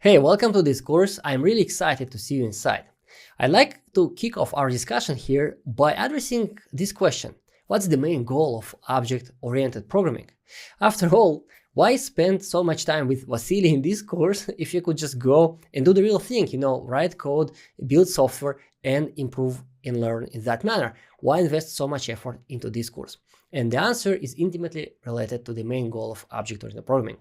Hey, welcome to this course. I'm really excited to see you inside. I'd like to kick off our discussion here by addressing this question. What's the main goal of object-oriented programming? After all, why spend so much time with Vasily in this course if you could just go and do the real thing, write code, build software, and improve and learn in that manner? Why invest so much effort into this course? And the answer is intimately related to the main goal of object-oriented programming.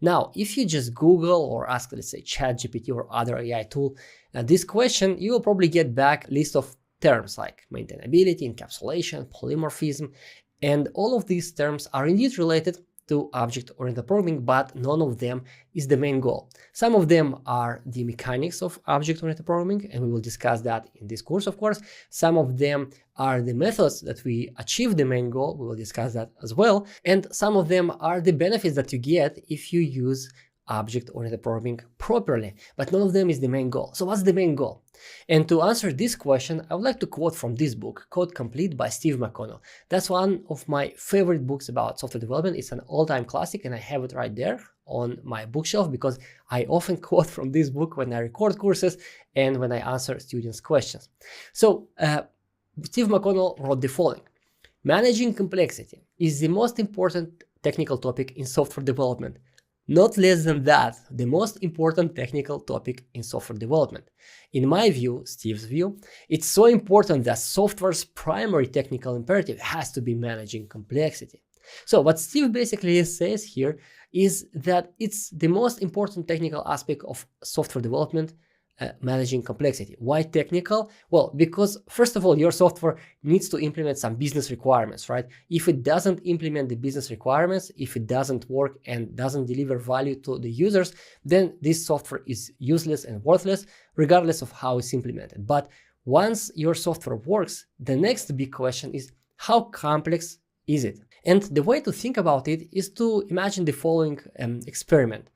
Now, if you just Google or ask, let's say, ChatGPT or other AI tool this question, you will probably get back a list of terms like maintainability, encapsulation, polymorphism, and all of these terms are indeed related to object-oriented programming, but none of them is the main goal. Some of them are the mechanics of object-oriented programming, and we will discuss that in this course, of course. Some of them are the methods that we achieve the main goal. We will discuss that as well. And some of them are the benefits that you get if you use object-oriented programming properly, but none of them is the main goal. So what's the main goal? And to answer this question, I would like to quote from this book, Code Complete by Steve McConnell. That's one of my favorite books about software development. It's an all-time classic, and I have it right there on my bookshelf because I often quote from this book when I record courses and when I answer students' questions. So Steve McConnell wrote the following: managing complexity is the most important technical topic in software development. Not less than that, the most important technical topic in software development. In my view, Steve's view, it's so important that software's primary technical imperative has to be managing complexity. So what Steve basically says here is that it's the most important technical aspect of software development, managing complexity. Why technical? Well, because first of all, your software needs to implement some business requirements, right? If it doesn't implement the business requirements, if it doesn't work and doesn't deliver value to the users, then this software is useless and worthless, regardless of how it's implemented. But once your software works, the next big question is, how complex is it? And the way to think about it is to imagine the following experiment.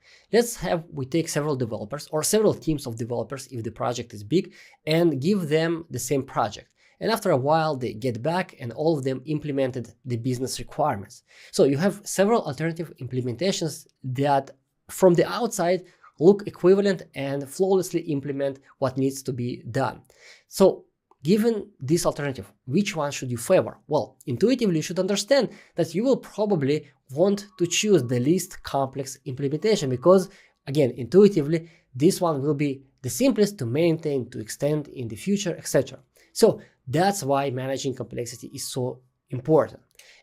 We take several developers or several teams of developers if the project is big and give them the same project. And after a while, they get back and all of them implemented the business requirements. So you have several alternative implementations that from the outside look equivalent and flawlessly implement what needs to be done. So given this alternative, which one should you favor? Well, intuitively, you should understand that you will probably want to choose the least complex implementation because, again, intuitively, this one will be the simplest to maintain, to extend in the future, etc. So that's why managing complexity is so important.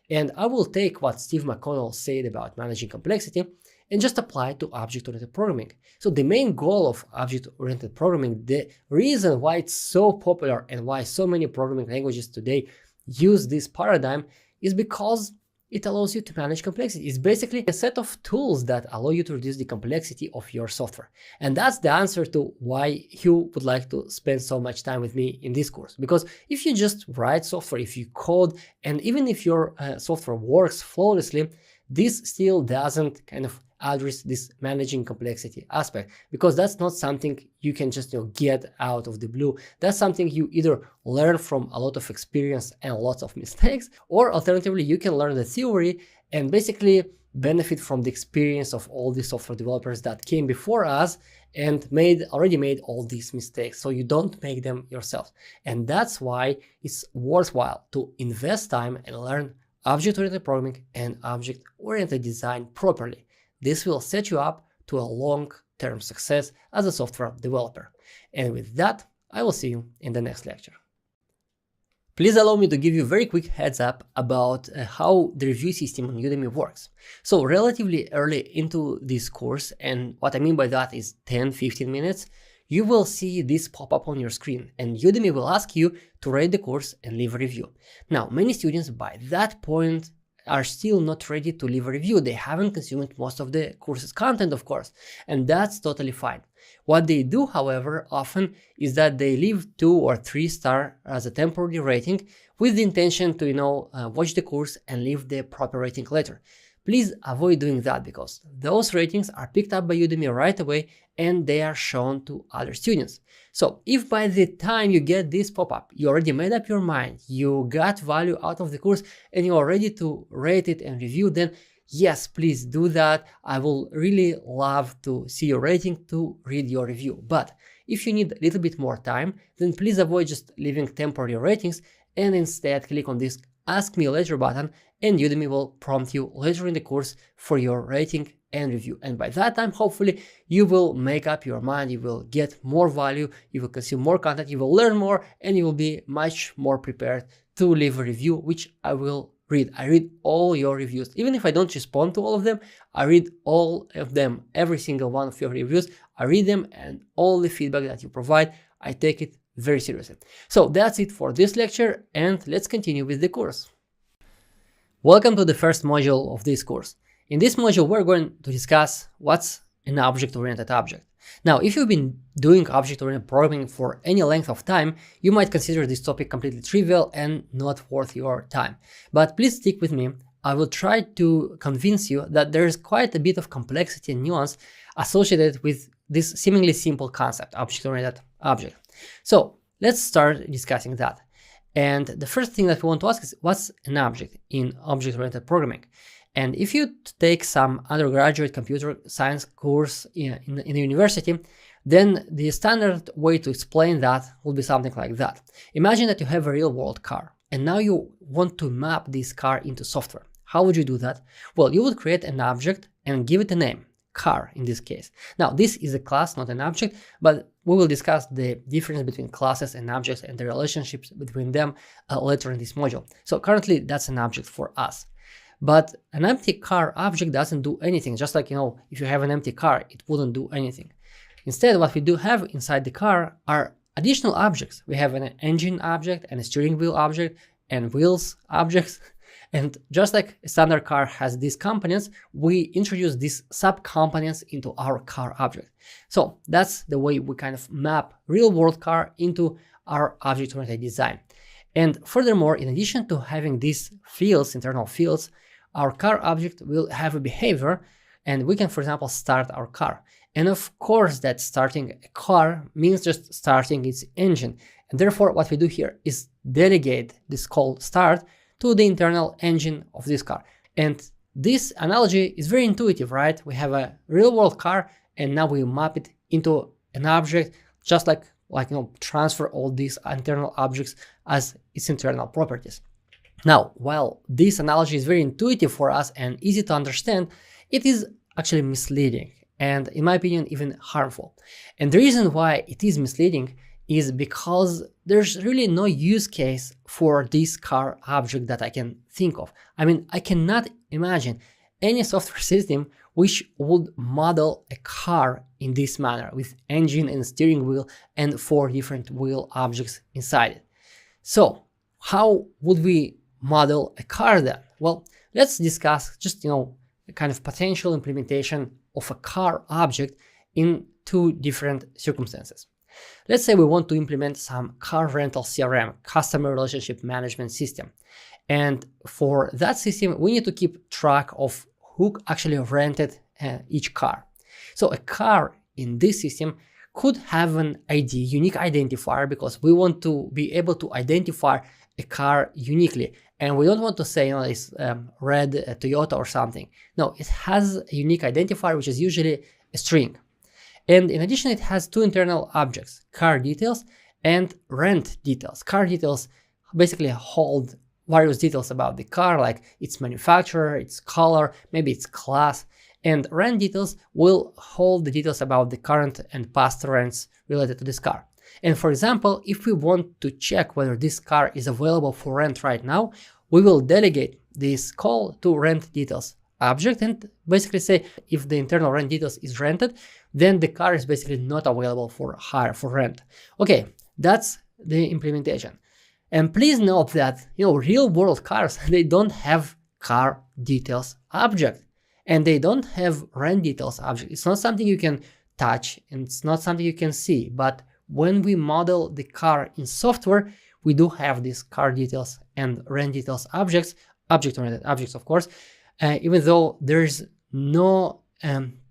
And I will take what Steve McConnell said about managing complexity and just apply it to object-oriented programming. So the main goal of object-oriented programming, the reason why it's so popular and why so many programming languages today use this paradigm is because it allows you to manage complexity. It's basically a set of tools that allow you to reduce the complexity of your software. And that's the answer to why you would like to spend so much time with me in this course. Because if you just write software, if you code, and even if your software works flawlessly, this still doesn't kind of address this managing complexity aspect, because that's not something you can just get out of the blue. That's something you either learn from a lot of experience and lots of mistakes, or alternatively you can learn the theory and basically benefit from the experience of all the software developers that came before us and already made all these mistakes, so you don't make them yourself. And that's why it's worthwhile to invest time and learn object-oriented programming and object-oriented design properly. This will set you up to a long-term success as a software developer. And with that, I will see you in the next lecture. Please allow me to give you a very quick heads up about how the review system on Udemy works. So relatively early into this course, and what I mean by that is 10-15 minutes, you will see this pop up on your screen, and Udemy will ask you to rate the course and leave a review. Now, many students by that point are still not ready to leave a review. They haven't consumed most of the course's content, of course, and that's totally fine. What they do, however, often is that they leave 2 or 3 star as a temporary rating with the intention to, watch the course and leave the proper rating later. Please avoid doing that because those ratings are picked up by Udemy right away and they are shown to other students. So if by the time you get this pop-up, you already made up your mind, you got value out of the course and you are ready to rate it and review, then yes, please do that. I will really love to see your rating, to read your review. But if you need a little bit more time, then please avoid just leaving temporary ratings and instead click on this Ask Me Later button, and Udemy will prompt you later in the course for your rating and review. And by that time, hopefully, you will make up your mind, you will get more value, you will consume more content, you will learn more, and you will be much more prepared to leave a review, which I will read. I read all your reviews. Even if I don't respond to all of them, I read all of them, every single one of your reviews. I read them, and all the feedback that you provide, I take it very seriously. So that's it for this lecture, and let's continue with the course. Welcome to the first module of this course. In this module, we're going to discuss what's an object-oriented object. Now, if you've been doing object-oriented programming for any length of time, you might consider this topic completely trivial and not worth your time. But please stick with me. I will try to convince you that there is quite a bit of complexity and nuance associated with this seemingly simple concept, object-oriented object. So let's start discussing that. And the first thing that we want to ask is, what's an object in object-oriented programming? And if you take some undergraduate computer science course in the university, then the standard way to explain that will be something like that. Imagine that you have a real-world car, and now you want to map this car into software. How would you do that? Well, you would create an object and give it a name, car in this case. Now, this is a class, not an object, but we will discuss the difference between classes and objects and the relationships between them later in this module. So currently, that's an object for us. But an empty car object doesn't do anything. Just like, if you have an empty car, it wouldn't do anything. Instead, what we do have inside the car are additional objects. We have an engine object and a steering wheel object and wheels objects. And just like a standard car has these components, we introduce these sub-components into our car object. So that's the way we kind of map real-world car into our object-oriented design. And furthermore, in addition to having these fields, internal fields, our car object will have a behavior, and we can, for example, start our car. And of course, that starting a car means just starting its engine. And therefore, what we do here is delegate this call start to the internal engine of this car. And this analogy is very intuitive, right? We have a real-world car, and now we map it into an object, just like transfer all these internal objects as its internal properties. Now, while this analogy is very intuitive for us and easy to understand, it is actually misleading and, in my opinion, even harmful. And the reason why it is misleading is because there's really no use case for this car object that I can think of. I mean, I cannot imagine any software system which would model a car in this manner with engine and steering wheel and 4 different wheel objects inside it. So how would we model a car then? Well, let's discuss just, a kind of potential implementation of a car object in 2 different circumstances. Let's say we want to implement some car rental CRM, customer relationship management system. And for that system, we need to keep track of who actually rented each car. So a car in this system could have an ID, unique identifier, because we want to be able to identify a car uniquely. And we don't want to say, it's red Toyota or something. No, it has a unique identifier, which is usually a string. And in addition, it has 2 internal objects, car details and rent details. Car details basically hold various details about the car, like its manufacturer, its color, maybe its class. And rent details will hold the details about the current and past rents related to this car. And for example, if we want to check whether this car is available for rent right now, we will delegate this call to rent details object and basically say if the internal rent details is rented, then the car is basically not available for hire, for rent. Okay, that's the implementation. And please note that, real world cars, they don't have car details object and they don't have rent details object. It's not something you can touch and it's not something you can see. But when we model the car in software, we do have these car details and rent details objects, object-oriented objects, of course, even though there's no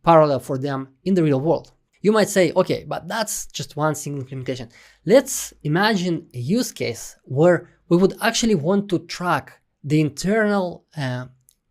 parallel for them in the real world. You might say, okay, but that's just one single implementation. Let's imagine a use case where we would actually want to track the internal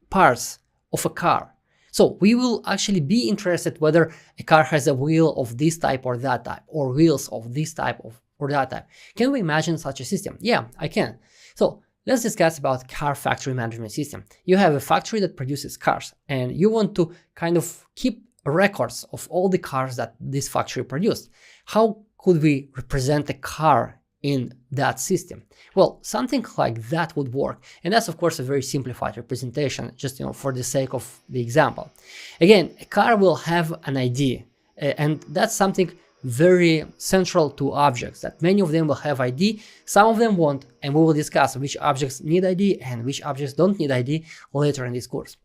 parts of a car. So we will actually be interested whether a car has a wheel of this type or that type, or wheels of this type or that type. Can we imagine such a system? Yeah, I can. So let's discuss about car factory management system. You have a factory that produces cars, and you want to kind of keep records of all the cars that this factory produced. How could we represent a car in that system? Well, something like that would work, and that's of course a very simplified representation, just for the sake of the example. Again, a car will have an ID, and that's something very central to objects, that many of them will have ID, some of them won't, and we will discuss which objects need ID and which objects don't need ID later in this course.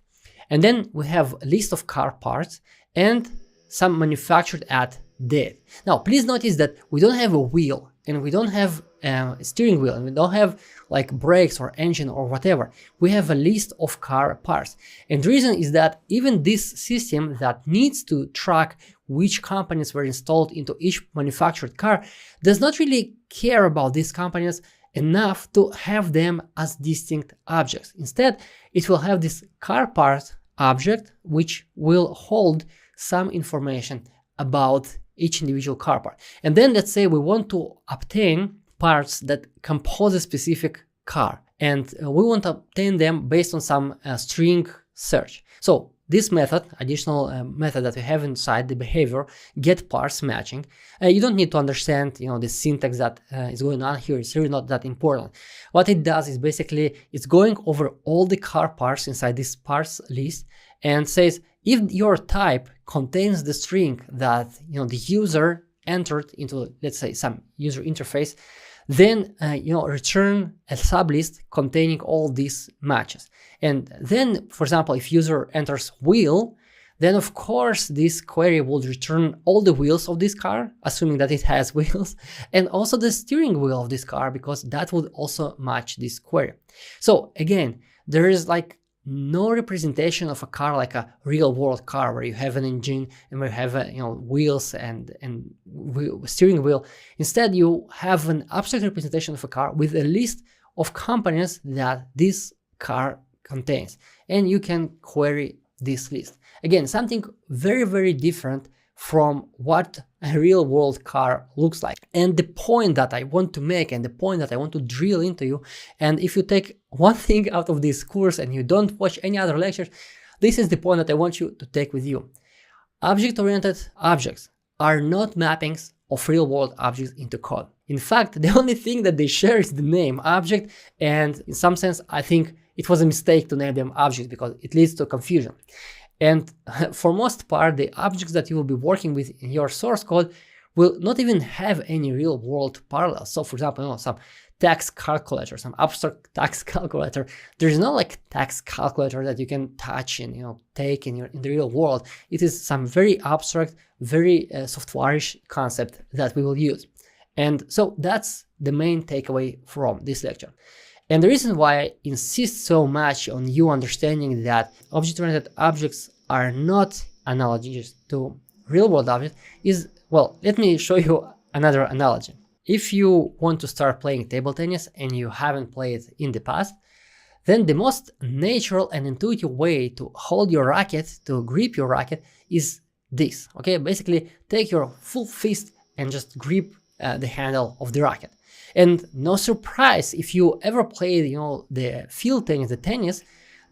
And then we have a list of car parts and some manufactured at date. Now, please notice that we don't have a wheel, and we don't have a steering wheel, and we don't have like brakes or engine or whatever. We have a list of car parts. And the reason is that even this system that needs to track which companies were installed into each manufactured car does not really care about these companies enough to have them as distinct objects. Instead, it will have this car part object which will hold some information about each individual car part. And then let's say we want to obtain parts that compose a specific car, and we want to obtain them based on some string search. So this method, additional method that we have inside the behavior, get parts matching, you don't need to understand the syntax that is going on here. It's really not that important. What it does is basically it's going over all the car parts inside this parts list and says, if your type contains the string that the user entered into, let's say, some user interface, then return a sublist containing all these matches. And then, for example, if user enters wheel, then of course this query will return all the wheels of this car, assuming that it has wheels, and also the steering wheel of this car, because that would also match this query. So again, there is like no representation of a car like a real world car where you have an engine and where you have wheels and steering wheel. Instead, you have an abstract representation of a car with a list of companies that this car contains, and you can query this list. Again, something very, very different from what a real world car looks like. And the point that I want to make, and the point that I want to drill into you, and if you take one thing out of this course and you don't watch any other lectures, this is the point that I want you to take with you. Object-oriented objects are not mappings of real world objects into code. In fact, the only thing that they share is the name object, and in some sense I think it was a mistake to name them objects because it leads to confusion. And for most part, the objects that you will be working with in your source code will not even have any real world parallels. So for example, some tax calculator, some abstract tax calculator, there's no like tax calculator that you can touch and take in the real world. It is some very abstract, very software-ish concept that we will use. And so that's the main takeaway from this lecture. And the reason why I insist so much on you understanding that object-oriented objects are not analogies to real-world objects is, well, let me show you another analogy. If you want to start playing table tennis and you haven't played in the past, then the most natural and intuitive way to hold your racket, to grip your racket, is this. Okay, basically take your full fist and just grip the handle of the racket. And no surprise, if you ever played, the field tennis, the tennis,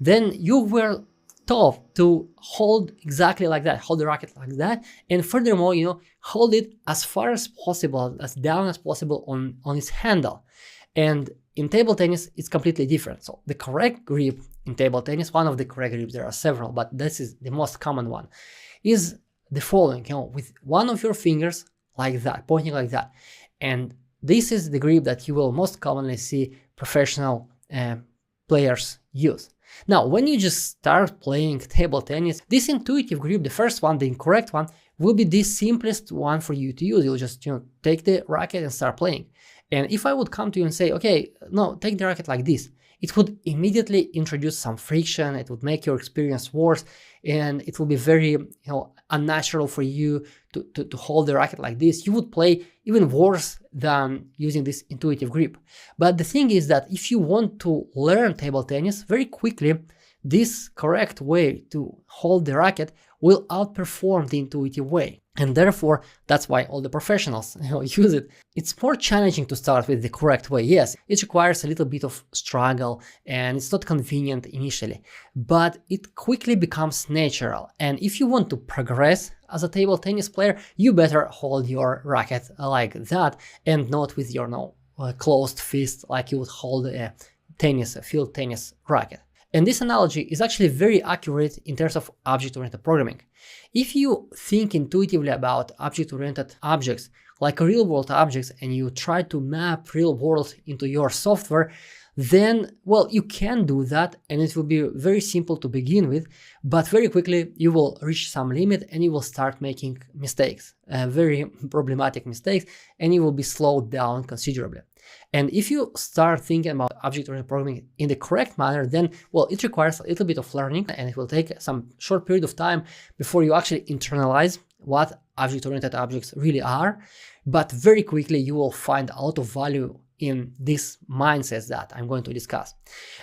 then you were taught to hold exactly like that, hold the racket like that, and furthermore, hold it as far as possible, as down as possible on its handle. And in table tennis, it's completely different. So the correct grip in table tennis, one of the correct grips, there are several, but this is the most common one, is the following, with one of your fingers like that, pointing like that. And this is the grip that you will most commonly see professional players use. Now, when you just start playing table tennis, this intuitive grip, the first one, the incorrect one, will be the simplest one for you to use. You'll just take the racket and start playing. And if I would come to you and say, okay, no, take the racket like this, it would immediately introduce some friction. It would make your experience worse, and it will be very unnatural for you to hold the racket like this. You would play even worse than using this intuitive grip. But the thing is that if you want to learn table tennis very quickly, this correct way to hold the racket will outperform the intuitive way. And therefore, that's why all the professionals use it. It's more challenging to start with the correct way. Yes, it requires a little bit of struggle and it's not convenient initially, but it quickly becomes natural. And if you want to progress as a table tennis player, you better hold your racket like that and not with your closed fist like you would hold a field tennis racket. And this analogy is actually very accurate in terms of object-oriented programming. If you think intuitively about object-oriented objects like real-world objects and you try to map real world into your software, then, well, you can do that and it will be very simple to begin with, but very quickly you will reach some limit and you will start making mistakes, very problematic mistakes, and you will be slowed down considerably. And if you start thinking about object-oriented programming in the correct manner, then, well, it requires a little bit of learning and it will take some short period of time before you actually internalize what object-oriented objects really are. But very quickly you will find a lot of value in these mindsets that I'm going to discuss.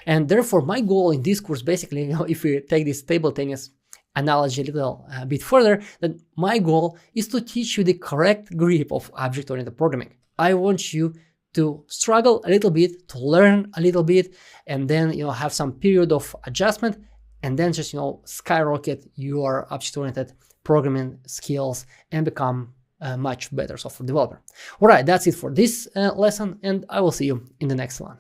And therefore, my goal in this course, basically, if we take this table tennis analogy a little bit further, that my goal is to teach you the correct grip of object-oriented programming. I want you to struggle a little bit, to learn a little bit, and then have some period of adjustment, and then just skyrocket your object-oriented programming skills and become a much better software developer. All right, that's it for this lesson, and I will see you in the next one.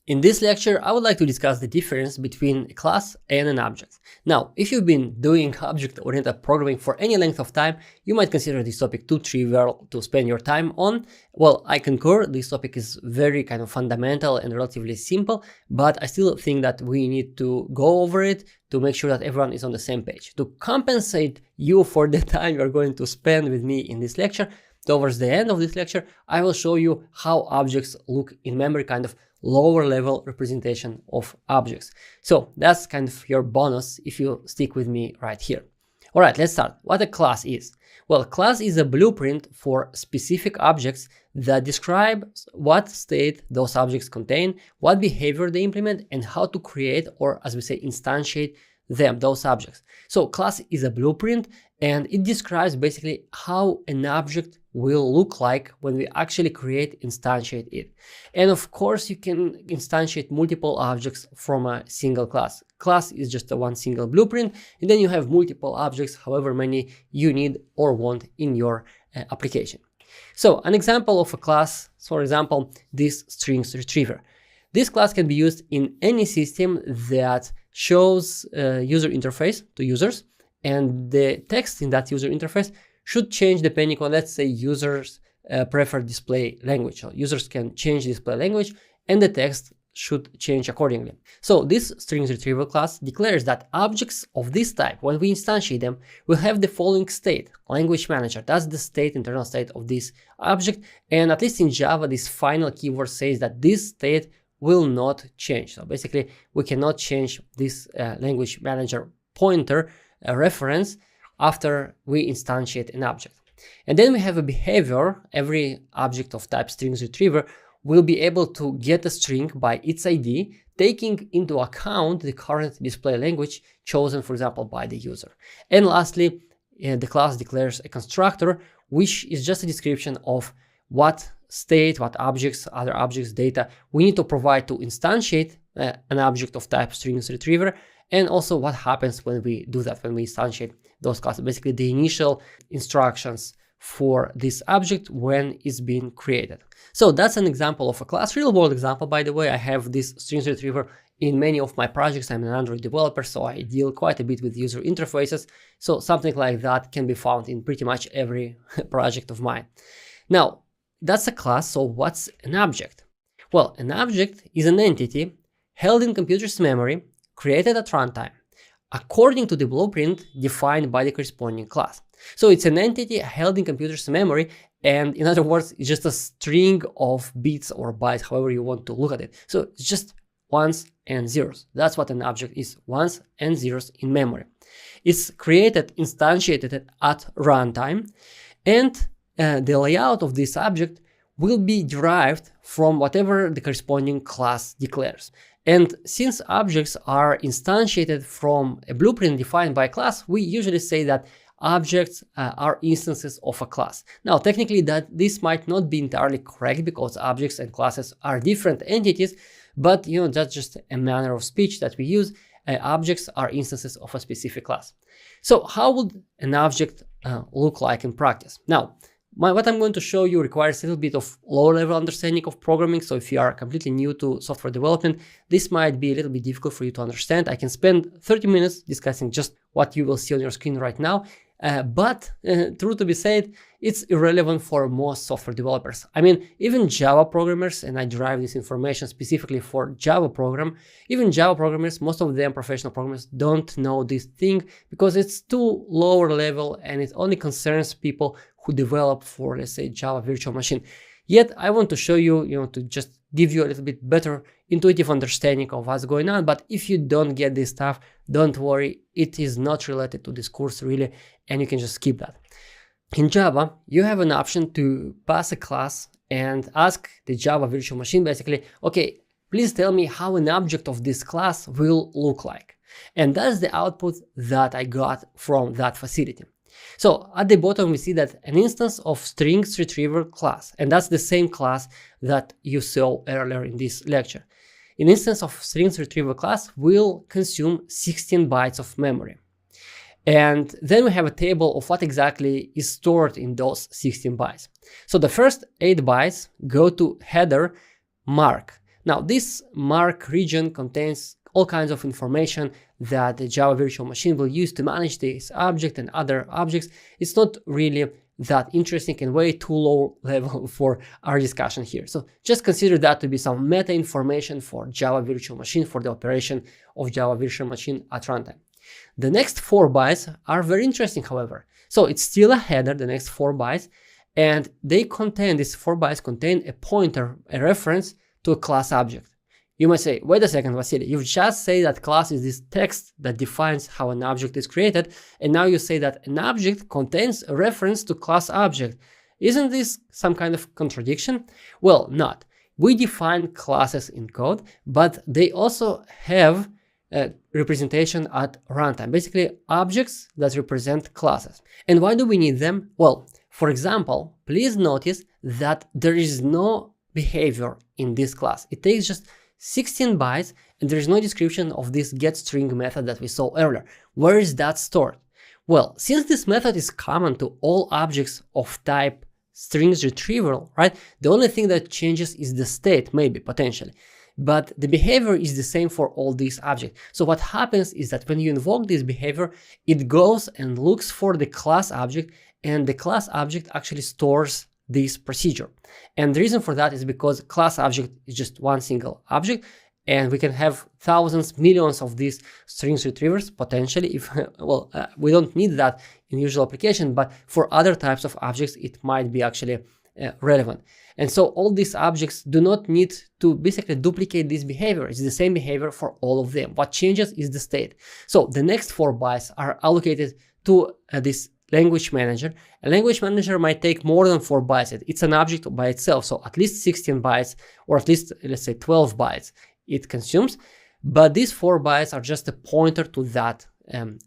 In this lecture, I would like to discuss the difference between a class and an object. Now, if you've been doing object-oriented programming for any length of time, you might consider this topic too trivial to spend your time on. Well, I concur, this topic is very kind of fundamental and relatively simple, but I still think that we need to go over it to make sure that everyone is on the same page. To compensate you for the time you're going to spend with me in this lecture, towards the end of this lecture, I will show you how objects look in memory, kind of lower level representation of objects. So that's kind of your bonus if you stick with me right here. All right, let's start. What a class is. Well, a class is a blueprint for specific objects that describe what state those objects contain, what behavior they implement, and how to create, or as we say, instantiate those objects. So class is a blueprint and it describes basically how an object will look like when we actually instantiate it. And of course, you can instantiate multiple objects from a single class. Class is just one single blueprint, and then you have multiple objects, however many you need or want in your application. So an example of a class, for example, this strings retriever. This class can be used in any system that shows user interface to users, and the text in that user interface should change depending on, let's say, users' preferred display language. So users can change display language and the text should change accordingly. So this strings retrieval class declares that objects of this type, when we instantiate them, will have the following state: language manager. That's the internal state of this object. And at least in Java, this final keyword says that this state will not change. So basically, we cannot change this language manager pointer reference after we instantiate an object. And then we have a behavior. Every object of type strings retriever will be able to get a string by its ID, taking into account the current display language chosen, for example, by the user. And lastly, the class declares a constructor, which is just a description of what state, what objects, other objects, data we need to provide to instantiate an object of type strings retriever, and also what happens when we do that, when we instantiate those classes, basically the initial instructions for this object when it's being created. So that's an example of a class, real world example, by the way. I have this strings retriever in many of my projects. I'm an Android developer, so I deal quite a bit with user interfaces. So something like that can be found in pretty much every project of mine. Now, that's a class, so what's an object? Well, an object is an entity held in computer's memory, created at runtime, according to the blueprint defined by the corresponding class. So it's an entity held in computer's memory, and in other words, it's just a string of bits or bytes, however you want to look at it. So it's just ones and zeros. That's what an object is, ones and zeros in memory. It's created, instantiated at runtime, and the layout of this object will be derived from whatever the corresponding class declares. And since objects are instantiated from a blueprint defined by a class, we usually say that objects are instances of a class. Now, technically, this might not be entirely correct because objects and classes are different entities, but that's just a manner of speech that we use. Objects are instances of a specific class. So how would an object look like in practice? Now, what I'm going to show you requires a little bit of low-level understanding of programming. So if you are completely new to software development, this might be a little bit difficult for you to understand. I can spend 30 minutes discussing just what you will see on your screen right now. But true to be said, it's irrelevant for most software developers. I mean, even Java programmers, and I derive this information specifically for Java program, even Java programmers, most of them professional programmers, don't know this thing because it's too lower level and it only concerns people who develop for, let's say, Java virtual machine. Yet I want to show you, to just give you a little bit better intuitive understanding of what's going on. But if you don't get this stuff, don't worry, it is not related to this course really, and you can just skip that. In Java, you have an option to pass a class and ask the Java virtual machine basically, okay, please tell me how an object of this class will look like. And that's the output that I got from that facility. So at the bottom, we see that an instance of strings retriever class, and that's the same class that you saw earlier in this lecture. An instance of strings retriever class will consume 16 bytes of memory. And then we have a table of what exactly is stored in those 16 bytes. So the first 8 bytes go to header mark. Now this mark region contains all kinds of information that the Java virtual machine will use to manage this object and other objects. It's not really that interesting and way too low level for our discussion here. So just consider that to be some meta information for Java virtual machine, for the operation of Java virtual machine at runtime. The next 4 bytes are very interesting, however. So it's still a header, the next 4 bytes, and these 4 bytes contain a pointer, a reference to a class object. You might say, wait a second, Vasily, you've just said that class is this text that defines how an object is created, and now you say that an object contains a reference to class object. Isn't this some kind of contradiction? Well, not. We define classes in code, but they also have a representation at runtime, basically objects that represent classes. And why do we need them? Well, for example, please notice that there is no behavior in this class. It takes just 16 bytes and there is no description of this getString method that we saw earlier. Where is that stored? Well, since this method is common to all objects of type strings retrieval, right? The only thing that changes is the state, maybe, potentially. But the behavior is the same for all these objects. So what happens is that when you invoke this behavior, it goes and looks for the class object, and the class object actually stores this procedure. And the reason for that is because class object is just one single object, and we can have thousands, millions of these strings retrievers potentially. If we don't need that in usual application, but for other types of objects, it might be actually relevant. And so all these objects do not need to basically duplicate this behavior. It's the same behavior for all of them. What changes is the state. So the next 4 bytes are allocated to this language manager. A language manager might take more than 4 bytes. It's an object by itself, so at least 16 bytes, or at least, let's say, 12 bytes it consumes. But these 4 bytes are just a pointer to that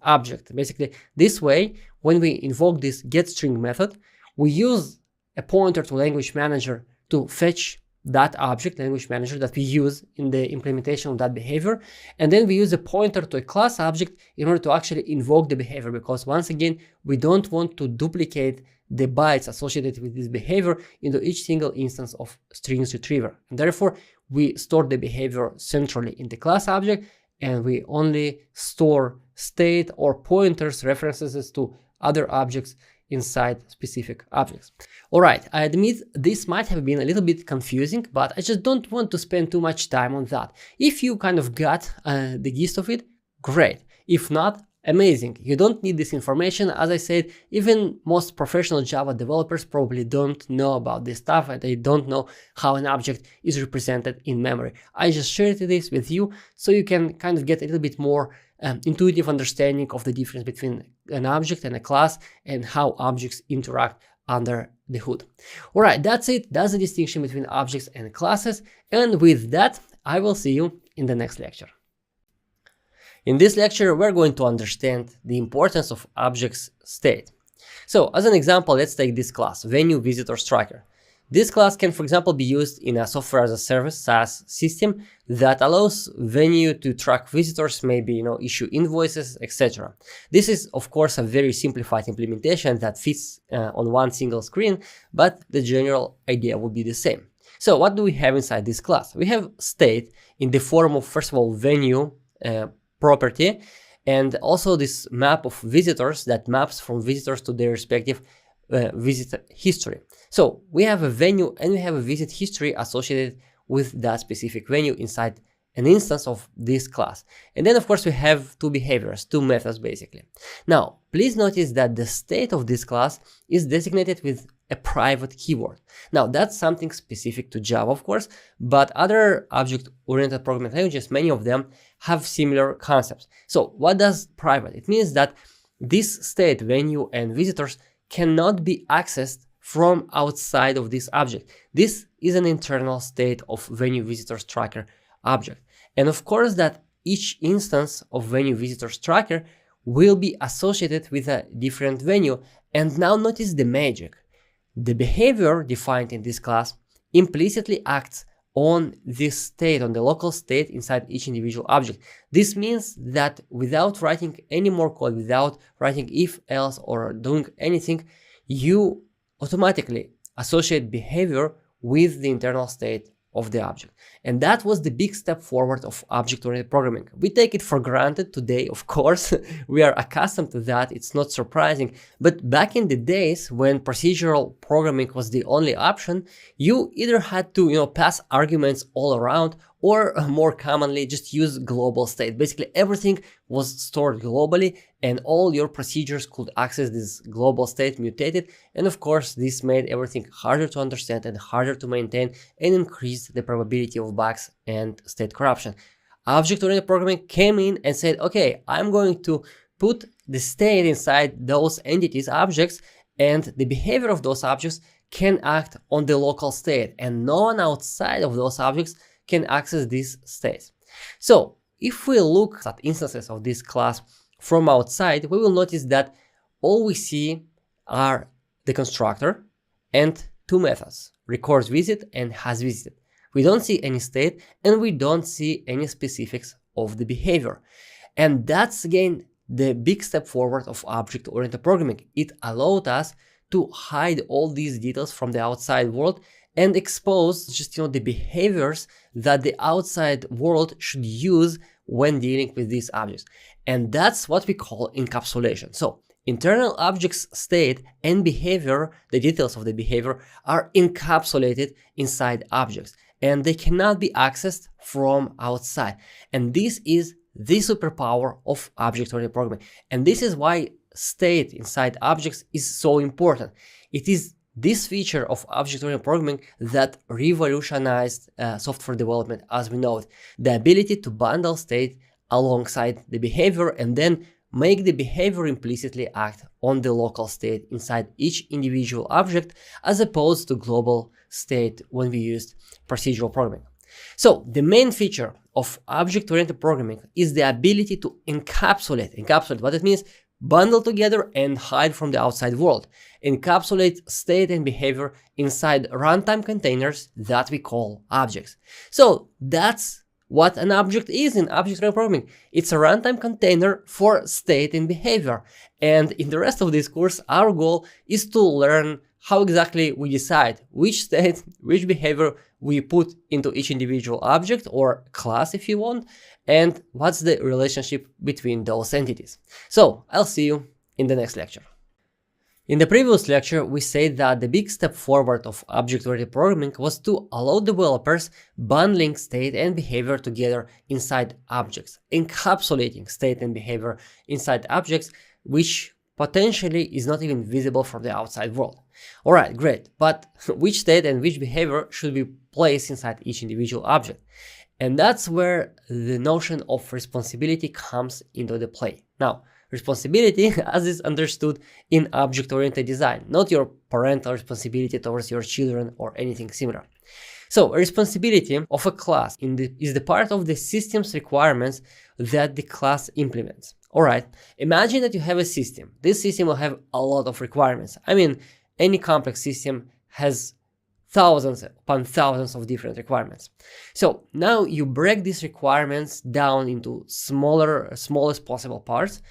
object. Basically, this way, when we invoke this getString method, we use a pointer to language manager to fetch that object, language manager, that we use in the implementation of that behavior. And then we use a pointer to a class object in order to actually invoke the behavior, because once again, we don't want to duplicate the bytes associated with this behavior into each single instance of strings retriever. And therefore, we store the behavior centrally in the class object, and we only store state or pointers, references to other objects inside specific objects. All right, I admit this might have been a little bit confusing, but I just don't want to spend too much time on that. If you kind of got the gist of it, great. If not, amazing. You don't need this information. As I said, even most professional Java developers probably don't know about this stuff, and they don't know how an object is represented in memory. I just shared this with you so you can kind of get a little bit more intuitive understanding of the difference between an object and a class and how objects interact under the hood. All right, that's it. That's the distinction between objects and classes. And with that, I will see you in the next lecture. In this lecture, we're going to understand the importance of objects state. So as an example, let's take this class, Venue Visitors Tracker. This class can, for example, be used in a software as a service SaaS system that allows Venue to track visitors, maybe issue invoices, etc. This is, of course, a very simplified implementation that fits on one single screen, but the general idea will be the same. So what do we have inside this class? We have state in the form of, first of all, Venue property, and also this map of visitors that maps from visitors to their respective visit history. So we have a venue and we have a visit history associated with that specific venue inside an instance of this class. And then of course we have two behaviors, two methods basically. Now please notice that the state of this class is designated with a private keyword. Now that's something specific to Java, of course, but other object-oriented programming languages, many of them have similar concepts. So what does private? It means that this state, venue and visitors, cannot be accessed from outside of this object. This is an internal state of Venue Visitors Tracker object. And of course that each instance of Venue Visitors Tracker will be associated with a different venue. And now notice the magic. The behavior defined in this class implicitly acts on this state, on the local state inside each individual object. This means that without writing any more code, without writing if, else, or doing anything, you automatically associate behavior with the internal state of the object. And that was the big step forward of object-oriented programming. We take it for granted today, of course. We are accustomed to that, it's not surprising. But back in the days when procedural programming was the only option, you either had to pass arguments all around, or more commonly just use global state. Basically everything was stored globally and all your procedures could access this global state mutated, and of course this made everything harder to understand and harder to maintain and increased the probability of bugs and state corruption. Object-oriented programming came in and said, okay, I'm going to put the state inside those entities, objects, and the behavior of those objects can act on the local state, and no one outside of those objects can access these states. So if we look at instances of this class from outside, we will notice that all we see are the constructor and two methods, records visit and has visited. We don't see any state and we don't see any specifics of the behavior. And that's again the big step forward of object-oriented programming. It allowed us to hide all these details from the outside world and expose just the behaviors that the outside world should use when dealing with these objects. And that's what we call encapsulation. So internal objects state and behavior, the details of the behavior, are encapsulated inside objects and they cannot be accessed from outside. And this is the superpower of object-oriented programming. And this is why state inside objects is so important. It is this feature of object-oriented programming that revolutionized software development as we know it. The ability to bundle state alongside the behavior and then make the behavior implicitly act on the local state inside each individual object as opposed to global state when we used procedural programming. So the main feature of object-oriented programming is the ability to encapsulate. What it means: bundle together and hide from the outside world. Encapsulate state and behavior inside runtime containers that we call objects. So that's what an object is in object-oriented programming. It's a runtime container for state and behavior. And in the rest of this course, our goal is to learn how exactly we decide which state, which behavior we put into each individual object or class if you want, and what's the relationship between those entities. So I'll see you in the next lecture. In the previous lecture, we said that the big step forward of object-oriented programming was to allow developers bundling state and behavior together inside objects, encapsulating state and behavior inside objects, which potentially is not even visible from the outside world. Alright, great, but which state and which behavior should be placed inside each individual object? And that's where the notion of responsibility comes into the play. Now, responsibility as is understood in object-oriented design, not your parental responsibility towards your children or anything similar. So a responsibility of a class is the part of the system's requirements that the class implements. All right, imagine that you have a system. This system will have a lot of requirements. I mean, any complex system has thousands upon thousands of different requirements. So now you break these requirements down into smallest possible parts,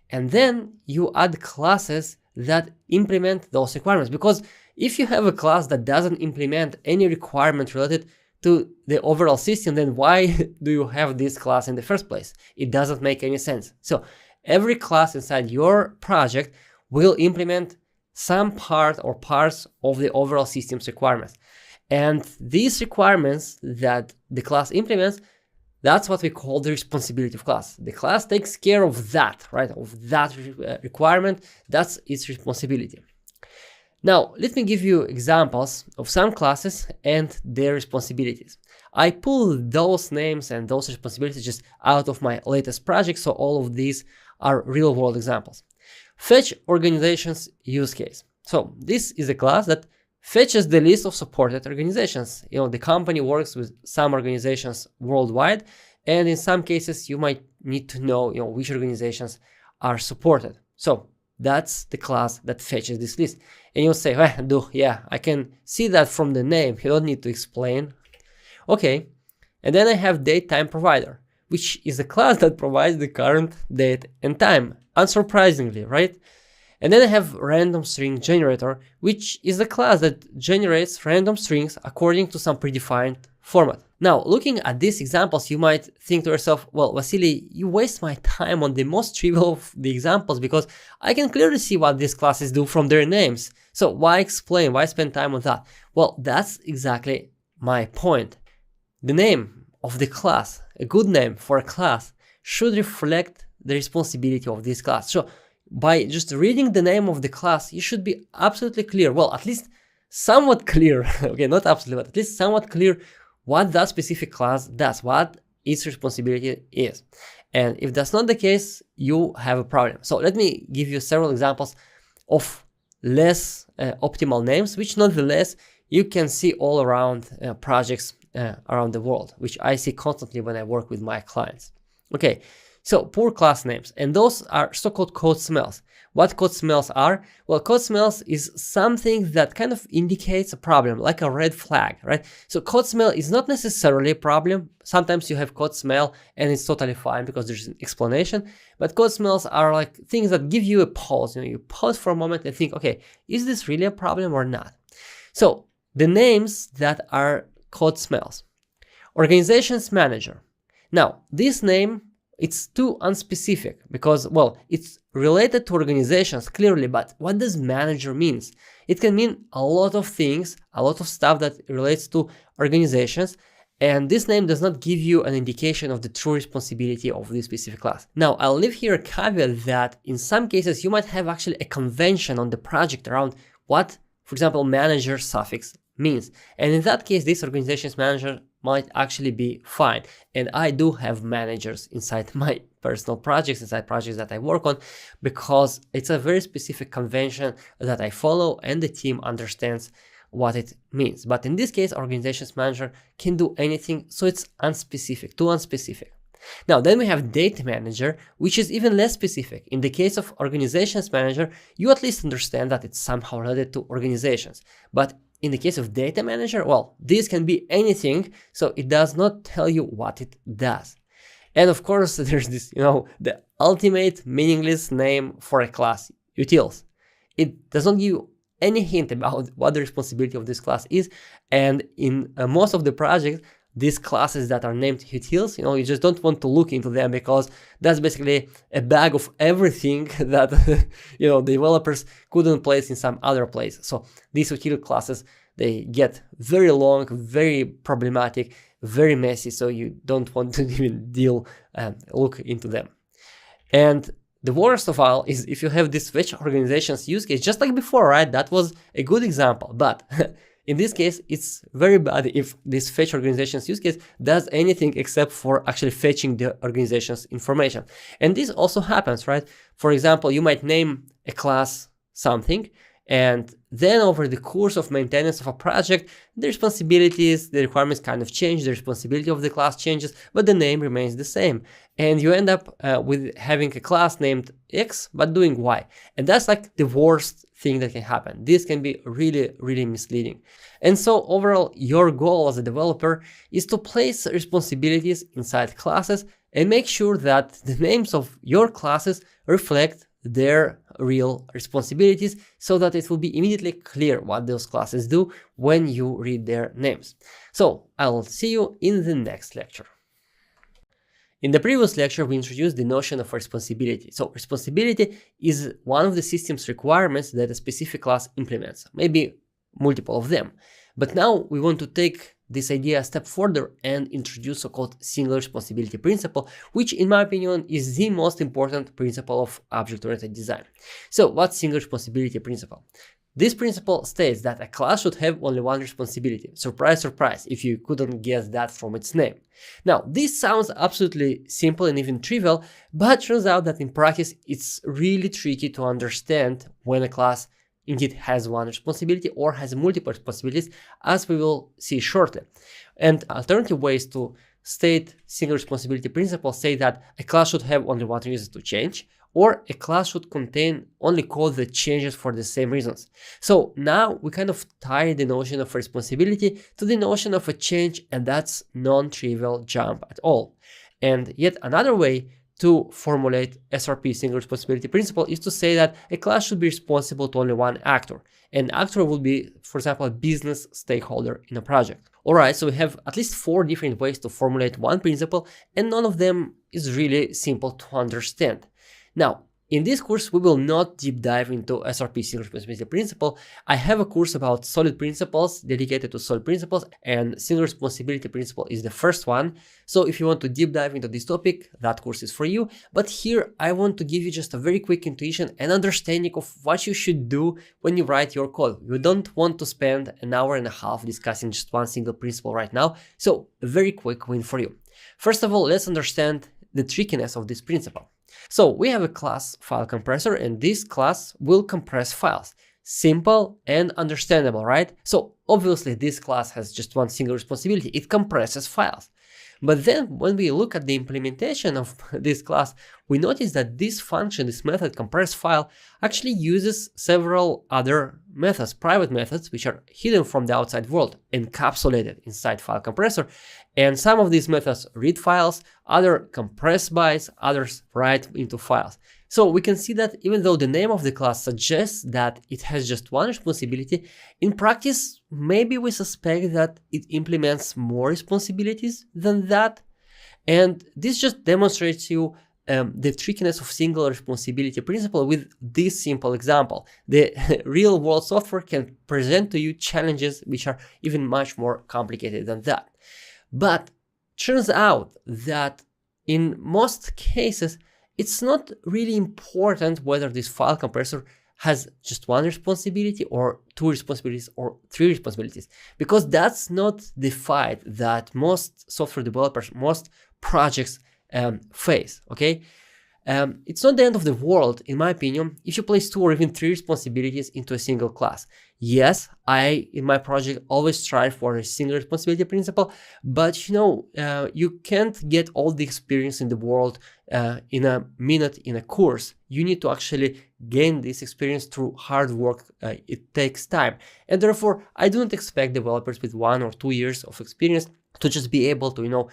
and then you add classes that implement those requirements. Because if you have a class that doesn't implement any requirement related to the overall system, then why do you have this class in the first place? It doesn't make any sense. So every class inside your project will implement some part or parts of the overall system's requirements. And these requirements that the class implements, that's what we call the responsibility of class. The class takes care of that, right? Of that requirement. That's its responsibility. Now, let me give you examples of some classes and their responsibilities. I pulled those names and those responsibilities just out of my latest project, so all of these are real-world examples. Fetch organizations use case. So this is a class that fetches the list of supported organizations. The company works with some organizations worldwide, and in some cases you might need to know, which organizations are supported. So that's the class that fetches this list. And you'll say, yeah, I can see that from the name. You don't need to explain. Okay. And then I have datetime provider, which is a class that provides the current date and time. Unsurprisingly, right? And then I have random string generator, which is a class that generates random strings according to some predefined format. Now, looking at these examples, you might think to yourself, well, Vasily, you waste my time on the most trivial of the examples because I can clearly see what these classes do from their names. So why explain? Why spend time on that? Well, that's exactly my point. The name of the class, a good name for a class, should reflect the responsibility of this class. So by just reading the name of the class, you should be absolutely clear. Well, at least somewhat clear. Okay, not absolutely, but at least somewhat clear what that specific class does, what its responsibility is. And if that's not the case, you have a problem. So let me give you several examples of less optimal names, which nonetheless you can see all around projects around the world, which I see constantly when I work with my clients. Okay, so poor class names, and those are so-called code smells. What code smells are? Well, code smells is something that kind of indicates a problem, like a red flag, right? So code smell is not necessarily a problem. Sometimes you have code smell and it's totally fine because there's an explanation, but code smells are like things that give you a pause. You pause for a moment and think, okay, is this really a problem or not? So the names that are code smells. Organizations manager. Now, this name, it's too unspecific because, well, it's related to organizations clearly, but what does manager means? It can mean a lot of things, a lot of stuff that relates to organizations, and this name does not give you an indication of the true responsibility of this specific class. Now, I'll leave here a caveat that in some cases you might have actually a convention on the project around what, for example, manager suffix means. And in that case, this organization's manager might actually be fine. And I do have managers inside my personal projects, inside projects that I work on, because it's a very specific convention that I follow and the team understands what it means. But in this case, organization's manager can do anything, so it's unspecific, too unspecific. Now, then we have data manager, which is even less specific. In the case of organizations manager, you at least understand that it's somehow related to organizations. But in the case of data manager, well, this can be anything, so it does not tell you what it does. And of course, there's this, the ultimate meaningless name for a class, utils. It does not give you any hint about what the responsibility of this class is. And in most of the projects, these classes that are named utils, you just don't want to look into them because that's basically a bag of everything that developers couldn't place in some other place. So these util classes, they get very long, very problematic, very messy, so you don't want to even look into them. And the worst of all is if you have this fetch organizations use case, just like before, right? That was a good example, but in this case, it's very bad if this fetch organizations use case does anything except for actually fetching the organization's information. And this also happens, right? For example, you might name a class something, And then over the course of maintenance of a project, the responsibilities, the requirements kind of change, the responsibility of the class changes, but the name remains the same. And you end up with having a class named X, but doing Y. And that's like the worst thing that can happen. This can be really, really misleading. And so overall, your goal as a developer is to place responsibilities inside classes and make sure that the names of your classes reflect their real responsibilities, so that it will be immediately clear what those classes do when you read their names. So I'll see you in the next lecture. In the previous lecture, we introduced the notion of responsibility. So responsibility is one of the system's requirements that a specific class implements, maybe multiple of them. But now we want to take this idea a step further and introduce so-called single responsibility principle, which in my opinion is the most important principle of object-oriented design. So what's single responsibility principle? This principle states that a class should have only one responsibility. Surprise, surprise, if you couldn't guess that from its name. Now, this sounds absolutely simple and even trivial, but turns out that in practice, it's really tricky to understand when a class indeed has one responsibility or has multiple responsibilities, as we will see shortly. And alternative ways to state single responsibility principle say that a class should have only one reason to change, or a class should contain only code that changes for the same reasons. So now we kind of tie the notion of responsibility to the notion of a change, and that's non-trivial jump at all. And yet another way to formulate SRP single responsibility principle is to say that a class should be responsible to only one actor. An actor will be, for example, a business stakeholder in a project. Alright, so we have at least 4 different ways to formulate one principle, and none of them is really simple to understand. Now, in this course, we will not deep dive into SRP single responsibility principle. I have a course about solid principles dedicated to solid principles, and single responsibility principle is the first one. So if you want to deep dive into this topic, that course is for you. But here I want to give you just a very quick intuition and understanding of what you should do when you write your code. You don't want to spend an hour and a half discussing just one single principle right now. So a very quick win for you. First of all, let's understand the trickiness of this principle. So we have a class file compressor, and this class will compress files. Simple and understandable, right? So obviously this class has just one single responsibility. It compresses files. But then when we look at the implementation of this class, we notice that this function, this method compress file, actually uses several other methods, private methods, which are hidden from the outside world, encapsulated inside file compressor. And some of these methods read files, others compress bytes, others write into files. So we can see that even though the name of the class suggests that it has just one responsibility, in practice, maybe we suspect that it implements more responsibilities than that. And this just demonstrates you the trickiness of single responsibility principle with this simple example. The real world software can present to you challenges which are even much more complicated than that. But turns out that in most cases, it's not really important whether this file compressor has just one responsibility or 2 responsibilities or 3 responsibilities, because that's not the fight that most software developers, most projects face, okay? It's not the end of the world, in my opinion, if you place 2 or even 3 responsibilities into a single class. Yes, I, in my project, always strive for a single responsibility principle, but you can't get all the experience in the world in a minute in a course. You need to actually gain this experience through hard work. It takes time. And therefore, I don't expect developers with 1 or 2 years of experience to just be able to,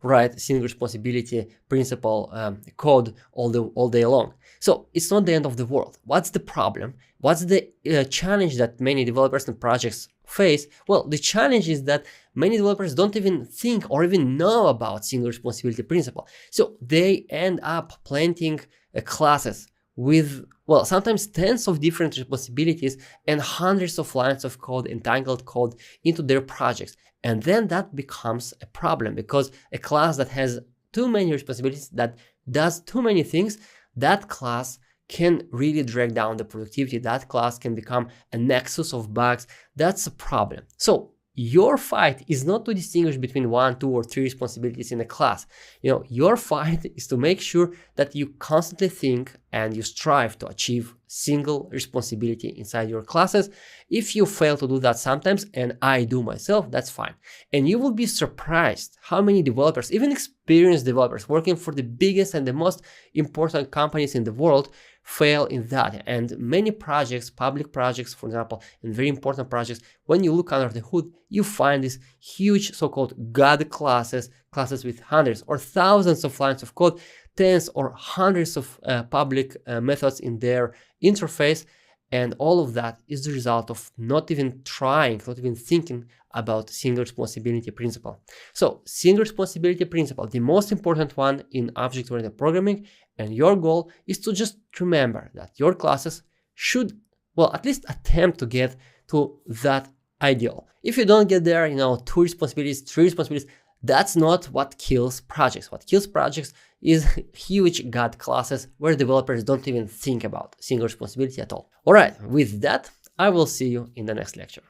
write single responsibility principle code all day long. So it's not the end of the world. What's the problem? What's the challenge that many developers and projects face? Well, the challenge is that many developers don't even think or even know about single responsibility principle. So they end up planting classes with, well, sometimes tens of different responsibilities and hundreds of lines of code, entangled code into their projects. And then that becomes a problem, because a class that has too many responsibilities, that does too many things, that class can really drag down the productivity. That class can become a nexus of bugs. That's a problem. So your fight is not to distinguish between 1, 2, or 3 responsibilities in a class. Your fight is to make sure that you constantly think and you strive to achieve single responsibility inside your classes. If you fail to do that sometimes, and I do myself, that's fine. And you will be surprised how many developers, even experienced developers working for the biggest and the most important companies in the world, fail in that. And many projects, public projects, for example, and very important projects, when you look under the hood, you find these huge so-called God classes, classes with hundreds or thousands of lines of code, tens or hundreds of public methods in their interface. And all of that is the result of not even trying, not even thinking about single responsibility principle. So single responsibility principle, the most important one in object-oriented programming, and your goal is to just remember that your classes should, well, at least attempt to get to that ideal. If you don't get there, 2 responsibilities, 3 responsibilities, that's not what kills projects. What kills projects is huge God classes where developers don't even think about single responsibility at all. All right, with that, I will see you in the next lecture.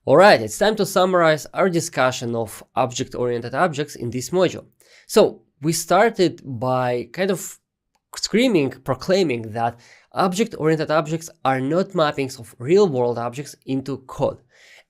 All right, it's time to summarize our discussion of object-oriented objects in this module. So we started by kind of proclaiming that object-oriented objects are not mappings of real-world objects into code.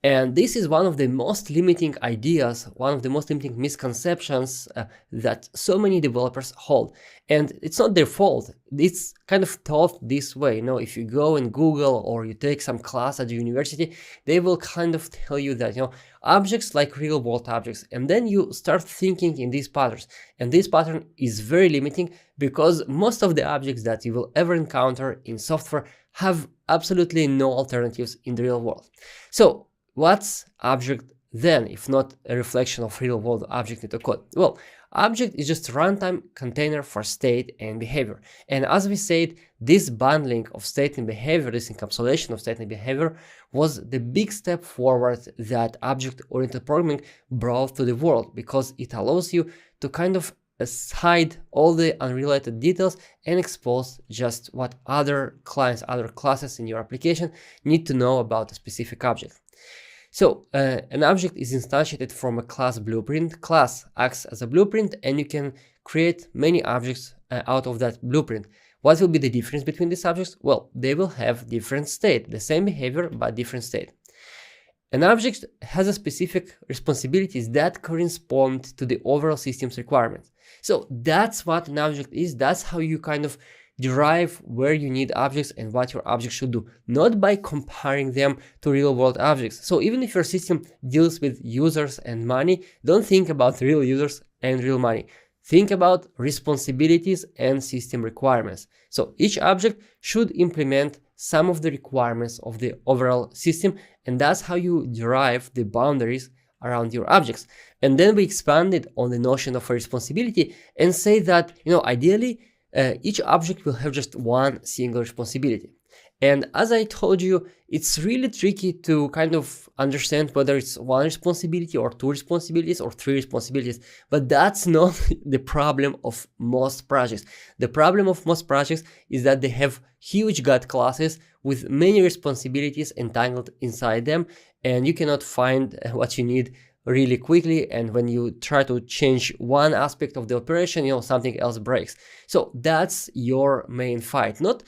And this is one of the most limiting ideas, one of the most limiting misconceptions that so many developers hold. And it's not their fault. It's kind of taught this way. If you go and Google or you take some class at the university, they will kind of tell you that, objects like real world objects. And then you start thinking in these patterns. And this pattern is very limiting because most of the objects that you will ever encounter in software have absolutely no alternatives in the real world. So what's object then, if not a reflection of real-world object into code? Well, object is just a runtime container for state and behavior. And as we said, this bundling of state and behavior, this encapsulation of state and behavior, was the big step forward that object-oriented programming brought to the world, because it allows you to kind of hide all the unrelated details and expose just what other clients, other classes in your application need to know about a specific object. So an object is instantiated from a class blueprint. Class acts as a blueprint, and you can create many objects out of that blueprint. What will be the difference between these objects? Well, they will have different state, the same behavior, but different state. An object has a specific responsibilities that correspond to the overall system's requirements. So that's what an object is. That's how you kind of derive where you need objects and what your object should do, not by comparing them to real-world objects. So even if your system deals with users and money, don't think about real users and real money. Think about responsibilities and system requirements. So each object should implement some of the requirements of the overall system, and that's how you derive the boundaries around your objects. And then we expanded on the notion of a responsibility and say that, ideally, each object will have just one single responsibility. And as I told you, it's really tricky to kind of understand whether it's one responsibility or 2 responsibilities or 3 responsibilities. But that's not the problem of most projects. The problem of most projects is that they have huge God classes with many responsibilities entangled inside them, and you cannot find what you need really quickly, and when you try to change one aspect of the operation, something else breaks. So that's your main fight, not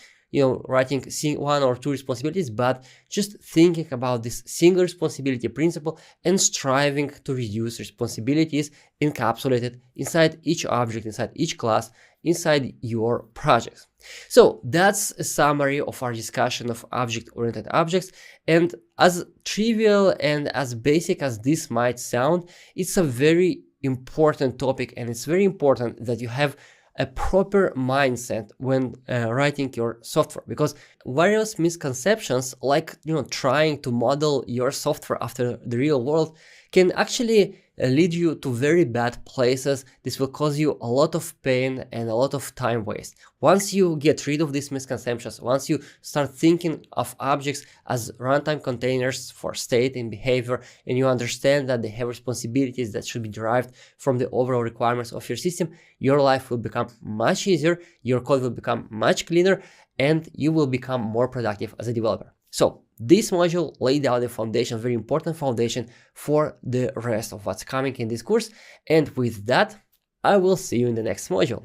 writing 1 or 2 responsibilities, but just thinking about this single responsibility principle and striving to reduce responsibilities encapsulated inside each object, inside each class, inside your projects. So that's a summary of our discussion of object-oriented objects. And as trivial and as basic as this might sound, it's a very important topic, and it's very important that you have a proper mindset when writing your software, because various misconceptions, like trying to model your software after the real world, can actually lead you to very bad places. This will cause you a lot of pain and a lot of time waste. Once you get rid of these misconceptions, once you start thinking of objects as runtime containers for state and behavior, and you understand that they have responsibilities that should be derived from the overall requirements of your system, your life will become much easier, your code will become much cleaner, and you will become more productive as a developer. So this module laid out the foundation, very important foundation for the rest of what's coming in this course. And with that, I will see you in the next module.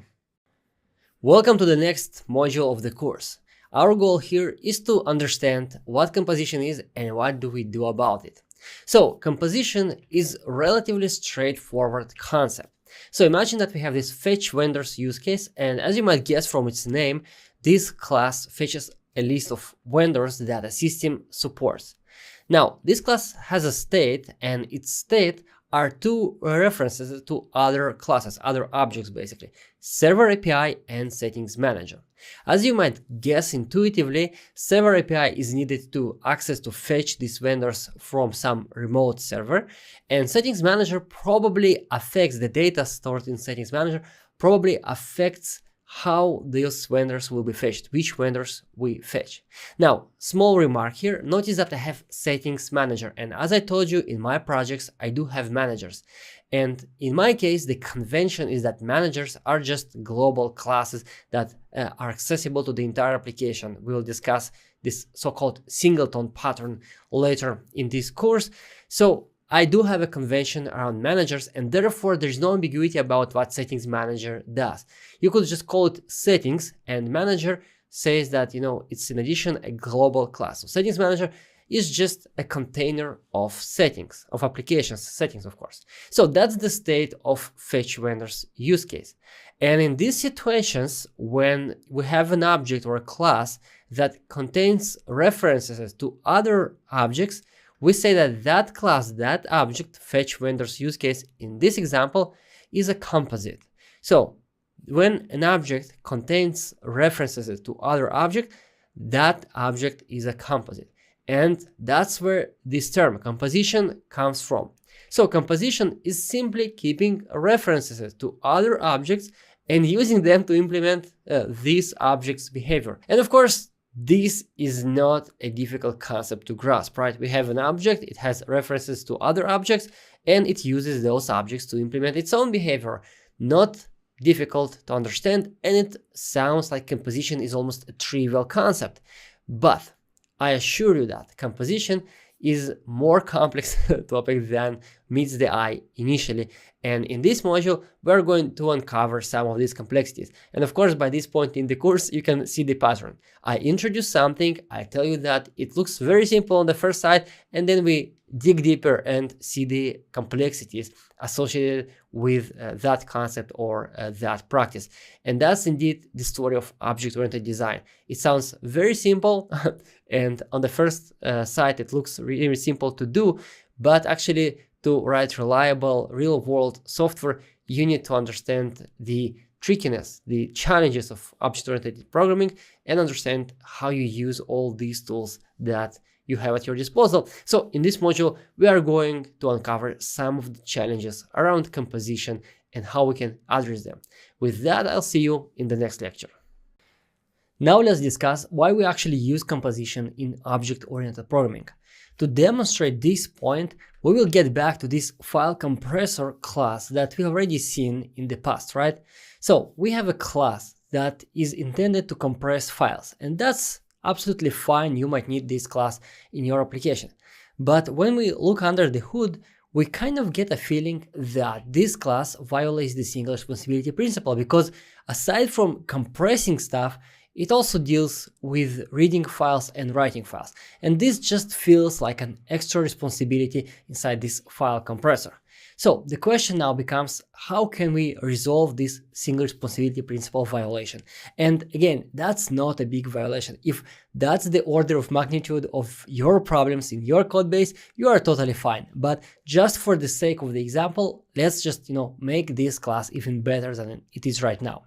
Welcome to the next module of the course. Our goal here is to understand what composition is and what do we do about it. So composition is a relatively straightforward concept. So imagine that we have this fetch vendors use case, and as you might guess from its name, this class fetches a list of vendors that a system supports. Now, this class has a state, and its state are two references to other classes, other objects basically, Server API and Settings Manager. As you might guess intuitively, Server API is needed to access to fetch these vendors from some remote server, and Settings Manager probably affects the data stored in Settings Manager, probably affects how those vendors will be fetched, which vendors we fetch. Now, small remark here, notice that I have Settings Manager, and as I told you in my projects, I do have managers. And in my case, the convention is that managers are just global classes that are accessible to the entire application. We'll discuss this so-called Singleton pattern later in this course. So I do have a convention around managers, and therefore there's no ambiguity about what Settings Manager does. You could just call it settings, and manager says that, it's in addition a global class. So Settings Manager is just a container of settings, of applications, settings, of course. So that's the state of fetch vendors use case. And in these situations, when we have an object or a class that contains references to other objects, we say that that class, that object, fetch vendors use case in this example, is a composite. So when an object contains references to other object, that object is a composite. And that's where this term composition comes from. So composition is simply keeping references to other objects and using them to implement this object's behavior. And of course, this is not a difficult concept to grasp, right? We have an object, it has references to other objects, and it uses those objects to implement its own behavior. Not difficult to understand, and it sounds like composition is almost a trivial concept. But I assure you that composition is more complex topic than meets the eye initially. And in this module, we're going to uncover some of these complexities. And of course, by this point in the course, you can see the pattern. I introduce something, I tell you that it looks very simple on the first side, and then we dig deeper and see the complexities associated with that concept or that practice. And that's indeed the story of object-oriented design. It sounds very simple, and on the first sight, it looks really simple to do, but actually to write reliable real-world software, you need to understand the trickiness, the challenges of object-oriented programming, and understand how you use all these tools that you have at your disposal. So in this module, we are going to uncover some of the challenges around composition and how we can address them. With that, I'll see you in the next lecture. Now let's discuss why we actually use composition in object-oriented programming. To demonstrate this point, we will get back to this file compressor class that we already seen in the past, right? So we have a class that is intended to compress files, and that's absolutely fine. You might need this class in your application. But when we look under the hood, we kind of get a feeling that this class violates the single responsibility principle, because aside from compressing stuff, it also deals with reading files and writing files. And this just feels like an extra responsibility inside this file compressor. So the question now becomes, how can we resolve this single responsibility principle violation? And again, that's not a big violation. If that's the order of magnitude of your problems in your code base, you are totally fine. But just for the sake of the example, let's just, make this class even better than it is right now.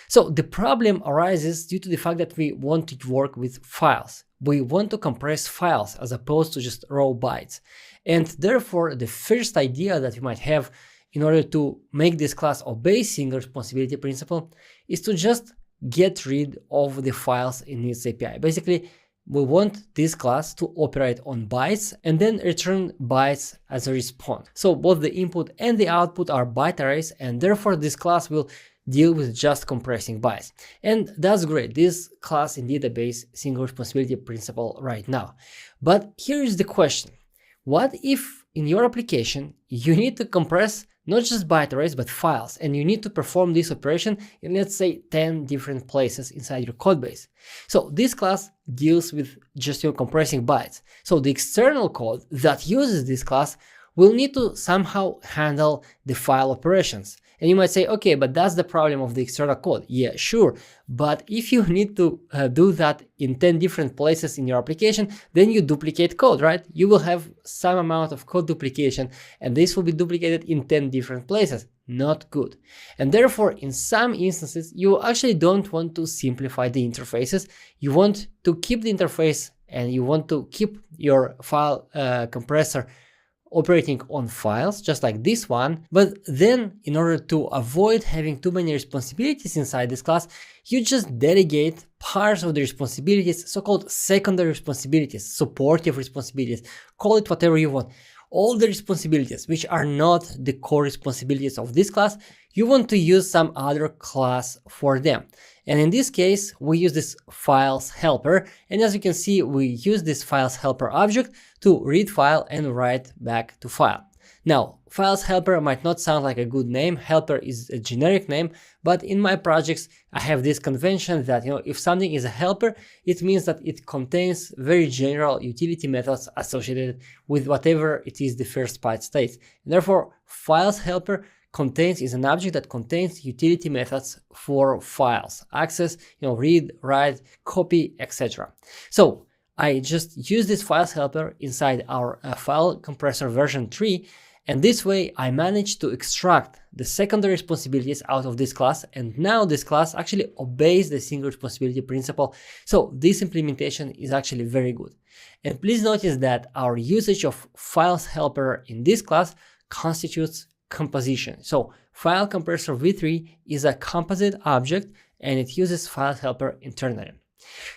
So the problem arises due to the fact that we want to work with files. We want to compress files as opposed to just raw bytes. And therefore, the first idea that you might have in order to make this class obey single responsibility principle is to just get rid of the files in its API. Basically, we want this class to operate on bytes and then return bytes as a response. So both the input and the output are byte arrays, and therefore this class will deal with just compressing bytes. And that's great. This class indeed obeys single responsibility principle right now. But here is the question. What if in your application you need to compress not just byte arrays, but files, and you need to perform this operation in, let's say, 10 different places inside your codebase. So this class deals with just compressing bytes. So the external code that uses this class will need to somehow handle the file operations. And you might say, okay, but that's the problem of the external code. Yeah, sure. But if you need to do that in 10 different places in your application, then you duplicate code, right? You will have some amount of code duplication, and this will be duplicated in 10 different places. Not good. And therefore, in some instances, you actually don't want to simplify the interfaces. You want to keep the interface and you want to keep your file compressor operating on files, just like this one. But then, in order to avoid having too many responsibilities inside this class, you just delegate parts of the responsibilities, so-called secondary responsibilities, supportive responsibilities, call it whatever you want. All the responsibilities which are not the core responsibilities of this class, you want to use some other class for them. And in this case, we use this files helper. And as you can see, we use this files helper object to read file and write back to file. Now, files helper might not sound like a good name. Helper is a generic name, but in my projects, I have this convention that, if something is a helper, it means that it contains very general utility methods associated with whatever it is the first byte states. And therefore, files helper is an object that contains utility methods for files, access, read, write, copy, etc. So I just use this files helper inside our file compressor version 3, and this way I managed to extract the secondary responsibilities out of this class, and now this class actually obeys the single responsibility principle. So this implementation is actually very good. And please notice that our usage of files helper in this class constitutes composition. So file compressor v3 is a composite object and it uses files helper internally.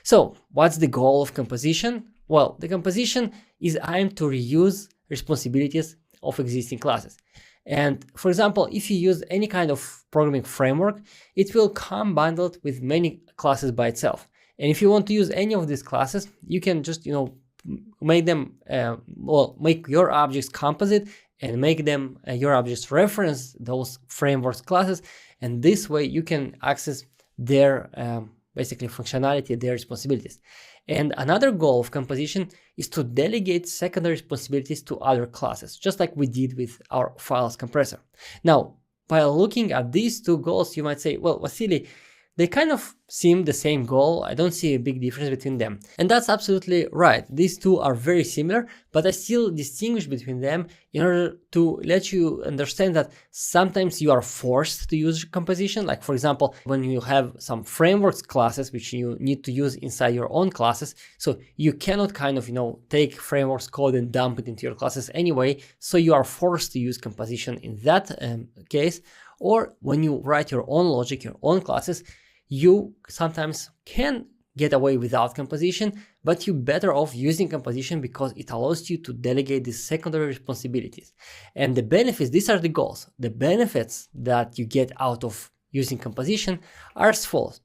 So what's the goal of composition? Well, the composition is aimed to reuse responsibilities of existing classes. And for example, if you use any kind of programming framework, it will come bundled with many classes by itself. And if you want to use any of these classes, you can just, make them, make your objects composite and make them your objects reference those frameworks classes, and this way you can access their basically functionality, their responsibilities. And another goal of composition is to delegate secondary responsibilities to other classes, just like we did with our files compressor. Now, by looking at these two goals, you might say, well, Vasily, they kind of seem the same goal. I don't see a big difference between them. And that's absolutely right. These two are very similar, but I still distinguish between them in order to let you understand that sometimes you are forced to use composition. Like, for example, when you have some frameworks classes which you need to use inside your own classes. So you cannot kind of, take frameworks code and dump it into your classes anyway. So you are forced to use composition in that case. Or when you write your own logic, your own classes, you sometimes can get away without composition, but you're better off using composition because it allows you to delegate these secondary responsibilities. And the benefits, these are the goals. The benefits that you get out of using composition are as follows.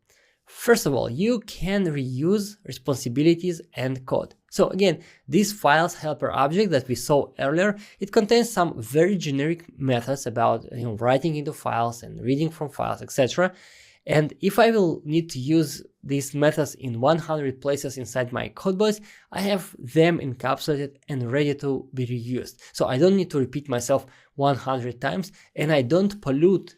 First of all, you can reuse responsibilities and code. So again, this files helper object that we saw earlier, it contains some very generic methods about writing into files and reading from files, etc. And if I will need to use these methods in 100 places inside my codebase, I have them encapsulated and ready to be reused. So I don't need to repeat myself 100 times, and I don't pollute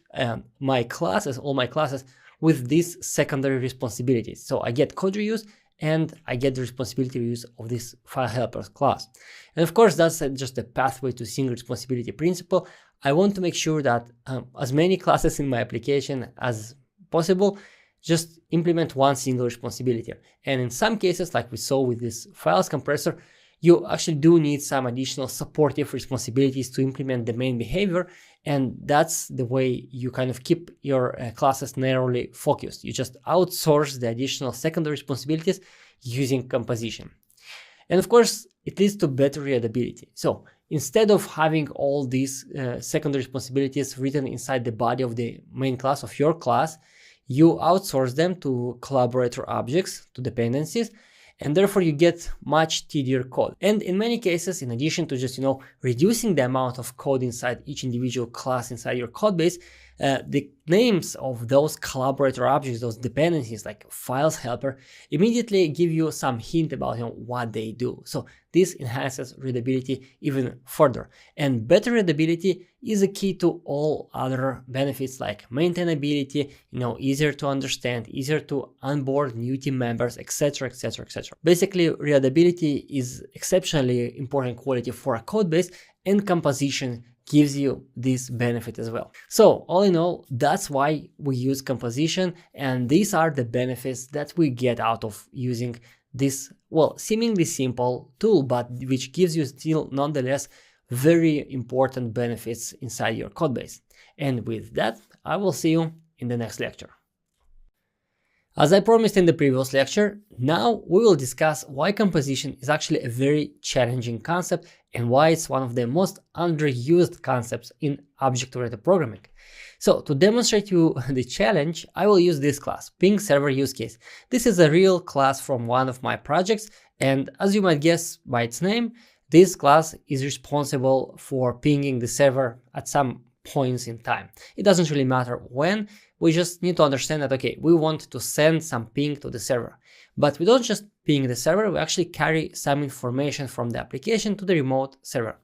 my classes, all my classes, with these secondary responsibilities. So I get code reuse and I get the responsibility reuse of this file helpers class. And of course, that's just a pathway to single responsibility principle. I want to make sure that as many classes in my application as possible, just implement one single responsibility. And in some cases, like we saw with this files compressor, you actually do need some additional supportive responsibilities to implement the main behavior. And that's the way you kind of keep your classes narrowly focused. You just outsource the additional secondary responsibilities using composition. And of course, it leads to better readability. So instead of having all these secondary responsibilities written inside the body of the main class of your class, you outsource them to collaborator objects, to dependencies, and therefore you get much tedious code. And in many cases, in addition to just, reducing the amount of code inside each individual class inside your code base, the names of those collaborator objects, those dependencies like files helper, immediately give you some hint about what they do. So this enhances readability even further. And better readability is a key to all other benefits like maintainability, easier to understand, easier to onboard new team members, etc., etc., etc. Basically, readability is exceptionally important quality for a code base, and composition gives you this benefit as well. So all in all, that's why we use composition, and these are the benefits that we get out of using this, well, seemingly simple tool, but which gives you still nonetheless very important benefits inside your code base. And with that, I will see you in the next lecture. As I promised in the previous lecture, now we will discuss why composition is actually a very challenging concept and why it's one of the most underused concepts in object-oriented programming. So to demonstrate you the challenge, I will use this class, Ping Server Use Case. This is a real class from one of my projects, and as you might guess by its name, this class is responsible for pinging the server at some points in time. It doesn't really matter when. We just need to understand that, okay, we want to send some ping to the server, but we don't just ping the server, we actually carry some information from the application to the remote server.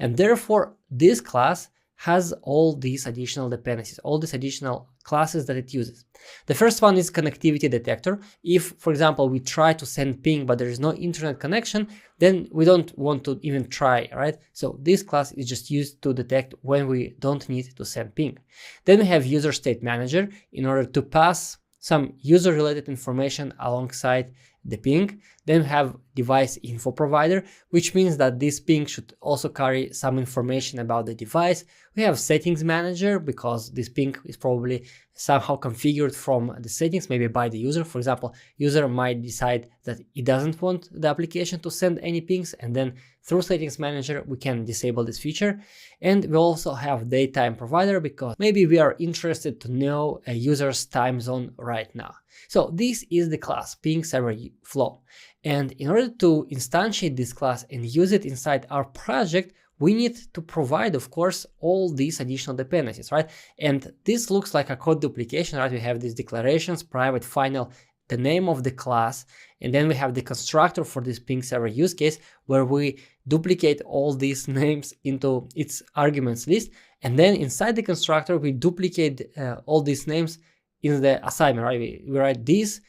And therefore, this class has all these additional dependencies, all these additional classes that it uses. The first one is connectivity detector. If, for example, we try to send ping, but there is no internet connection, then we don't want to even try, right? So this class is just used to detect when we don't need to send ping. Then we have user state manager in order to pass some user related information alongside the ping. Then we have device info provider, which means that this ping should also carry some information about the device. We have settings manager because this ping is probably somehow configured from the settings, maybe by the user. For example, user might decide that he doesn't want the application to send any pings, and then through settings manager, we can disable this feature. And we also have datetime provider because maybe we are interested to know a user's time zone right now. So this is the class Ping Server Flow. And in order to instantiate this class and use it inside our project, we need to provide, of course, all these additional dependencies, right? And this looks like a code duplication, right? We have these declarations, private, final, the name of the class, and then we have the constructor for this Ping Server use case where we duplicate all these names into its arguments list. And then inside the constructor, we duplicate all these names in the assignment, right? We write this,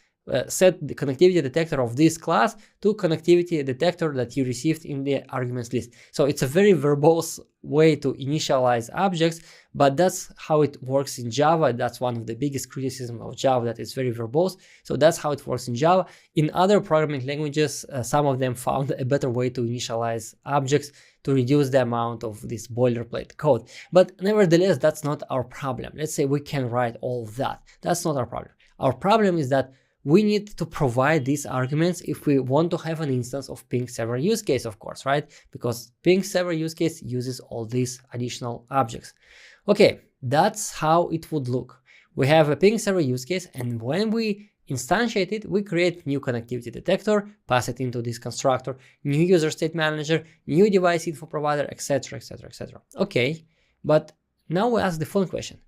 set the connectivity detector of this class to connectivity detector that you received in the arguments list. So it's a very verbose way to initialize objects, but that's how it works in Java. That's one of the biggest criticisms of Java, that it's very verbose. So that's how it works in Java. In other programming languages, some of them found a better way to initialize objects to reduce the amount of this boilerplate code. But nevertheless, that's not our problem. Let's say we can write all of that. That's not our problem. Our problem is that we need to provide these arguments if we want to have an instance of Ping Server use case, of course, right? Because Ping Server use case uses all these additional objects. Okay, that's how it would look. We have a Ping Server use case, and when we instantiate it, we create new connectivity detector, pass it into this constructor, new user state manager, new device info provider, etc., etc., etc. Okay, but now we ask the following question.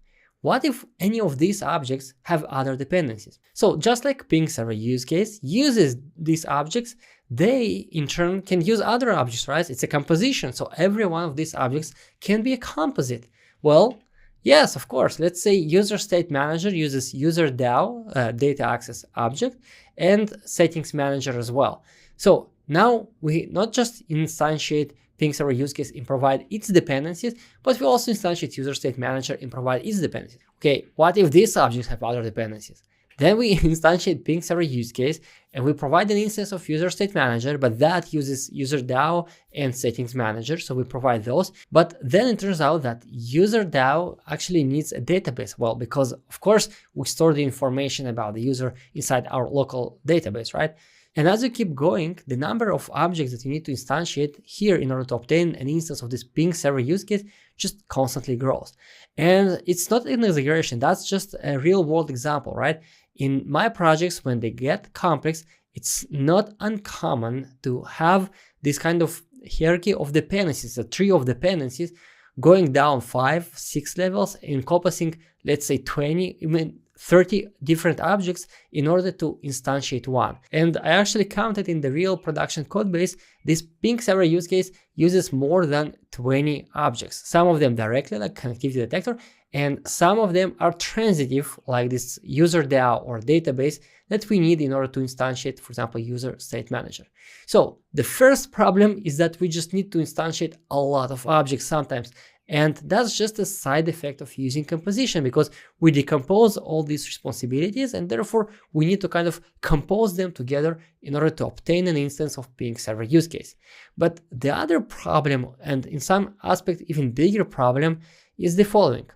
What if any of these objects have other dependencies? So just like Ping Server use case uses these objects, they in turn can use other objects, right? It's a composition, so every one of these objects can be a composite. Well, yes, of course. Let's say user state manager uses user DAO, data access object, and settings manager as well. So now we not just instantiate Ping Server use case and provide its dependencies, but we also instantiate user state manager and provide its dependencies. Okay, what if these objects have other dependencies? Then we instantiate Ping Server use case and we provide an instance of user state manager, but that uses user DAO and settings manager. So we provide those. But then it turns out that user DAO actually needs a database. Well, because of course we store the information about the user inside our local database, right? And as you keep going, the number of objects that you need to instantiate here in order to obtain an instance of this Ping Server use case just constantly grows. And it's not an exaggeration, that's just a real world example, right? In my projects, when they get complex, it's not uncommon to have this kind of hierarchy of dependencies, a tree of dependencies going down 5, 6 levels, encompassing, let's say 20, even 30 different objects in order to instantiate one. And I actually counted in the real production code base, this ping server use case uses more than 20 objects. Some of them directly, like connectivity detector, and some of them are transitive, like this user DAO or database that we need in order to instantiate, for example, user state manager. So the first problem is that we just need to instantiate a lot of objects sometimes. And that's just a side effect of using composition, because we decompose all these responsibilities and therefore we need to kind of compose them together in order to obtain an instance of ping server use case. But the other problem, and in some aspect even bigger problem, is the following.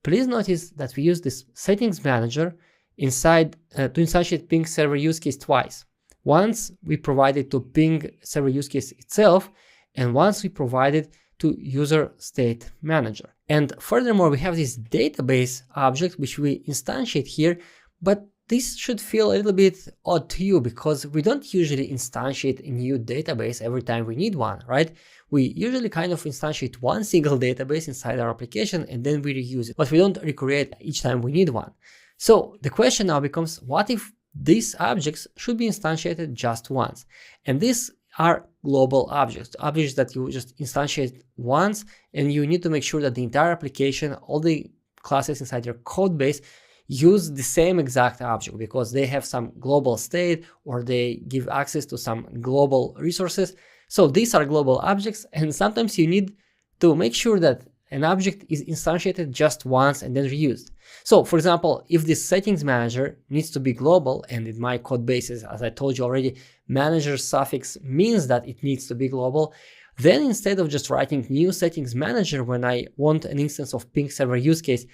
Please notice that we use this settings manager inside to instantiate ping server use case twice. Once we provide it to ping server use case itself, and once we provide it to user state manager. And furthermore, we have this database object which we instantiate here, but this should feel a little bit odd to you because we don't usually instantiate a new database every time we need one, right? We usually kind of instantiate one single database inside our application and then we reuse it, but we don't recreate each time we need one. So the question now becomes, what if these objects should be instantiated just once? And these are global objects that you just instantiate once, and you need to make sure that the entire application, all the classes inside your code base use the same exact object because they have some global state or they give access to some global resources. So these are global objects, and sometimes you need to make sure that an object is instantiated just once and then reused. So for example, if this settings manager needs to be global, and in my code bases, as I told you already, manager suffix means that it needs to be global, then instead of just writing new settings manager when I want an instance of ping server use case,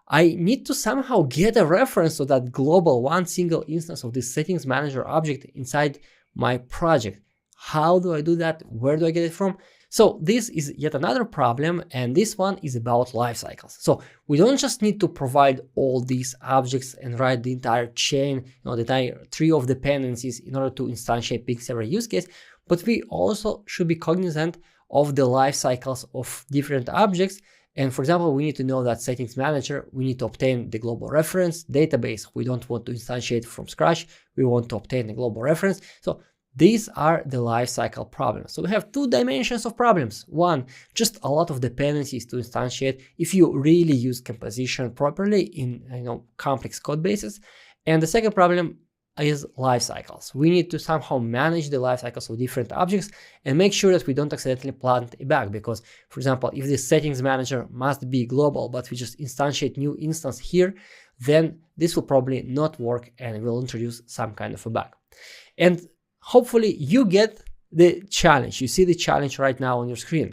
I need to somehow get a reference to that global one single instance of this settings manager object inside my project. How do I do that? Where do I get it from? So this is yet another problem, and this one is about lifecycles. So we don't just need to provide all these objects and write the entire chain, the entire tree of dependencies in order to instantiate ping server use case, but we also should be cognizant of the lifecycles of different objects. And for example, we need to know that settings manager, we need to obtain the global reference database. We don't want to instantiate from scratch. We want to obtain the global reference. So these are the lifecycle problems. So we have two dimensions of problems. One, just a lot of dependencies to instantiate if you really use composition properly in complex code bases. And the second problem is lifecycles. We need to somehow manage the lifecycles of different objects and make sure that we don't accidentally plant a bug. Because, for example, if the settings manager must be global, but we just instantiate new instance here, then this will probably not work and will introduce some kind of a bug. And hopefully you get the challenge. You see the challenge right now on your screen.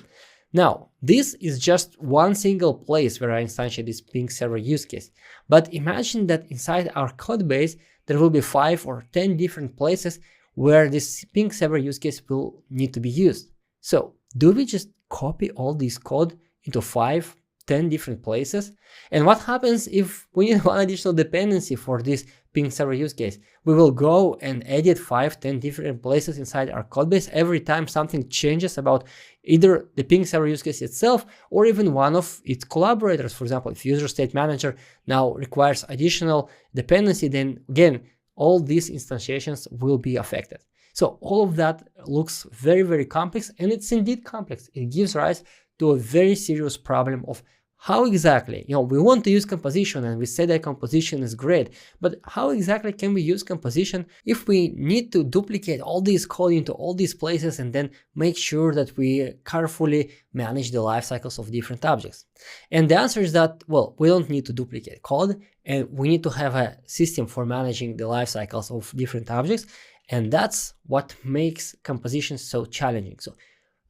Now, this is just one single place where I instantiate this ping server use case. But imagine that inside our code base, there will be 5 or 10 different places where this ping server use case will need to be used. So do we just copy all this code into 5, 10 different places? And what happens if we need one additional dependency for this ping server use case? We will go and edit 5, 10 different places inside our code base every time something changes about either the ping server use case itself or even one of its collaborators. For example, if user state manager now requires additional dependency, then again, all these instantiations will be affected. So all of that looks very, very complex, and it's indeed complex. It gives rise to a very serious problem of how exactly, we want to use composition and we say that composition is great, but how exactly can we use composition if we need to duplicate all this code into all these places and then make sure that we carefully manage the life cycles of different objects? And the answer is that, well, we don't need to duplicate code, and we need to have a system for managing the life cycles of different objects. And that's what makes composition so challenging. So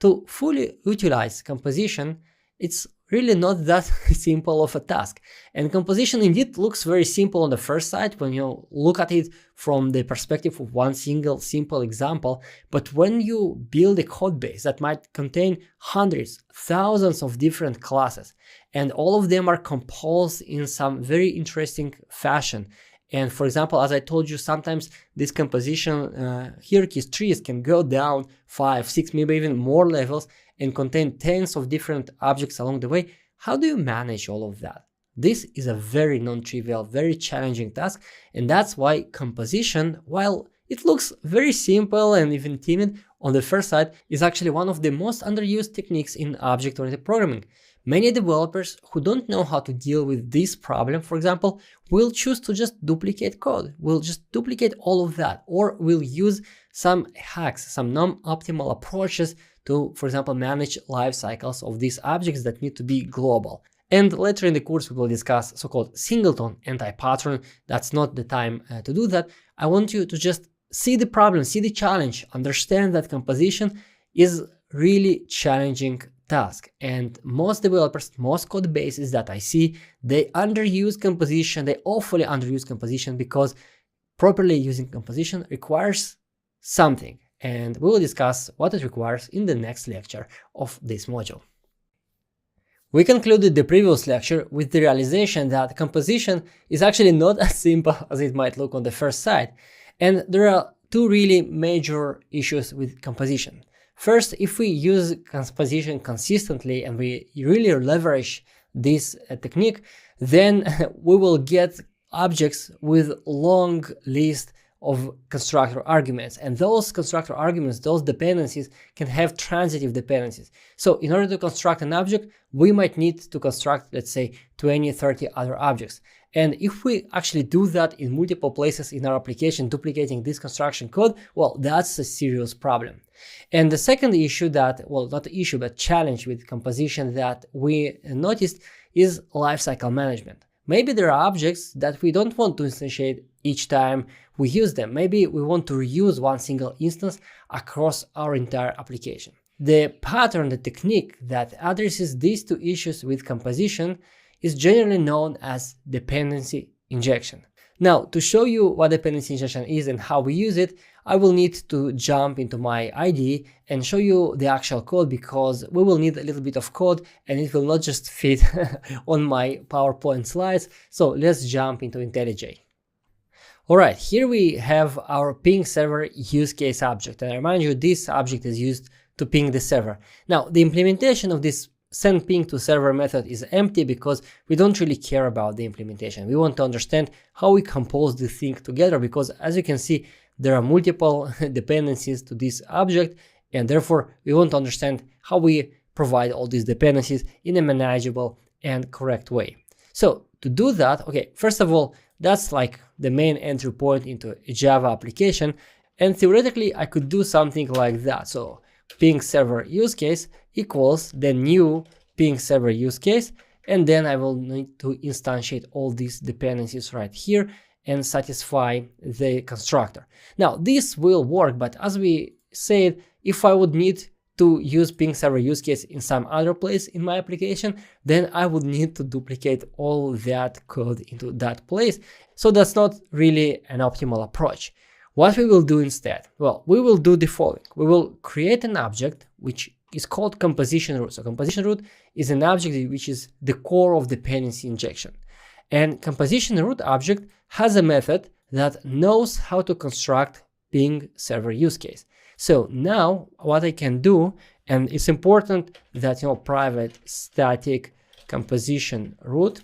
to fully utilize composition, it's really not that simple of a task. And composition indeed looks very simple on the first sight when you look at it from the perspective of one single simple example. But when you build a code base that might contain hundreds, thousands of different classes, and all of them are composed in some very interesting fashion, And for example, as I told you, sometimes this composition hierarchies trees can go down 5, 6, maybe even more levels and contain tens of different objects along the way. How do you manage all of that? This is a very non-trivial, very challenging task, and that's why composition, while it looks very simple and even timid on the first sight, is actually one of the most underused techniques in object-oriented programming. Many developers who don't know how to deal with this problem, for example, will choose to just duplicate code, will just duplicate all of that, or will use some hacks, some non-optimal approaches to, for example, manage life cycles of these objects that need to be global. And later in the course, we will discuss so-called Singleton anti-pattern. That's not the time to do that. I want you to just see the problem, see the challenge, understand that composition is really challenging task. And most developers, most code bases that I see, they underuse composition, they awfully underuse composition because properly using composition requires something. And we will discuss what it requires in the next lecture of this module. We concluded the previous lecture with the realization that composition is actually not as simple as it might look on the first sight. And there are two really major issues with composition. First, if we use composition consistently and we really leverage this technique, then we will get objects with long list of constructor arguments, and those constructor arguments, those dependencies, can have transitive dependencies. So in order to construct an object, we might need to construct, let's say, 20, 30 other objects. And if we actually do that in multiple places in our application, duplicating this construction code, well, that's a serious problem. And the second issue that, well, not the issue, but challenge with composition that we noticed is lifecycle management. Maybe there are objects that we don't want to instantiate each time we use them. Maybe we want to reuse one single instance across our entire application. The pattern, the technique that addresses these two issues with composition is generally known as dependency injection. Now, to show you what dependency injection is and how we use it, I will need to jump into my IDE and show you the actual code, because we will need a little bit of code and it will not just fit on my PowerPoint slides. So let's jump into IntelliJ. Alright, here we have our ping server use case object, and I remind you this object is used to ping the server. Now, the implementation of this send ping to server method is empty because we don't really care about the implementation. We want to understand how we compose the thing together, because as you can see, there are multiple dependencies to this object, and therefore we want to understand how we provide all these dependencies in a manageable and correct way. So to do that, okay, first of all, that's like the main entry point into a Java application, and theoretically I could do something like that. So ping server use case equals the new ping server use case, and then I will need to instantiate all these dependencies right here and satisfy the constructor. Now this will work, but as we said, if I would need to use ping server use case in some other place in my application, then I would need to duplicate all that code into that place. So that's not really an optimal approach. What we will do instead? Well, we will do the following. We will create an object which is called composition root. So composition root is an object which is the core of dependency injection. And composition root object has a method that knows how to construct ping server use case. So now what I can do, and it's important that, private static composition root,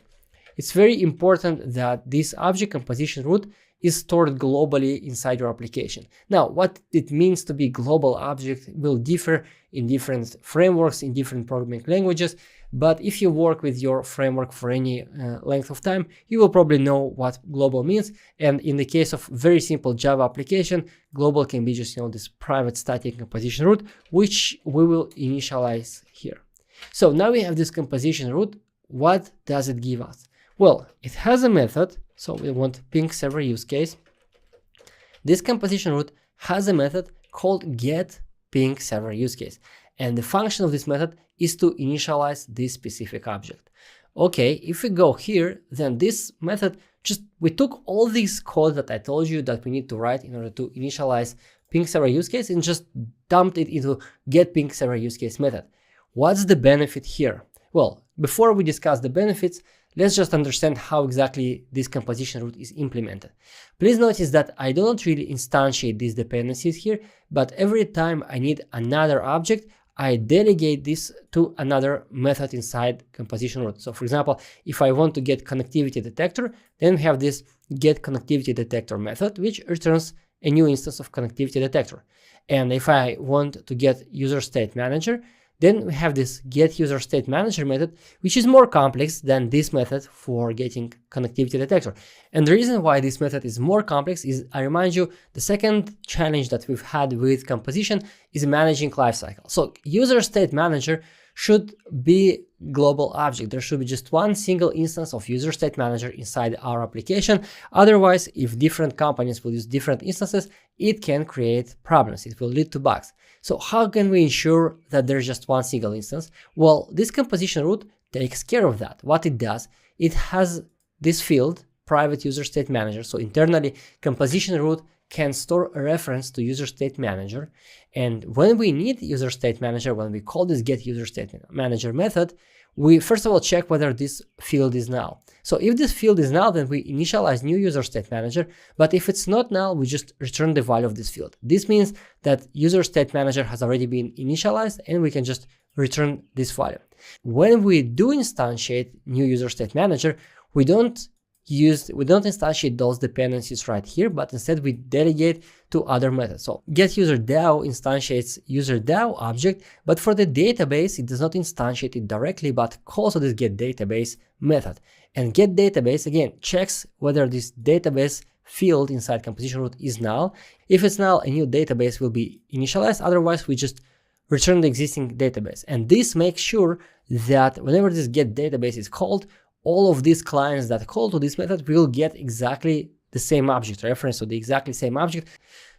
it's very important that this object composition root is stored globally inside your application. Now, what it means to be global object will differ in different frameworks, in different programming languages, but if you work with your framework for any length of time, you will probably know what global means. And in the case of very simple Java application, global can be just, this private static composition root, which we will initialize here. So now we have this composition root. What does it give us? Well, it has a method. So we want ping server use case. This composition root has a method called get ping server use case. And the function of this method is to initialize this specific object. Okay, if we go here, then this method we took all this code that I told you that we need to write in order to initialize ping server use case and just dumped it into get ping server use case method. What's the benefit here? Well, before we discuss the benefits, let's just understand how exactly this composition route is implemented. Please notice that I don't really instantiate these dependencies here, but every time I need another object, I delegate this to another method inside composition route. So for example, if I want to get connectivity detector, then we have this get connectivity detector method, which returns a new instance of connectivity detector. And if I want to get user state manager, then we have this get user state manager method, which is more complex than this method for getting connectivity detector. And the reason why this method is more complex is, I remind you, the second challenge that we've had with composition is managing lifecycle. So user state manager should be global object. There should be just one single instance of user state manager inside our application. Otherwise, if different companies will use different instances, it can create problems. It will lead to bugs. So how can we ensure that there's just one single instance? Well, this composition route takes care of that. What it does, it has this field, private user state manager. So internally, composition route can store a reference to user state manager. And when we need user state manager, when we call this get user state manager method, we first of all check whether this field is null. So if this field is null, then we initialize new user state manager. But if it's not null, we just return the value of this field. This means that user state manager has already been initialized and we can just return this value. When we do instantiate new user state manager, we don't instantiate those dependencies right here, but instead we delegate to other methods. So get user DAO instantiates user DAO object, but for the database, it does not instantiate it directly, but calls to this get database method. And get database, again, checks whether this database field inside composition route is null. If it's null, a new database will be initialized. Otherwise, we just return the existing database. And this makes sure that whenever this get database is called, all of these clients that call to this method will get exactly the same object, reference to the exactly same object.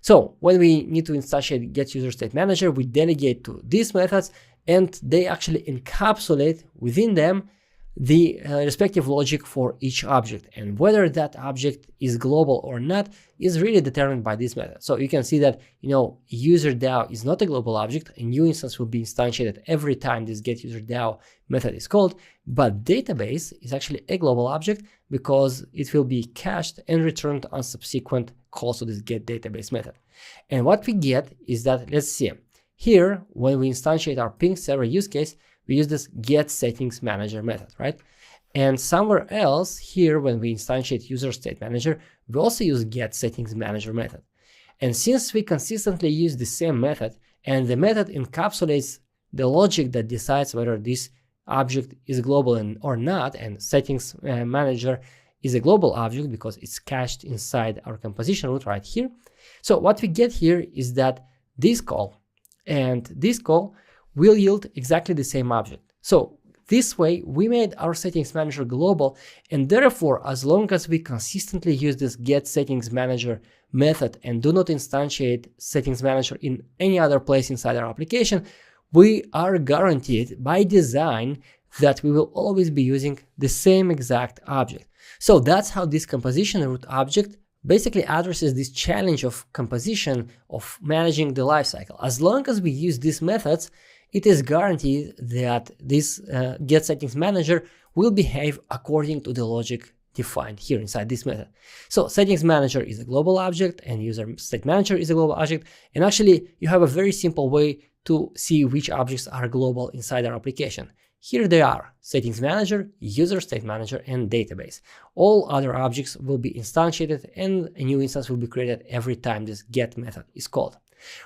So when we need to instantiate get user state manager, we delegate to these methods and they actually encapsulate within them the respective logic for each object. And whether that object is global or not is really determined by this method. So you can see that, user DAO is not a global object. A new instance will be instantiated every time this get user DAO method is called, but database is actually a global object because it will be cached and returned on subsequent calls to this get database method. And what we get is that, let's see, here, when we instantiate our ping server use case, we use this get settings manager method, right? And somewhere else here, when we instantiate user state manager, we also use get settings manager method. And since we consistently use the same method and the method encapsulates the logic that decides whether this object is global or not, and settings manager is a global object because it's cached inside our composition route right here. So what we get here is that this call and this call will yield exactly the same object. So this way we made our settings manager global, and therefore as long as we consistently use this get settings manager method and do not instantiate settings manager in any other place inside our application, we are guaranteed by design that we will always be using the same exact object. So that's how this composition route object basically addresses this challenge of composition, of managing the lifecycle. As long as we use these methods, it is guaranteed that this get settings manager will behave according to the logic defined here inside this method. So settings manager is a global object and user state manager is a global object. And actually you have a very simple way to see which objects are global inside our application. Here they are: settings manager, user state manager, and database. All other objects will be instantiated and a new instance will be created every time this get method is called.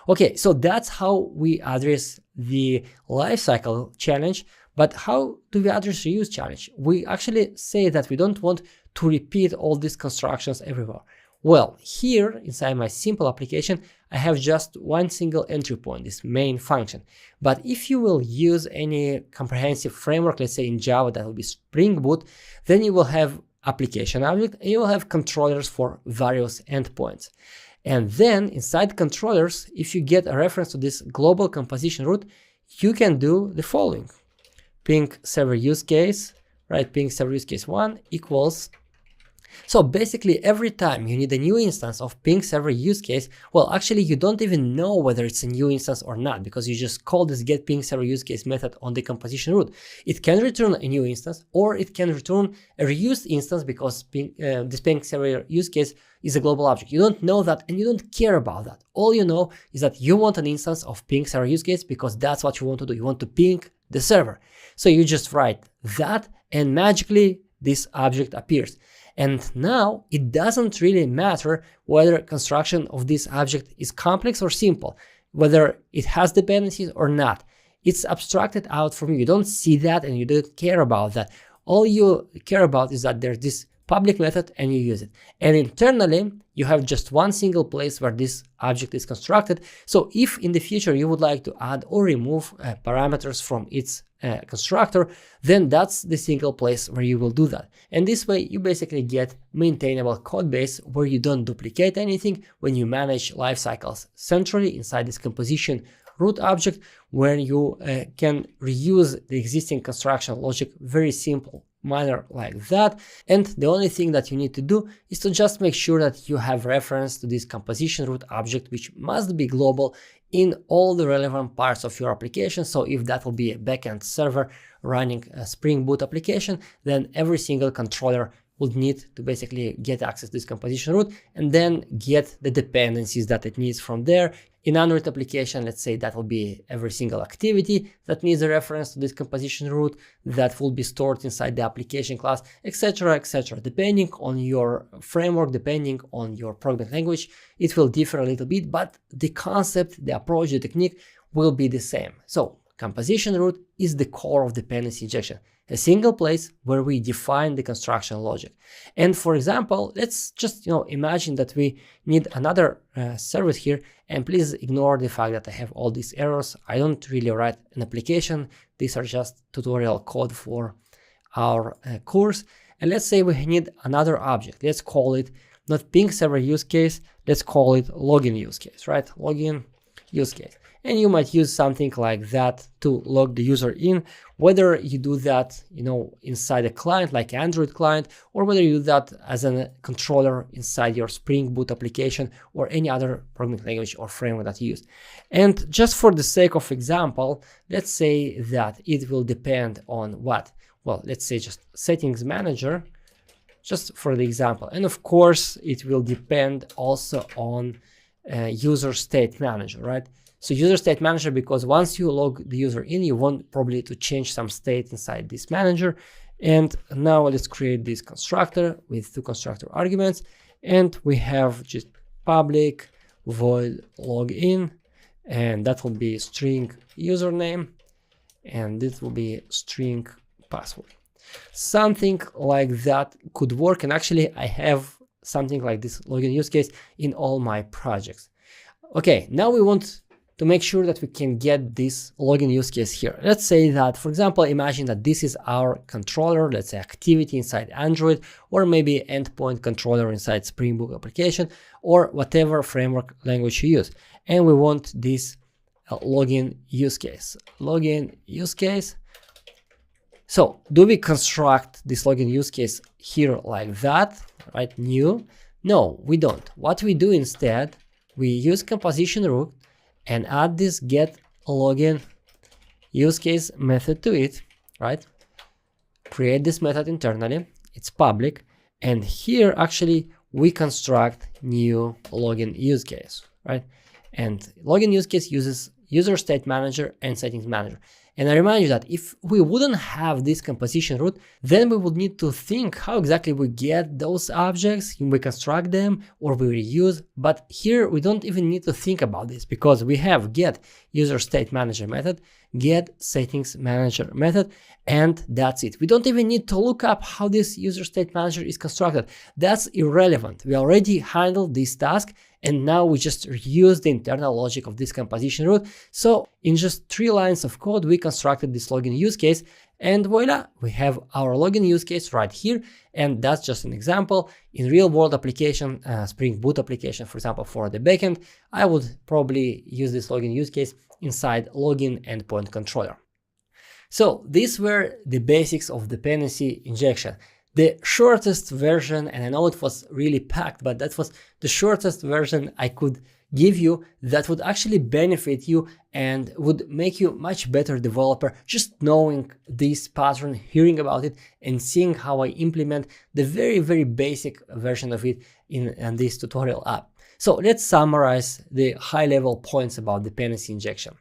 Okay, so that's how we address the lifecycle challenge. But how do we address reuse challenge? We actually say that we don't want to repeat all these constructions everywhere. Well, here inside my simple application, I have just one single entry point, this main function. But if you will use any comprehensive framework, let's say in Java, that will be Spring Boot, then you will have application object and you will have controllers for various endpoints. And then inside controllers, if you get a reference to this global composition route, you can do the following: ping server use case, right? Ping server use case 1 equals So basically every time you need a new instance of ping server use case, well, actually you don't even know whether it's a new instance or not, because you just call this get ping server use case method on the composition root. It can return a new instance, or it can return a reused instance, because this ping server use case is a global object. You don't know that, and you don't care about that. All you know is that you want an instance of ping server use case because that's what you want to do. You want to ping the server. So you just write that, and magically this object appears. And now it doesn't really matter whether construction of this object is complex or simple, whether it has dependencies or not. It's abstracted out from you. You don't see that, and you don't care about that. All you care about is that there's this public method and you use it. And internally, you have just one single place where this object is constructed. So if in the future you would like to add or remove parameters from its constructor, then that's the single place where you will do that. And this way you basically get maintainable code base where you don't duplicate anything when you manage lifecycles centrally inside this composition root object, where you can reuse the existing construction logic, very simple manner like that. And the only thing that you need to do is to just make sure that you have reference to this composition root object, which must be global in all the relevant parts of your application. So if that will be a backend server running a Spring Boot application, then every single controller would need to basically get access to this composition root and then get the dependencies that it needs from there. In Android application, let's say that will be every single activity that needs a reference to this composition root that will be stored inside the application class, etc., etc. Depending on your framework, depending on your programming language, it will differ a little bit, but the concept, the approach, the technique will be the same. So composition root is the core of dependency injection, a single place where we define the construction logic. And for example, let's just imagine that we need another service here, and please ignore the fact that I have all these errors. I don't really write an application. These are just tutorial code for our course. And let's say we need another object. Let's call it not ping server use case. Let's call it login use case, right? Login use case. And you might use something like that to log the user in, whether you do that, inside a client like Android client, or whether you do that as a controller inside your Spring Boot application or any other programming language or framework that you use. And just for the sake of example, let's say that it will depend on what? Well, let's say just settings manager, just for the example. And of course, it will depend also on user state manager, right? So user state manager, because once you log the user in, you want probably to change some state inside this manager. And now let's create this constructor with two constructor arguments. And we have just public void login, and that will be string username, and this will be string password. Something like that could work. And actually I have something like this login use case in all my projects. Okay, now we want to make sure that we can get this login use case here. Let's say that, for example, imagine that this is our controller, let's say activity inside Android, or maybe endpoint controller inside Spring Boot application, or whatever framework language you use. And we want this login use case. Login use case. So do we construct this login use case here like that, right? New? No, we don't. What we do instead, we use composition root and add this get login use case method to it, right? Create this method internally, it's public, and here actually we construct new login use case, right? And login use case uses user state manager and settings manager. And I remind you that if we wouldn't have this composition root, then we would need to think how exactly we get those objects, we construct them, or we reuse. But here we don't even need to think about this, because we have get user state manager method, get settings manager method, and that's it. We don't even need to look up how this user state manager is constructed. That's irrelevant. We already handled this task, and now we just reuse the internal logic of this composition root. So in just 3 lines of code, we constructed this login use case, and voila, we have our login use case right here. And that's just an example. In real world application, Spring Boot application, for example, for the backend, I would probably use this login use case inside login endpoint controller. So these were the basics of dependency injection. the shortest version, and I know it was really packed, but that was the shortest version I could give you that would actually benefit you and would make you much better developer, just knowing this pattern, hearing about it, and seeing how I implement the very basic version of it in this tutorial app. So let's summarize the high-level points about dependency injection.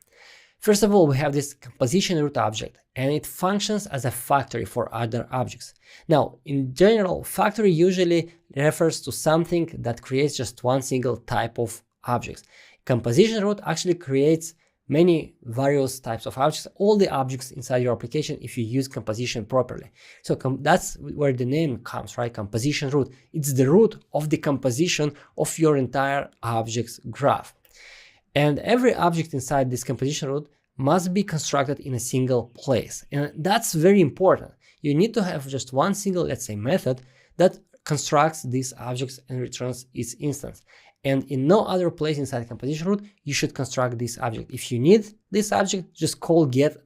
First of all, we have this composition root object, and it functions as a factory for other objects. Now, in general, factory usually refers to something that creates just one single type of objects. Composition root actually creates many various types of objects, all the objects inside your application if you use composition properly. So that's where the name comes, right? Composition root. It's the root of the composition of your entire objects graph. And every object inside this composition root must be constructed in a single place. And that's very important. You need to have just one single, let's say, method that constructs these objects and returns its instance. And in no other place inside the composition root, you should construct this object. If you need this object, just call get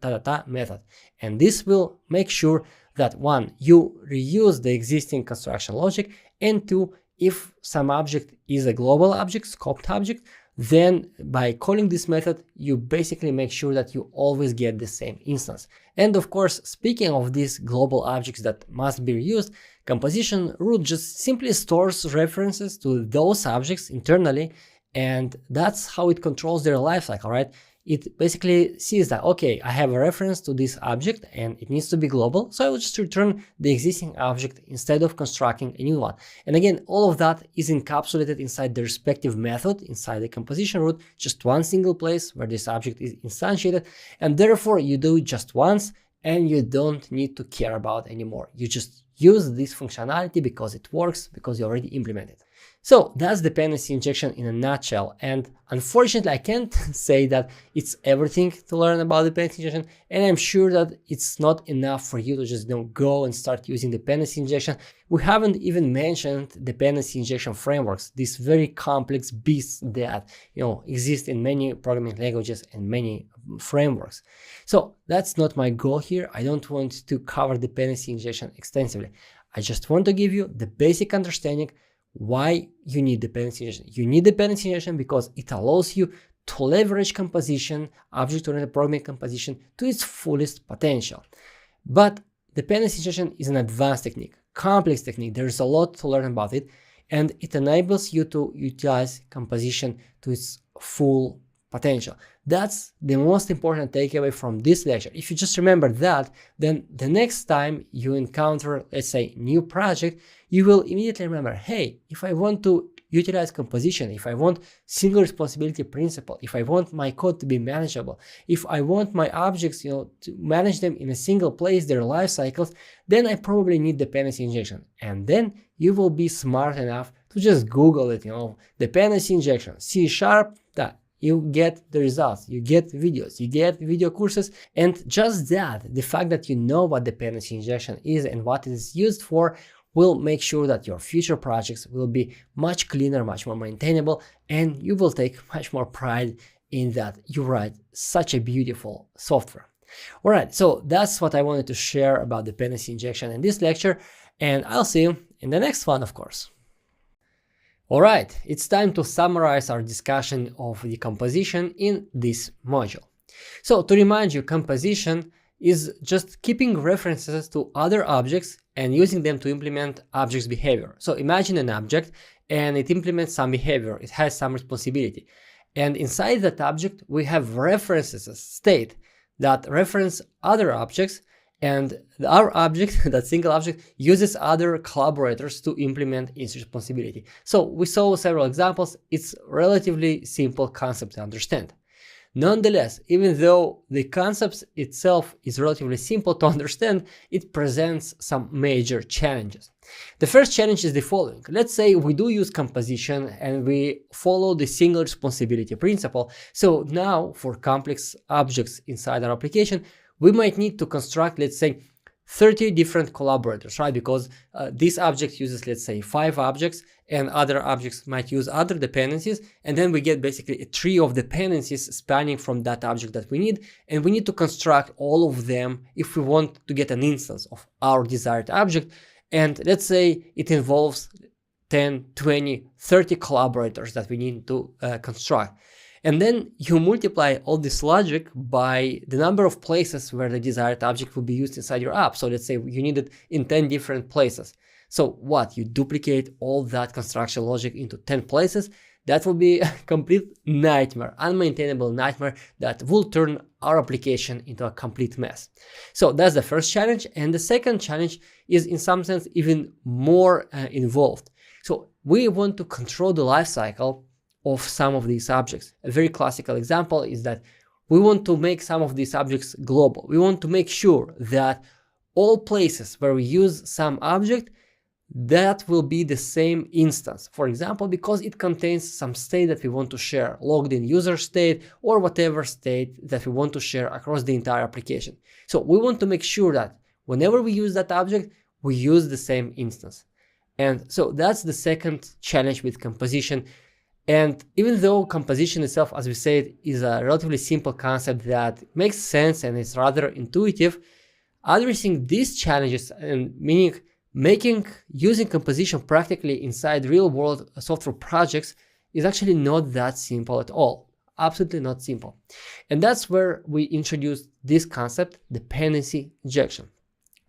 method. And this will make sure that one, you reuse the existing construction logic, and two, if some object is a global object, scoped object, then by calling this method, you basically make sure that you always get the same instance. And of course, speaking of these global objects that must be reused, composition root just simply stores references to those objects internally, and that's how it controls their lifecycle, right? It basically sees that, okay, I have a reference to this object and it needs to be global, so I will just return the existing object instead of constructing a new one. And again, all of that is encapsulated inside the respective method inside the composition root, just one single place where this object is instantiated, and therefore you do it just once and you don't need to care about anymore. You just use this functionality because it works, because you already implemented it. So that's dependency injection in a nutshell, and unfortunately I can't say that it's everything to learn about dependency injection, and I'm sure that it's not enough for you to just go and start using dependency injection. We haven't even mentioned dependency injection frameworks, these very complex beasts that exist in many programming languages and many frameworks. So that's not my goal here. I don't want to cover dependency injection extensively. I just want to give you the basic understanding why you need dependency injection. You need dependency injection because it allows you to leverage composition, object-oriented programming composition, to its fullest potential. But dependency injection is an advanced technique, complex technique. There's a lot to learn about it, and it enables you to utilize composition to its full potential. That's the most important takeaway from this lecture. If you just remember that, then the next time you encounter, let's say, new project, you will immediately remember, hey, if I want to utilize composition, if I want single responsibility principle, if I want my code to be manageable, if I want my objects, to manage them in a single place, their life cycles, then I probably need dependency injection. And then you will be smart enough to just Google it, dependency injection, C#, that. You get the results, you get videos, you get video courses, and just that, the fact that you know what dependency injection is and what it is used for will make sure that your future projects will be much cleaner, much more maintainable, and you will take much more pride in that you write such a beautiful software. All right, so that's what I wanted to share about dependency injection in this lecture, and I'll see you in the next one, of course. Alright, it's time to summarize our discussion of the composition in this module. So to remind you, composition is just keeping references to other objects and using them to implement object's behavior. So imagine an object and it implements some behavior, it has some responsibility. And inside that object, we have references, a state that reference other objects, and our object, that single object, uses other collaborators to implement its responsibility. So we saw several examples. It's a relatively simple concept to understand. Nonetheless, even though the concept itself is relatively simple to understand, it presents some major challenges. The first challenge is the following. Let's say we do use composition and we follow the single responsibility principle. So now for complex objects inside our application, we might need to construct, let's say, 30 different collaborators, right? Because this object uses, let's say, 5 objects, and other objects might use other dependencies, and then we get basically a tree of dependencies spanning from that object that we need, and we need to construct all of them if we want to get an instance of our desired object. And let's say it involves 10, 20, 30 collaborators that we need to construct. And then you multiply all this logic by the number of places where the desired object will be used inside your app. So let's say you need it in 10 different places. So what? You duplicate all that construction logic into 10 places. That will be a complete nightmare, unmaintainable nightmare that will turn our application into a complete mess. So that's the first challenge. And the second challenge is in some sense even more involved. So we want to control the lifecycle of some of these objects. A very classical example is that we want to make some of these objects global. We want to make sure that all places where we use some object, that will be the same instance. For example, because it contains some state that we want to share, logged in user state or whatever state that we want to share across the entire application. So we want to make sure that whenever we use that object, we use the same instance. And so that's the second challenge with composition. And even though composition itself, as we said, is a relatively simple concept that makes sense and is rather intuitive, addressing these challenges and meaning using composition practically inside real-world software projects is actually not that simple at all. Absolutely not simple. And that's where we introduced this concept, dependency injection.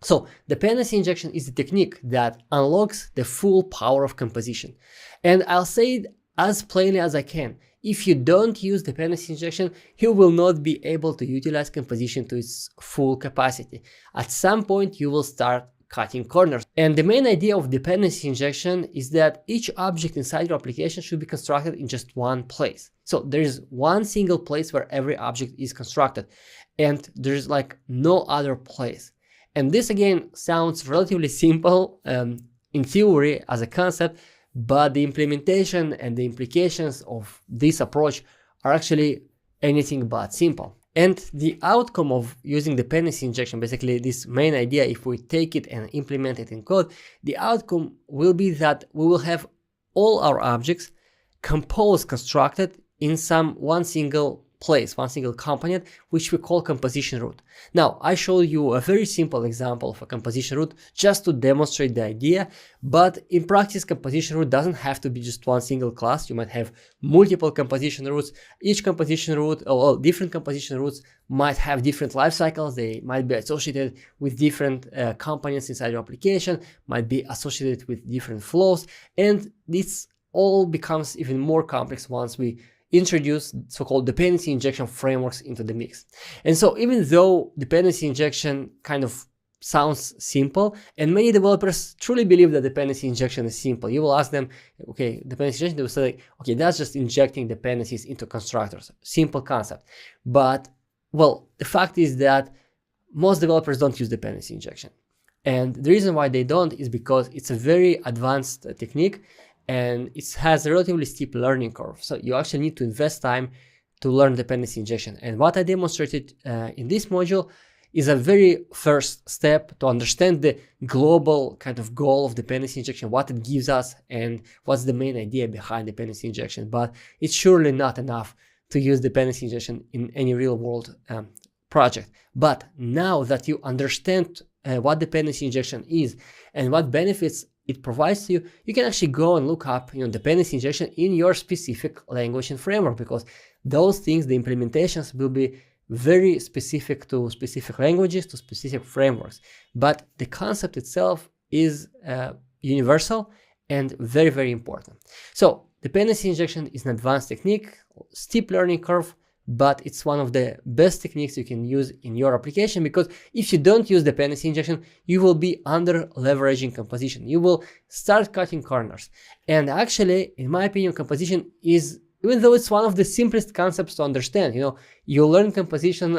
So dependency injection is the technique that unlocks the full power of composition. And I'll say it as plainly as I can. If you don't use dependency injection, you will not be able to utilize composition to its full capacity. At some point, you will start cutting corners. And the main idea of dependency injection is that each object inside your application should be constructed in just one place. So there is one single place where every object is constructed, and there's like no other place. And this again sounds relatively simple in theory as a concept, but the implementation and the implications of this approach are actually anything but simple. And the outcome of using dependency injection, basically this main idea, if we take it and implement it in code, the outcome will be that we will have all our objects constructed in one single place, one single component, which we call composition root. Now, I showed you a very simple example of a composition root just to demonstrate the idea, but in practice, composition root doesn't have to be just one single class. You might have multiple composition roots. Each composition root, or different composition roots, might have different life cycles. They might be associated with different components inside your application, might be associated with different flows, and this all becomes even more complex once we introduce so-called dependency injection frameworks into the mix. And so even though dependency injection kind of sounds simple, and many developers truly believe that dependency injection is simple. You will ask them, okay, dependency injection, they will say, okay, that's just injecting dependencies into constructors. Simple concept. But, well, the fact is that most developers don't use dependency injection. And the reason why they don't is because it's a very advanced technique, and it has a relatively steep learning curve. So you actually need to invest time to learn dependency injection. And what I demonstrated in this module is a very first step to understand the global kind of goal of dependency injection, what it gives us, and what's the main idea behind dependency injection. But it's surely not enough to use dependency injection in any real world project. But now that you understand what dependency injection is and what benefits it provides to you, you can actually go and look up dependency injection in your specific language and framework, because those things, the implementations, will be very specific to specific languages, to specific frameworks. But the concept itself is universal and very, very important. So dependency injection is an advanced technique, steep learning curve, but it's one of the best techniques you can use in your application, because if you don't use dependency injection, you will be under leveraging composition. You will start cutting corners. And actually, in my opinion, composition is, even though it's one of the simplest concepts to understand, you learn composition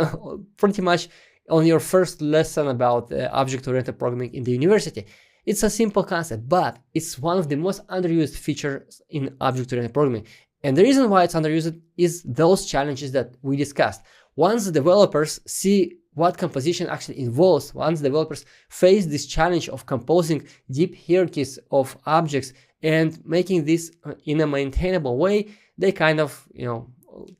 pretty much on your first lesson about object-oriented programming in the university. It's a simple concept, but it's one of the most underused features in object-oriented programming. And the reason why it's underused is those challenges that we discussed. Once the developers see what composition actually involves, once developers face this challenge of composing deep hierarchies of objects and making this in a maintainable way, they kind of,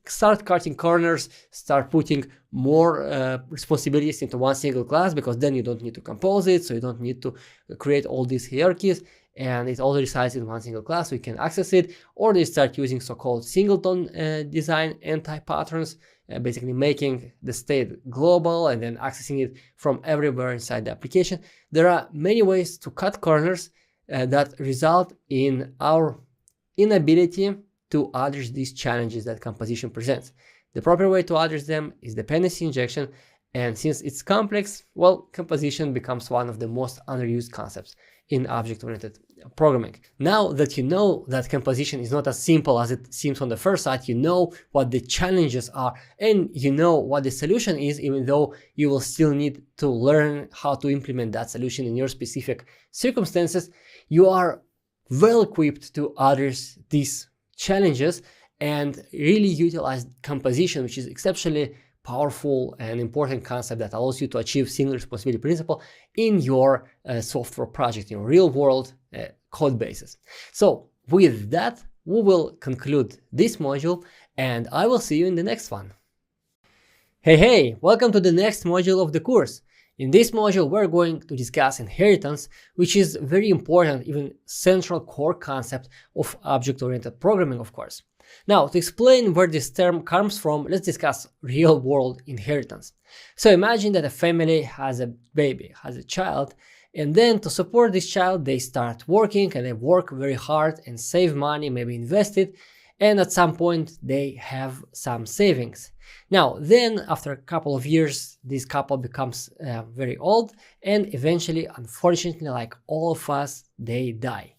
start cutting corners, start putting more responsibilities into one single class, because then you don't need to compose it, so you don't need to create all these hierarchies, and it all resides in one single class, so you can access it. Or they start using so-called Singleton design anti-patterns, basically making the state global and then accessing it from everywhere inside the application. There are many ways to cut corners that result in our inability to address these challenges that composition presents. The proper way to address them is dependency injection, and since it's complex, well, composition becomes one of the most underused concepts in object-oriented programming. Now that you know that composition is not as simple as it seems on the first sight, you know what the challenges are, and you know what the solution is, even though you will still need to learn how to implement that solution in your specific circumstances, you are well equipped to address these challenges and really utilize composition, which is exceptionally powerful and important concept that allows you to achieve single responsibility principle in your software project, in real world code bases. So with that, we will conclude this module, and I will see you in the next one. Hey, welcome to the next module of the course. In this module, we're going to discuss inheritance, which is very important, even central core concept of object-oriented programming, of course. Now, to explain where this term comes from, let's discuss real-world inheritance. So imagine that a family has a baby, has a child, and then to support this child, they start working, and they work very hard and save money, maybe invest it, and at some point they have some savings. Now, then after a couple of years, this couple becomes very old, and eventually, unfortunately, like all of us, they die.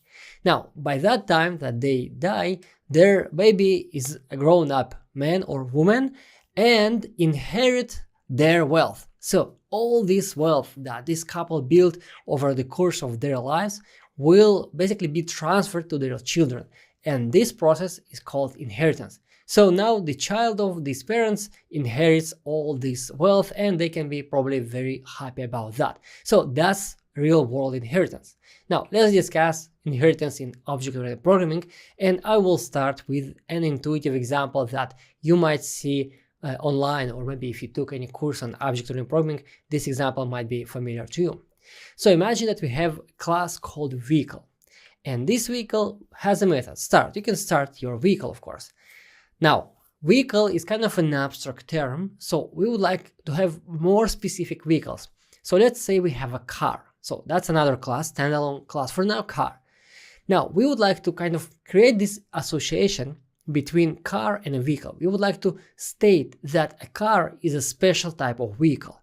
Now, by that time that they die, their baby is a grown-up man or woman and inherit their wealth. So all this wealth that this couple built over the course of their lives will basically be transferred to their children. And this process is called inheritance. So now the child of these parents inherits all this wealth, and they can be probably very happy about that. So that's real world inheritance. Now let's discuss inheritance in object-oriented programming, and I will start with an intuitive example that you might see online, or maybe if you took any course on object-oriented programming, this example might be familiar to you. So imagine that we have a class called vehicle, and this vehicle has a method start. You can start your vehicle, of course. Now, vehicle is kind of an abstract term, so we would like to have more specific vehicles. So let's say we have a car. So that's another class, standalone class for now, car. Now, we would like to kind of create this association between car and a vehicle. We would like to state that a car is a special type of vehicle.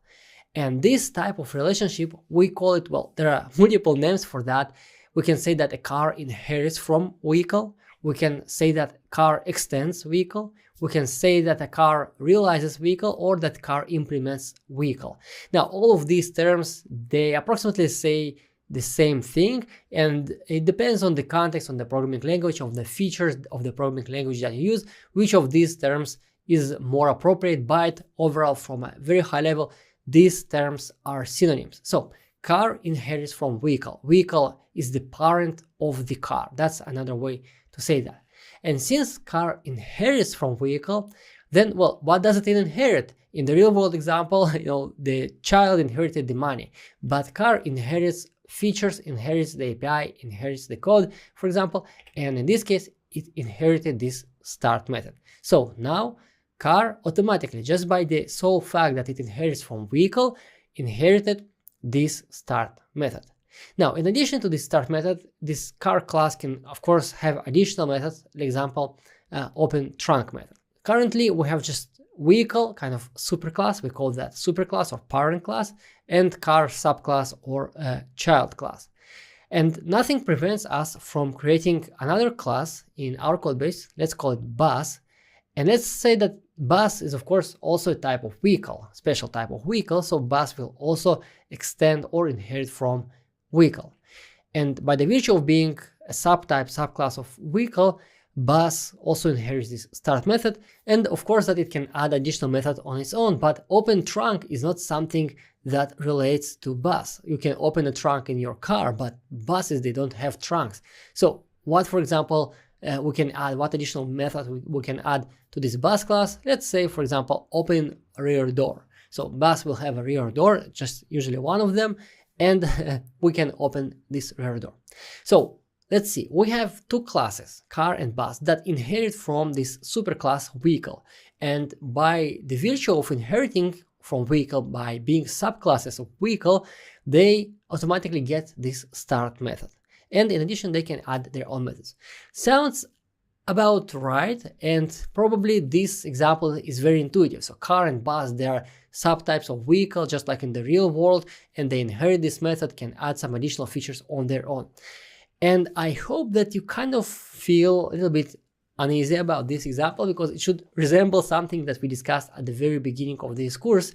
And this type of relationship, we call it, well, there are multiple names for that. We can say that a car inherits from vehicle. We can say that car extends vehicle. We can say that a car realizes vehicle, or that car implements vehicle. Now, all of these terms, they approximately say the same thing, and it depends on the context, on the programming language, of the features of the programming language that you use, which of these terms is more appropriate. But overall, from a very high level, these terms are synonyms. So car inherits from vehicle. Vehicle is the parent of the car. That's another way to say that. And since car inherits from vehicle, then, well, what does it inherit? In the real world example, the child inherited the money, but car inherits features, inherits the API, inherits the code, for example, and in this case, it inherited this start method. So now car automatically, just by the sole fact that it inherits from vehicle, inherited this start method. Now, in addition to this start method, this car class can, of course, have additional methods, for example, open trunk method. Currently, we have just vehicle, kind of superclass, we call that superclass or parent class, and car subclass or child class. And nothing prevents us from creating another class in our code base. Let's call it bus. And let's say that bus is, of course, also a type of vehicle, special type of vehicle. So bus will also extend or inherit from vehicle. And by the virtue of being a subclass of vehicle, bus also inherits this start method, and of course that it can add additional method on its own. But open trunk is not something that relates to bus. You can open a trunk in your car, but buses, they don't have trunks. So what, for example, we can add, what additional method we can add to this bus class. Let's say, for example, open rear door. So bus will have a rear door, just usually one of them, and we can open this rear door. So let's see, we have two classes, car and bus, that inherit from this superclass vehicle. And by the virtue of inheriting from vehicle by being subclasses of vehicle, they automatically get this start method. And in addition, they can add their own methods. Sounds about right, and probably this example is very intuitive. So car and bus, they are subtypes of vehicle, just like in the real world, and they inherit this method, can add some additional features on their own. And I hope that you kind of feel a little bit uneasy about this example, because it should resemble something that we discussed at the very beginning of this course.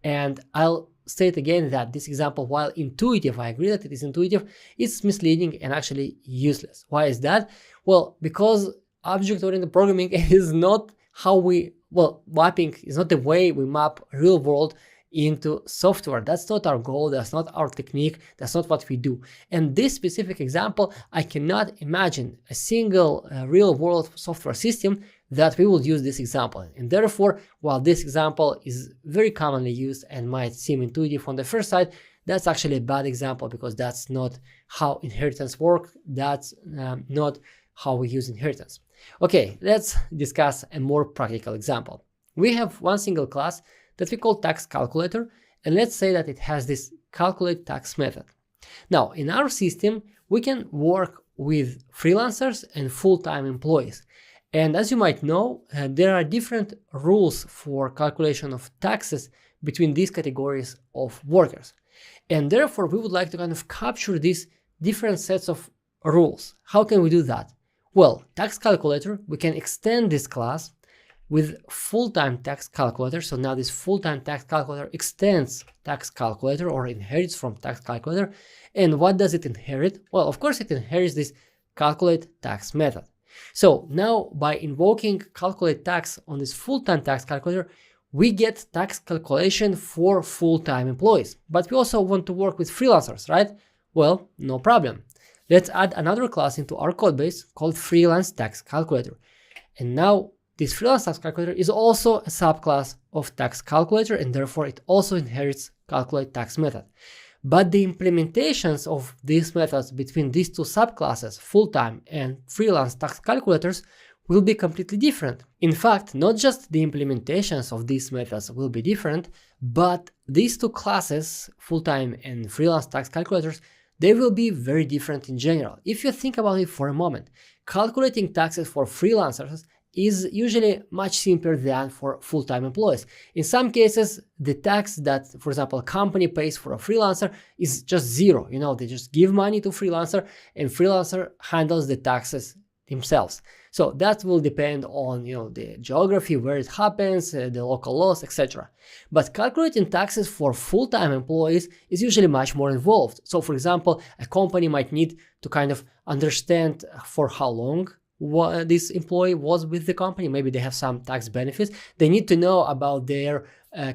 And I'll state again that this example, while intuitive, I agree that it is intuitive, it's misleading and actually useless. Why is that? Well, because object-oriented programming is not how we, mapping is not the way we map real world into software. That's not our goal, that's not our technique, that's not what we do. And this specific example, I cannot imagine a single real world software system that we will use this example. And therefore, while this example is very commonly used and might seem intuitive on the first side, that's actually a bad example, because that's not how inheritance works, that's not how we use inheritance. Okay, let's discuss a more practical example. We have one single class that we call tax calculator, and let's say that it has this calculate tax method. Now, in our system, we can work with freelancers and full-time employees. And as you might know, there are different rules for calculation of taxes between these categories of workers. And therefore, we would like to kind of capture these different sets of rules. How can we do that? Well, tax calculator, we can extend this class with full-time tax calculator. So now this full-time tax calculator extends tax calculator, or inherits from tax calculator. And what does it inherit? Well, of course, it inherits this calculate tax method. So now by invoking calculate tax on this full-time tax calculator, we get tax calculation for full-time employees. But we also want to work with freelancers, right? Well, no problem. Let's add another class into our codebase called freelance tax calculator. And now this freelance tax calculator is also a subclass of tax calculator, and therefore it also inherits calculate tax method. But the implementations of these methods between these two subclasses, full-time and freelance tax calculators, will be completely different. In fact, not just the implementations of these methods will be different, but these two classes, full-time and freelance tax calculators, they will be very different in general. If you think about it for a moment, calculating taxes for freelancers is usually much simpler than for full-time employees. In some cases, the tax that, for example, a company pays for a freelancer is just zero. You know, they just give money to freelancer, and freelancer handles the taxes themselves. So that will depend on, you know, the geography, where it happens, the local laws, etc. But calculating taxes for full-time employees is usually much more involved. So, for example, a company might need to kind of understand for how long this employee was with the company. Maybe they have some tax benefits. They need to know about their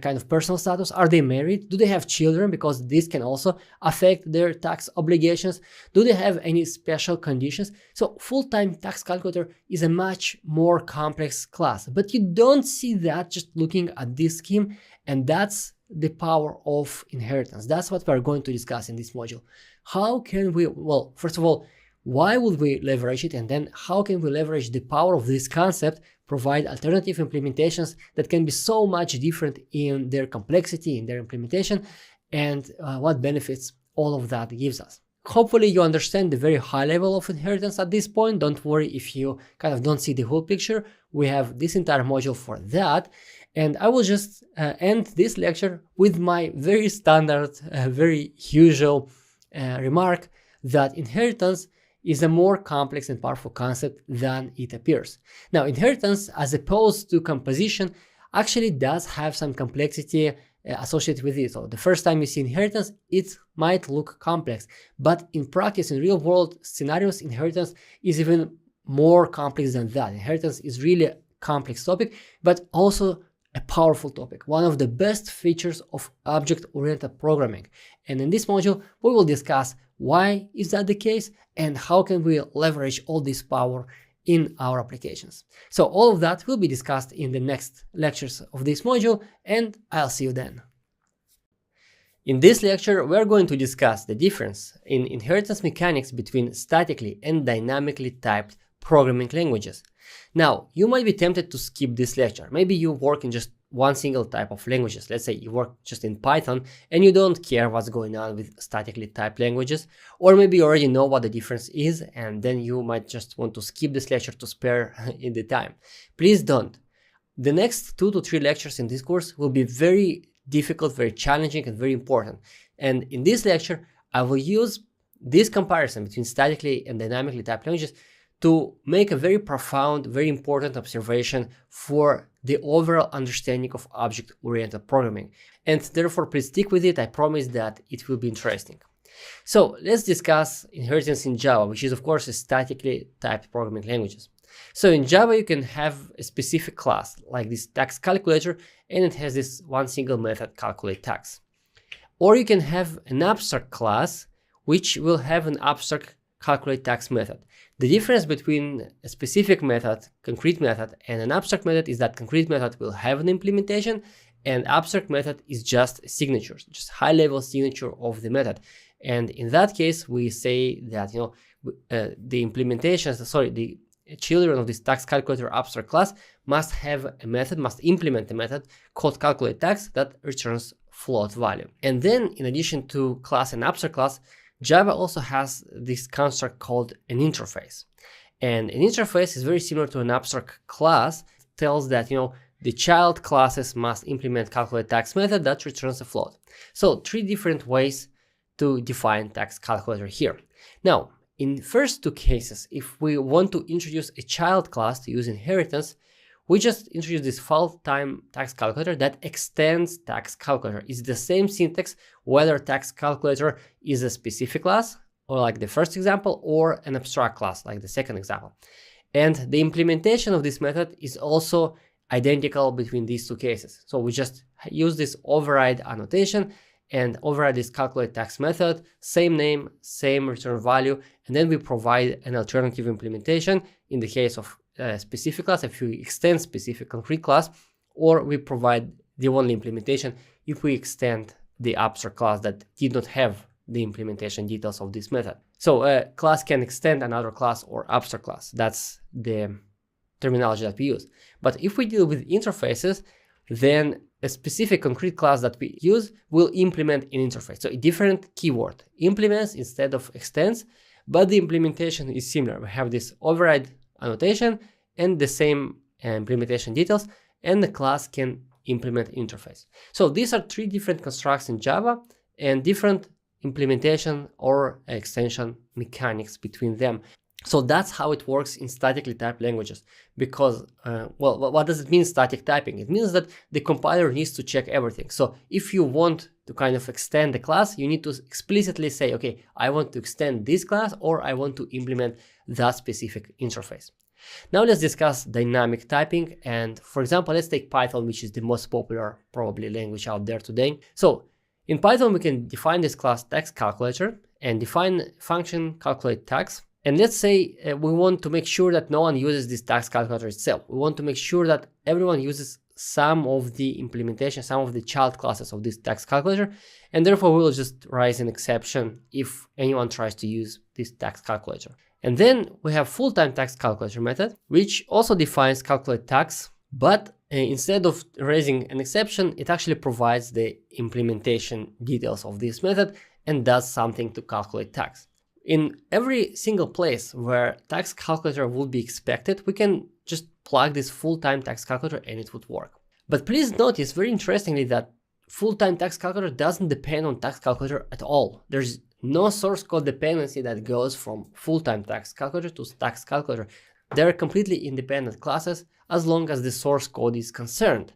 kind of personal status. Are they married? Do they have children? Because this can also affect their tax obligations. Do they have any special conditions? So full-time tax calculator is a much more complex class, but you don't see that just looking at this scheme. And that's the power of inheritance. That's what we're going to discuss in this module. How can we, well, first of all, why would we leverage it? And then how can we leverage the power of this concept, provide alternative implementations that can be so much different in their complexity, in their implementation, and what benefits all of that gives us. Hopefully you understand the very high level of inheritance at this point. Don't worry if you kind of don't see the whole picture. We have this entire module for that. And I will just end this lecture with my very standard, very usual remark that inheritance is a more complex and powerful concept than it appears. Now, inheritance, as opposed to composition, actually does have some complexity associated with it. So the first time you see inheritance, it might look complex, but in practice, in real world scenarios, inheritance is even more complex than that. Inheritance is really a complex topic, but also a powerful topic, one of the best features of object-oriented programming. And in this module, we will discuss why is that the case and how can we leverage all this power in our applications. So all of that will be discussed in the next lectures of this module, and I'll see you then. In this lecture, we are going to discuss the difference in inheritance mechanics between statically and dynamically typed programming languages. Now, you might be tempted to skip this lecture. Maybe you work in just one single type of languages. Let's say you work just in Python and you don't care what's going on with statically typed languages, or maybe you already know what the difference is and then you might just want to skip this lecture to spare in the time. Please don't. The next 2 to 3 lectures in this course will be very difficult, very challenging, and very important. And in this lecture, I will use this comparison between statically and dynamically typed languages to make a very profound, very important observation for the overall understanding of object-oriented programming. And therefore, please stick with it. I promise that it will be interesting. So let's discuss inheritance in Java, which is of course a statically typed programming languages. So in Java, you can have a specific class like this tax calculator, and it has this one single method, calculate tax. Or you can have an abstract class, which will have an abstract calculate tax method. The difference between a specific method, concrete method, and an abstract method is that concrete method will have an implementation, and abstract method is just signatures, just high-level signature of the method. And in that case, we say that the implementations, the children of this tax calculator abstract class must have a method, must implement a method called calculate tax that returns float value. And then, in addition to class and abstract class, Java also has this construct called an interface. And an interface is very similar to an abstract class. It tells that, the child classes must implement calculate tax method that returns a float. So 3 different ways to define tax calculator here. Now, in first 2 cases, if we want to introduce a child class to use inheritance, we just introduce this full-time tax calculator that extends tax calculator. It's the same syntax whether tax calculator is a specific class, or like the first example, or an abstract class, like the second example. And the implementation of this method is also identical between these 2 cases. So we just use this override annotation and override this calculate tax method, same name, same return value, and then we provide an alternative implementation in the case of specific class if we extend specific concrete class, or we provide the only implementation if we extend the abstract class that did not have the implementation details of this method. So a class can extend another class or abstract class. That's the terminology that we use. But if we deal with interfaces, then a specific concrete class that we use will implement an interface. So a different keyword, implements instead of extends, but the implementation is similar. We have this override annotation and the same implementation details, and the class can implement interface. So these are 3 different constructs in Java and different implementation or extension mechanics between them. So that's how it works in statically typed languages. Because, what does it mean, static typing? It means that the compiler needs to check everything. So if you want to kind of extend the class, you need to explicitly say, okay, I want to extend this class, or I want to implement that specific interface. Now let's discuss dynamic typing. And for example, let's take Python, which is the most popular probably language out there today. So in Python, we can define this class tax calculator and define function calculate tax. And let's say we want to make sure that no one uses this tax calculator itself. We want to make sure that everyone uses some of the implementation, some of the child classes of this tax calculator, and therefore we will just raise an exception if anyone tries to use this tax calculator. And then we have full-time tax calculator method, which also defines calculate tax, but instead of raising an exception, it actually provides the implementation details of this method and does something to calculate tax. In every single place where tax calculator would be expected, we can just plug this full-time tax calculator and it would work. But please notice very interestingly that full-time tax calculator doesn't depend on tax calculator at all. There's no source code dependency that goes from full-time tax calculator to tax calculator. They're completely independent classes as long as the source code is concerned.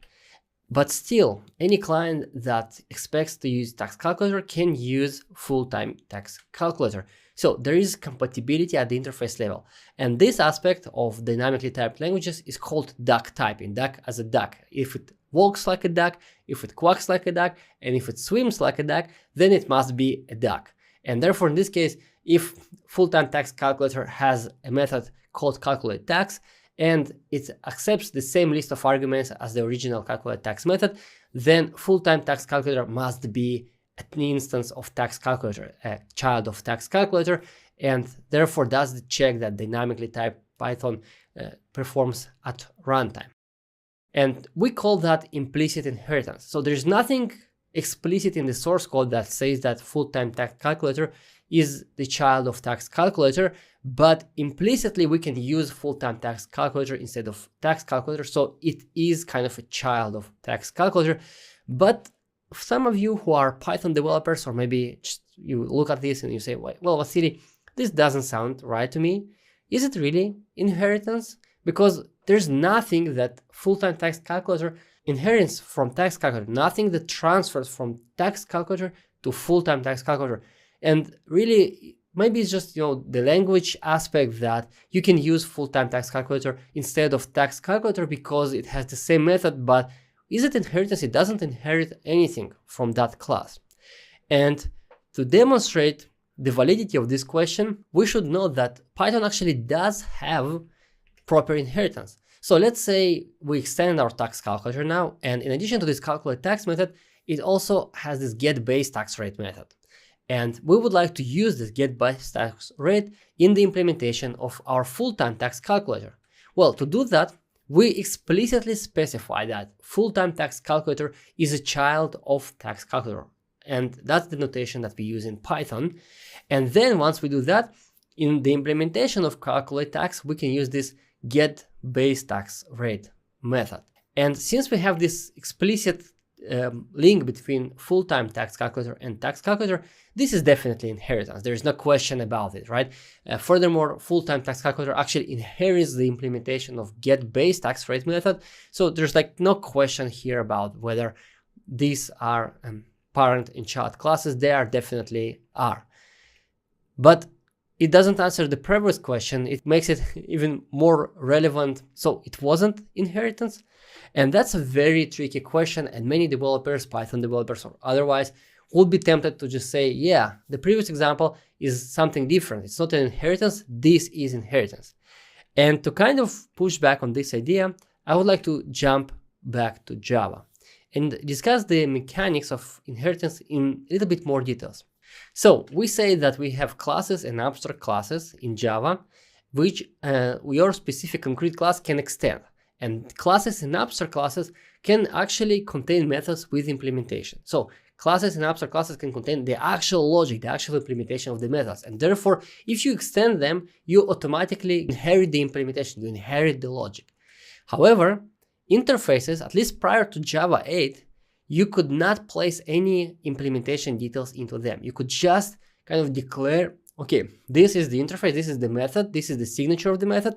But still, any client that expects to use tax calculator can use full-time tax calculator. So there is compatibility at the interface level. And this aspect of dynamically typed languages is called duck typing, duck as a duck. If it walks like a duck, if it quacks like a duck, and if it swims like a duck, then it must be a duck. And therefore, in this case, if full-time tax calculator has a method called calculate tax, and it accepts the same list of arguments as the original calculate tax method, then full-time tax calculator must be an instance of tax calculator, a child of tax calculator, and therefore does the check that dynamically typed Python performs at runtime. And we call that implicit inheritance. So there's nothing explicit in the source code that says that full-time tax calculator is the child of tax calculator, but implicitly we can use full-time tax calculator instead of tax calculator, so it is kind of a child of tax calculator. But some of you who are Python developers, or maybe just you look at this and you say, well, Vasily, this doesn't sound right to me. Is it really inheritance? Because there's nothing that full-time tax calculator inherits from tax calculator, nothing that transfers from tax calculator to full-time tax calculator. And really, maybe it's just, the language aspect that you can use full-time tax calculator instead of tax calculator because it has the same method, but is it inheritance? It doesn't inherit anything from that class. And to demonstrate the validity of this question, we should know that Python actually does have proper inheritance. So let's say we extend our tax calculator now, and in addition to this calculate tax method, it also has this get base tax rate method. And we would like to use this get base tax rate in the implementation of our full-time tax calculator. Well, to do that, we explicitly specify that full-time tax calculator is a child of tax calculator. And that's the notation that we use in Python. And then once we do that, in the implementation of calculate tax, we can use this get base tax rate method. And since we have this explicit link between full-time tax calculator and tax calculator, this is definitely inheritance. There is no question about it, right? Furthermore, full-time tax calculator actually inherits the implementation of get base tax rate method. So there's no question here about whether these are parent and child classes. They are definitely are. But it doesn't answer the previous question. It makes it even more relevant. So it wasn't inheritance. And that's a very tricky question. And many developers, Python developers or otherwise, would be tempted to just say, yeah, the previous example is something different. It's not an inheritance. This is inheritance. And to kind of push back on this idea, I would like to jump back to Java and discuss the mechanics of inheritance in a little bit more details. So we say that we have classes and abstract classes in Java, which your specific concrete class can extend. And classes and abstract classes can actually contain methods with implementation. So classes and abstract classes can contain the actual logic, the actual implementation of the methods. And therefore, if you extend them, you automatically inherit the implementation, you inherit the logic. However, interfaces, at least prior to Java 8, you could not place any implementation details into them. You could just kind of declare, okay, this is the interface, this is the method, this is the signature of the method.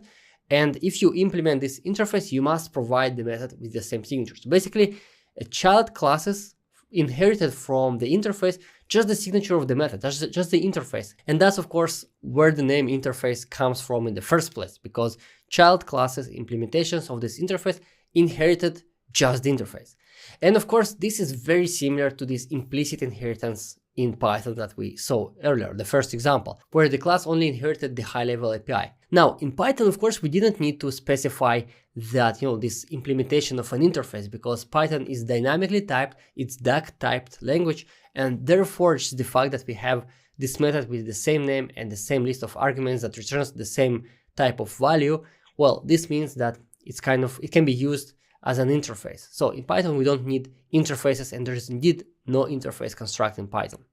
And if you implement this interface, you must provide the method with the same signature. So basically, a child classes inherited from the interface just the signature of the method, just the interface. And that's, of course, where the name interface comes from in the first place, because child classes implementations of this interface inherited just the interface. And of course, this is very similar to this implicit inheritance in Python that we saw earlier, the first example, where the class only inherited the high-level API. Now, in Python, of course, we didn't need to specify that, this implementation of an interface, because Python is dynamically typed, it's duck-typed language, and therefore, just the fact that we have this method with the same name and the same list of arguments that returns the same type of value, well, this means that it can be used as an interface. So in Python, we don't need interfaces, and there is indeed no interface construct in Python.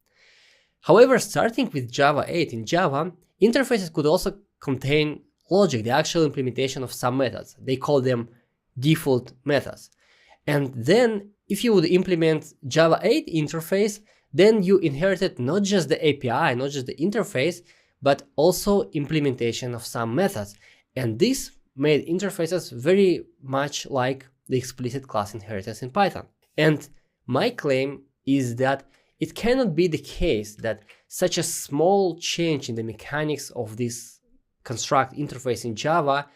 However, starting with Java 8, in Java, interfaces could also contain logic, the actual implementation of some methods. They call them default methods. And then if you would implement Java 8 interface, then you inherited not just the API, not just the interface, but also implementation of some methods. And this made interfaces very much like the explicit class inheritance in Python. And my claim is that it cannot be the case that such a small change in the mechanics of this construct interface in Java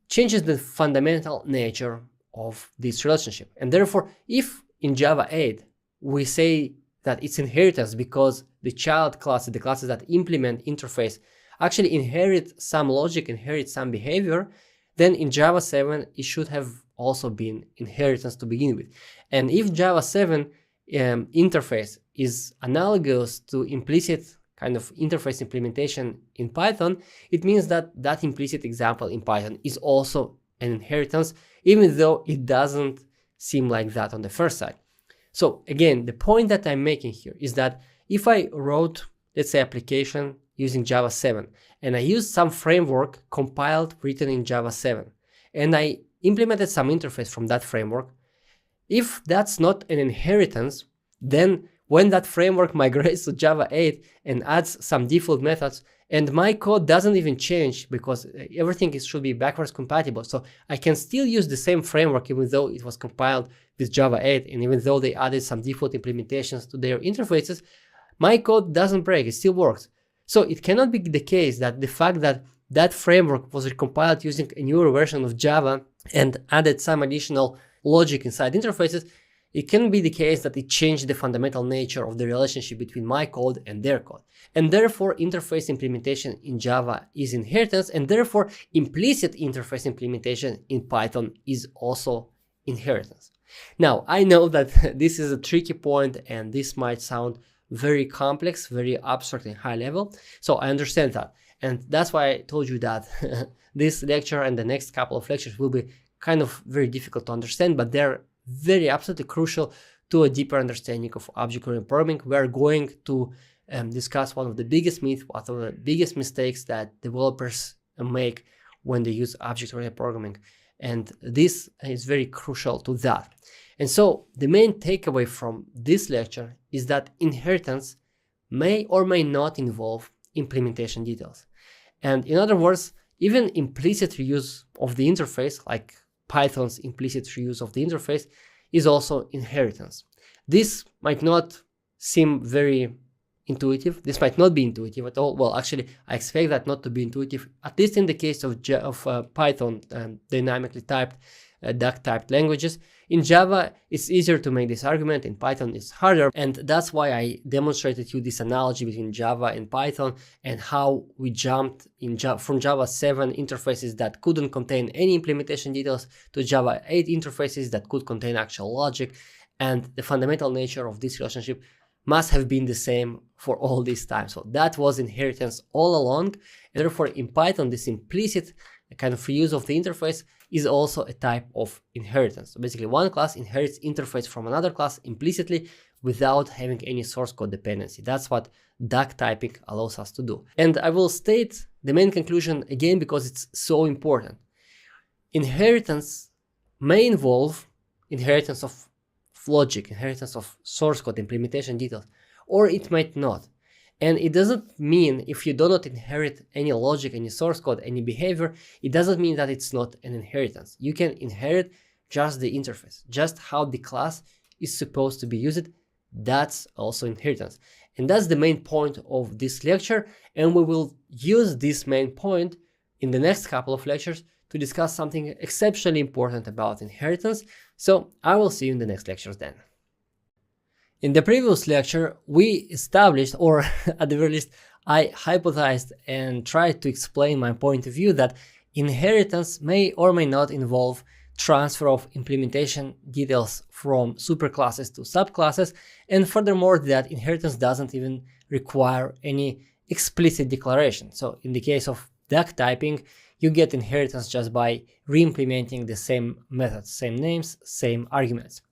changes the fundamental nature of this relationship. And therefore, if in Java 8 we say that it's inheritance because the child classes, the classes that implement interface, actually inherit some logic, inherit some behavior, then in Java 7 it should have also been inheritance to begin with. And if Java 7 interface is analogous to implicit kind of interface implementation in Python, it means that that implicit example in Python is also an inheritance, even though it doesn't seem like that on the first side. So again, the point that I'm making here is that if I wrote, let's say, application using Java 7, and I used some framework compiled, written in Java 7, and I implemented some interface from that framework, if that's not an inheritance, then when that framework migrates to Java 8 and adds some default methods, and my code doesn't even change because everything should be backwards compatible, so I can still use the same framework even though it was compiled with Java 8, and even though they added some default implementations to their interfaces, my code doesn't break, it still works. So it cannot be the case that the fact that that framework was recompiled using a newer version of Java and added some additional logic inside interfaces, it can be the case that it changed the fundamental nature of the relationship between my code and their code. And therefore, interface implementation in Java is inheritance, and therefore, implicit interface implementation in Python is also inheritance. Now, I know that this is a tricky point and this might sound very complex, very abstract and high level. So I understand that. And that's why I told you that this lecture and the next couple of lectures will be kind of very difficult to understand, but they're very absolutely crucial to a deeper understanding of object-oriented programming. We're going to discuss one of the biggest myths, one of the biggest mistakes that developers make when they use object-oriented programming. And this is very crucial to that. And so the main takeaway from this lecture is that inheritance may or may not involve implementation details. And in other words, even implicit reuse of the interface, like Python's implicit reuse of the interface, is also inheritance. This might not seem very intuitive. This might not be intuitive at all. Well, actually, I expect that not to be intuitive, at least in the case of Python dynamically typed, duck-typed languages. In Java, it's easier to make this argument. In Python, it's harder. And that's why I demonstrated to you this analogy between Java and Python and how we jumped from Java 7 interfaces that couldn't contain any implementation details to Java 8 interfaces that could contain actual logic. And the fundamental nature of this relationship must have been the same for all this time. So that was inheritance all along. And therefore, in Python, this implicit kind of reuse of the interface is also a type of inheritance. So basically, one class inherits interface from another class implicitly without having any source code dependency. That's what duck typing allows us to do. And I will state the main conclusion again because it's so important. Inheritance may involve inheritance of logic, inheritance of source code, implementation details, or it might not. And it doesn't mean if you do not inherit any logic, any source code, any behavior, it doesn't mean that it's not an inheritance. You can inherit just the interface, just how the class is supposed to be used. That's also inheritance. And that's the main point of this lecture. And we will use this main point in the next couple of lectures to discuss something exceptionally important about inheritance. So I will see you in the next lectures then. In the previous lecture, we established, or at the very least, I hypothesized and tried to explain my point of view that inheritance may or may not involve transfer of implementation details from superclasses to subclasses, and furthermore that inheritance doesn't even require any explicit declaration. So in the case of duck typing, you get inheritance just by re-implementing the same methods, same names, same arguments.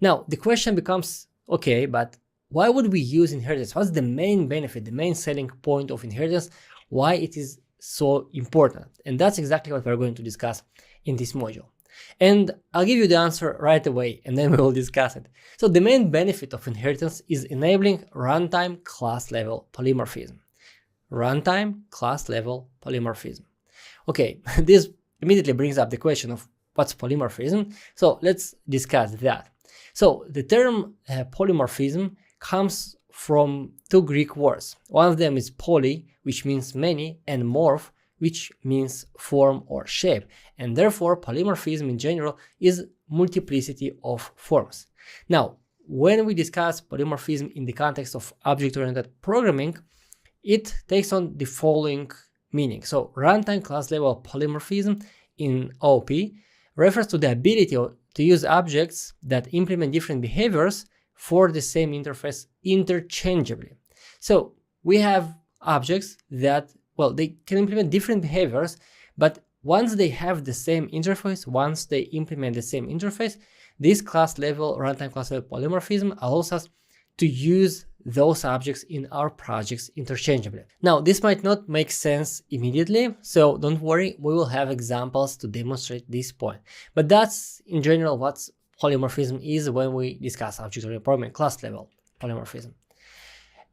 Now the question becomes, okay, but why would we use inheritance? What's the main benefit, the main selling point of inheritance? Why it is so important? And that's exactly what we're going to discuss in this module. And I'll give you the answer right away, and then we will discuss it. So the main benefit of inheritance is enabling runtime class level polymorphism. Runtime class level polymorphism. Okay, this immediately brings up the question of what's polymorphism. So let's discuss that. So the term polymorphism comes from two Greek words. One of them is poly, which means many, and morph, which means form or shape. And therefore, polymorphism in general is multiplicity of forms. Now, when we discuss polymorphism in the context of object-oriented programming, it takes on the following meaning. So runtime class level polymorphism in OOP refers to the ability to use objects that implement different behaviors for the same interface interchangeably. So we have objects that, well, they can implement different behaviors, but once they have the same interface, once they implement the same interface, this runtime class level polymorphism allows us to use those objects in our projects interchangeably. Now, this might not make sense immediately, so don't worry, we will have examples to demonstrate this point. But that's in general what polymorphism is when we discuss object-oriented programming class level polymorphism.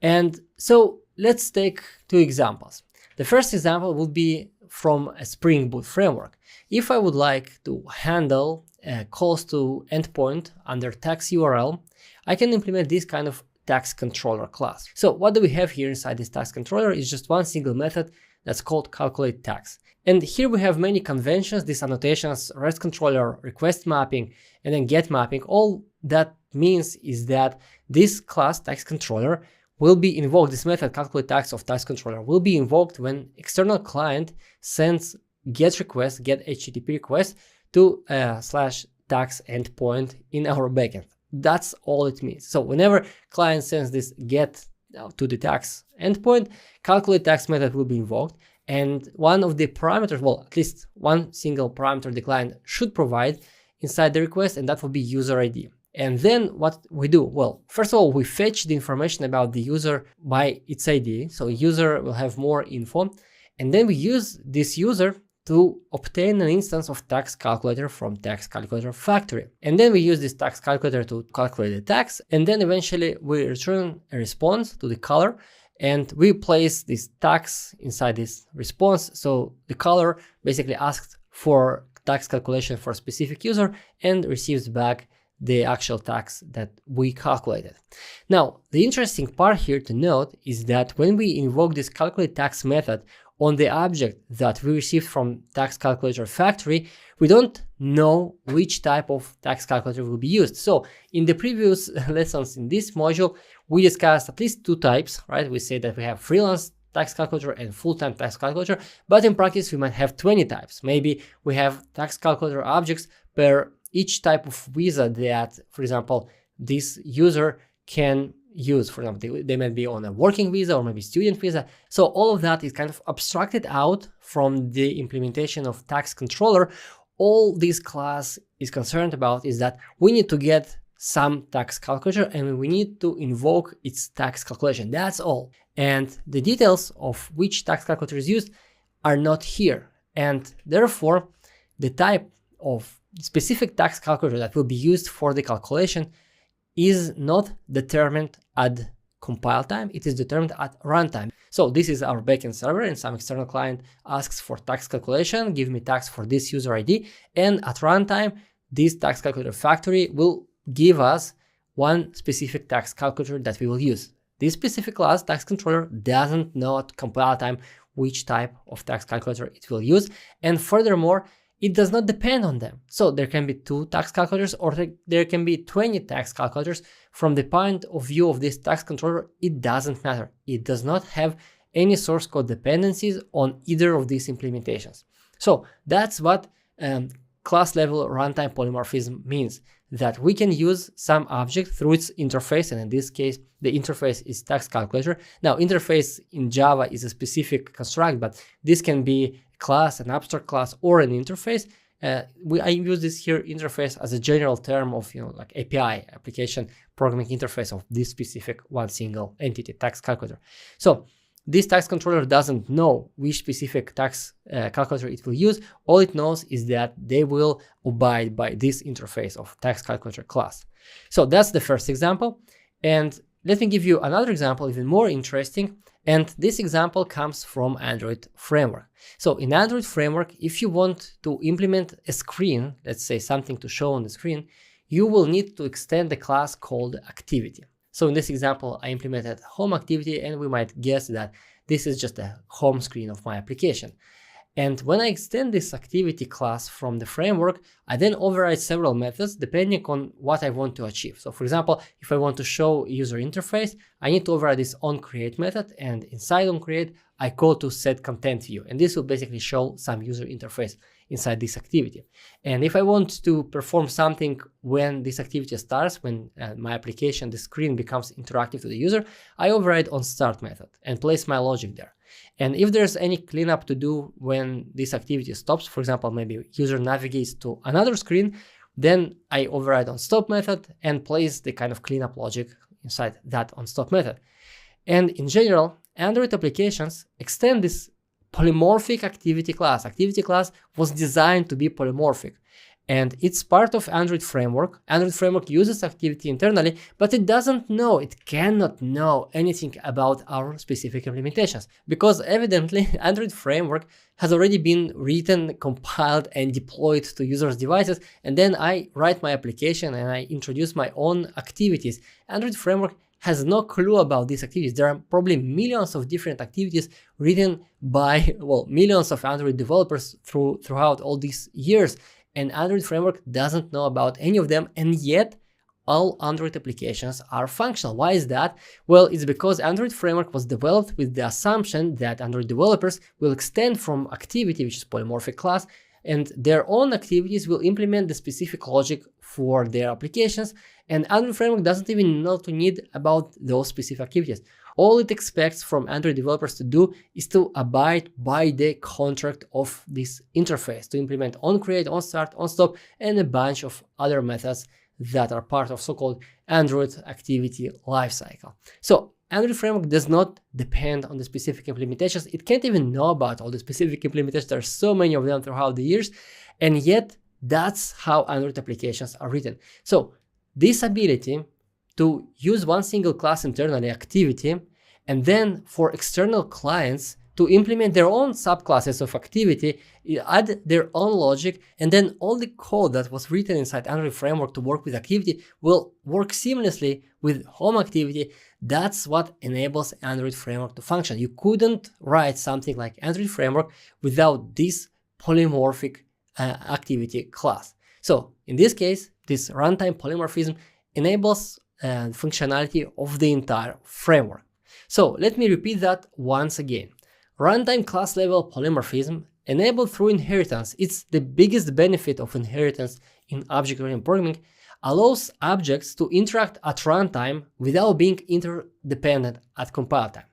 And so let's take two examples. The first example would be from a Spring Boot framework. If I would like to handle calls to endpoint under tags URL, I can implement this kind of tags controller class. So what do we have here inside this tags controller is just one single method that's called calculate tags. And here we have many conventions, these annotations, REST controller, request mapping, and then get mapping. All that means is that this class tags controller will be invoked, this method calculate tags of tags controller will be invoked when external client sends get request, get HTTP request to /tags endpoint in our backend. That's all it means. So whenever client sends this get to the tags endpoint, calculate tags method will be invoked, and one of the parameters, well, at least one single parameter the client should provide inside the request, and that will be user ID. And then what we do? Well, first of all, we fetch the information about the user by its ID. So user will have more info. And then we use this user to obtain an instance of tags calculator from tags calculator factory. And then we use this tags calculator to calculate the tags. And then eventually we return a response to the caller, and we place these tags inside this response. So the caller basically asks for tags calculation for a specific user and receives back the actual tags that we calculated. Now, the interesting part here to note is that when we invoke this calculate tags method on the object that we received from tags calculator factory, we don't know which type of tags calculator will be used. So in the previous lessons in this module, we discussed at least two types, right? We said that we have freelance tags calculator and full-time tags calculator, but in practice we might have 20 types. Maybe we have tags calculator objects per each type of visa that, for example, this user can use. For example, they might be on a working visa or maybe student visa. So all of that is kind of abstracted out from the implementation of tags controller. All this class is concerned about is that we need to get some tags calculator and we need to invoke its tags calculation. That's all. And the details of which tags calculator is used are not here. And therefore, the type of specific tags calculator that will be used for the calculation is not determined at compile time, it is determined at runtime. So this is our backend server, and some external client asks for tags calculation, give me tags for this user ID, and at runtime, this tags calculator factory will give us one specific tags calculator that we will use. This specific class, tags controller, doesn't know at compile time which type of tags calculator it will use, and furthermore, it does not depend on them. So there can be 2 tags calculators or there can be 20 tags calculators. From the point of view of this tags controller, it doesn't matter. It does not have any source code dependencies on either of these implementations. So that's what class level runtime polymorphism means, that we can use some object through its interface, and in this case, the interface is tags calculator. Now, interface in Java is a specific construct, but this can be class, an abstract class, or an interface. I use this here interface as a general term of, like API, application programming interface of this specific one single entity, tags calculator. So this tags controller doesn't know which specific tags calculator it will use. All it knows is that they will abide by this interface of tags calculator class. So that's the first example. And let me give you another example, even more interesting. And this example comes from Android framework. So in Android framework, if you want to implement a screen, let's say something to show on the screen, you will need to extend the class called activity. So in this example, I implemented home activity, and we might guess that this is just a home screen of my application. And when I extend this activity class from the framework, I then override several methods depending on what I want to achieve. So for example, if I want to show user interface, I need to override this onCreate method, and inside onCreate, I call to set content view. And this will basically show some user interface inside this activity. And if I want to perform something when this activity starts, when my application, the screen becomes interactive to the user, I override onStart method and place my logic there. And if there's any cleanup to do when this activity stops, for example, maybe user navigates to another screen, then I override onStop method and place the kind of cleanup logic inside that onStop method. And in general, Android applications extend this polymorphic activity class. Activity class was designed to be polymorphic, and it's part of Android framework. Android framework uses activity internally, but it doesn't know, it cannot know anything about our specific implementations, because evidently Android framework has already been written, compiled, and deployed to users' devices, and then I write my application and I introduce my own activities. Android framework has no clue about these activities. There are probably millions of different activities written by, well, millions of Android developers throughout all these years, and Android framework doesn't know about any of them, and yet all Android applications are functional. Why is that? Well, it's because Android framework was developed with the assumption that Android developers will extend from activity, which is polymorphic class, and their own activities will implement the specific logic for their applications, and Android framework doesn't even know to need about those specific activities. All it expects from Android developers to do is to abide by the contract of this interface, to implement onCreate, onStart, onStop, and a bunch of other methods that are part of so-called Android activity lifecycle. So Android framework does not depend on the specific implementations. It can't even know about all the specific implementations. There are so many of them throughout the years, and yet that's how Android applications are written. So this ability to use one single class internally, activity, and then for external clients to implement their own subclasses of activity, add their own logic, and then all the code that was written inside Android framework to work with activity will work seamlessly with home activity. That's what enables Android framework to function. You couldn't write something like Android framework without this polymorphic activity class. So in this case, this runtime polymorphism enables functionality of the entire framework. So let me repeat that once again. Runtime class level polymorphism enabled through inheritance, it's the biggest benefit of inheritance in object-oriented programming, allows objects to interact at runtime without being interdependent at compile time.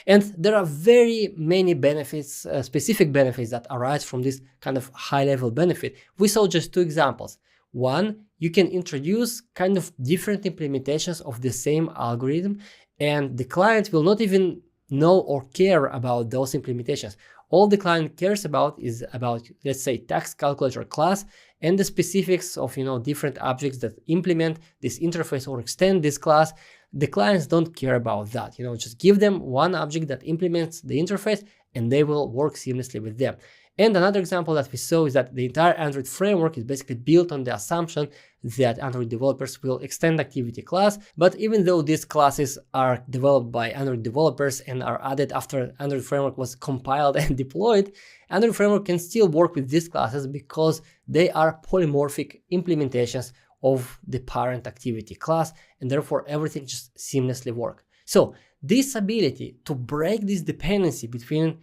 And there are very many benefits, specific benefits that arise from this kind of high-level benefit. We saw just two examples. One, you can introduce kind of different implementations of the same algorithm, and the client will not even know or care about those implementations. All the client cares about is about, let's say, tax calculator class and the specifics of, different objects that implement this interface or extend this class. The clients don't care about that. Just give them one object that implements the interface and they will work seamlessly with them. And another example that we saw is that the entire Android framework is basically built on the assumption that Android developers will extend activity class. But even though these classes are developed by Android developers and are added after Android framework was compiled and deployed, Android framework can still work with these classes because they are polymorphic implementations of the parent activity class, and therefore everything just seamlessly works. So this ability to break this dependency between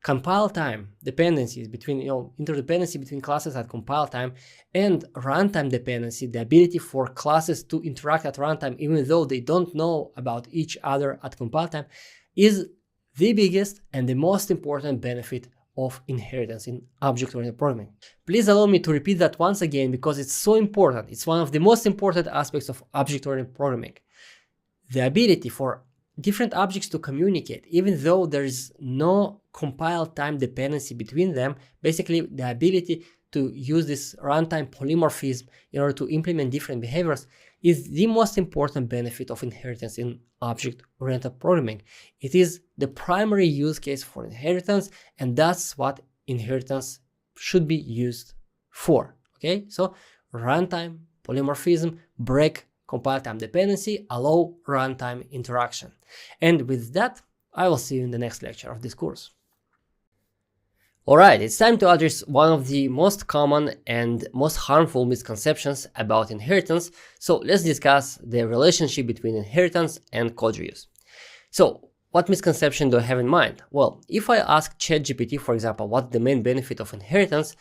compile time dependencies, between interdependency between classes at compile time, and runtime dependency, the ability for classes to interact at runtime even though they don't know about each other at compile time, is the biggest and the most important benefit of inheritance in object-oriented programming. Please allow me to repeat that once again because it's so important. It's one of the most important aspects of object-oriented programming. The ability for different objects to communicate, even though there is no compile time dependency between them, basically the ability to use this runtime polymorphism in order to implement different behaviors is the most important benefit of inheritance in object-oriented programming. It is the primary use case for inheritance, and that's what inheritance should be used for. Okay, so runtime polymorphism, break compile time dependency, allow runtime interaction. And with that, I will see you in the next lecture of this course. Alright, it's time to address one of the most common and most harmful misconceptions about inheritance. So let's discuss the relationship between inheritance and code reuse. So what misconception do I have in mind? Well, if I ask ChatGPT, for example, what's the main benefit of inheritance,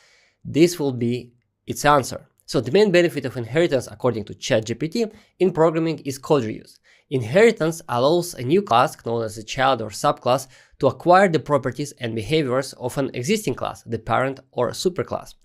this will be its answer. So the main benefit of inheritance, according to ChatGPT, in programming is code reuse. Inheritance allows a new class, known as a child or subclass, to acquire the properties and behaviors of an existing class, the parent or superclass.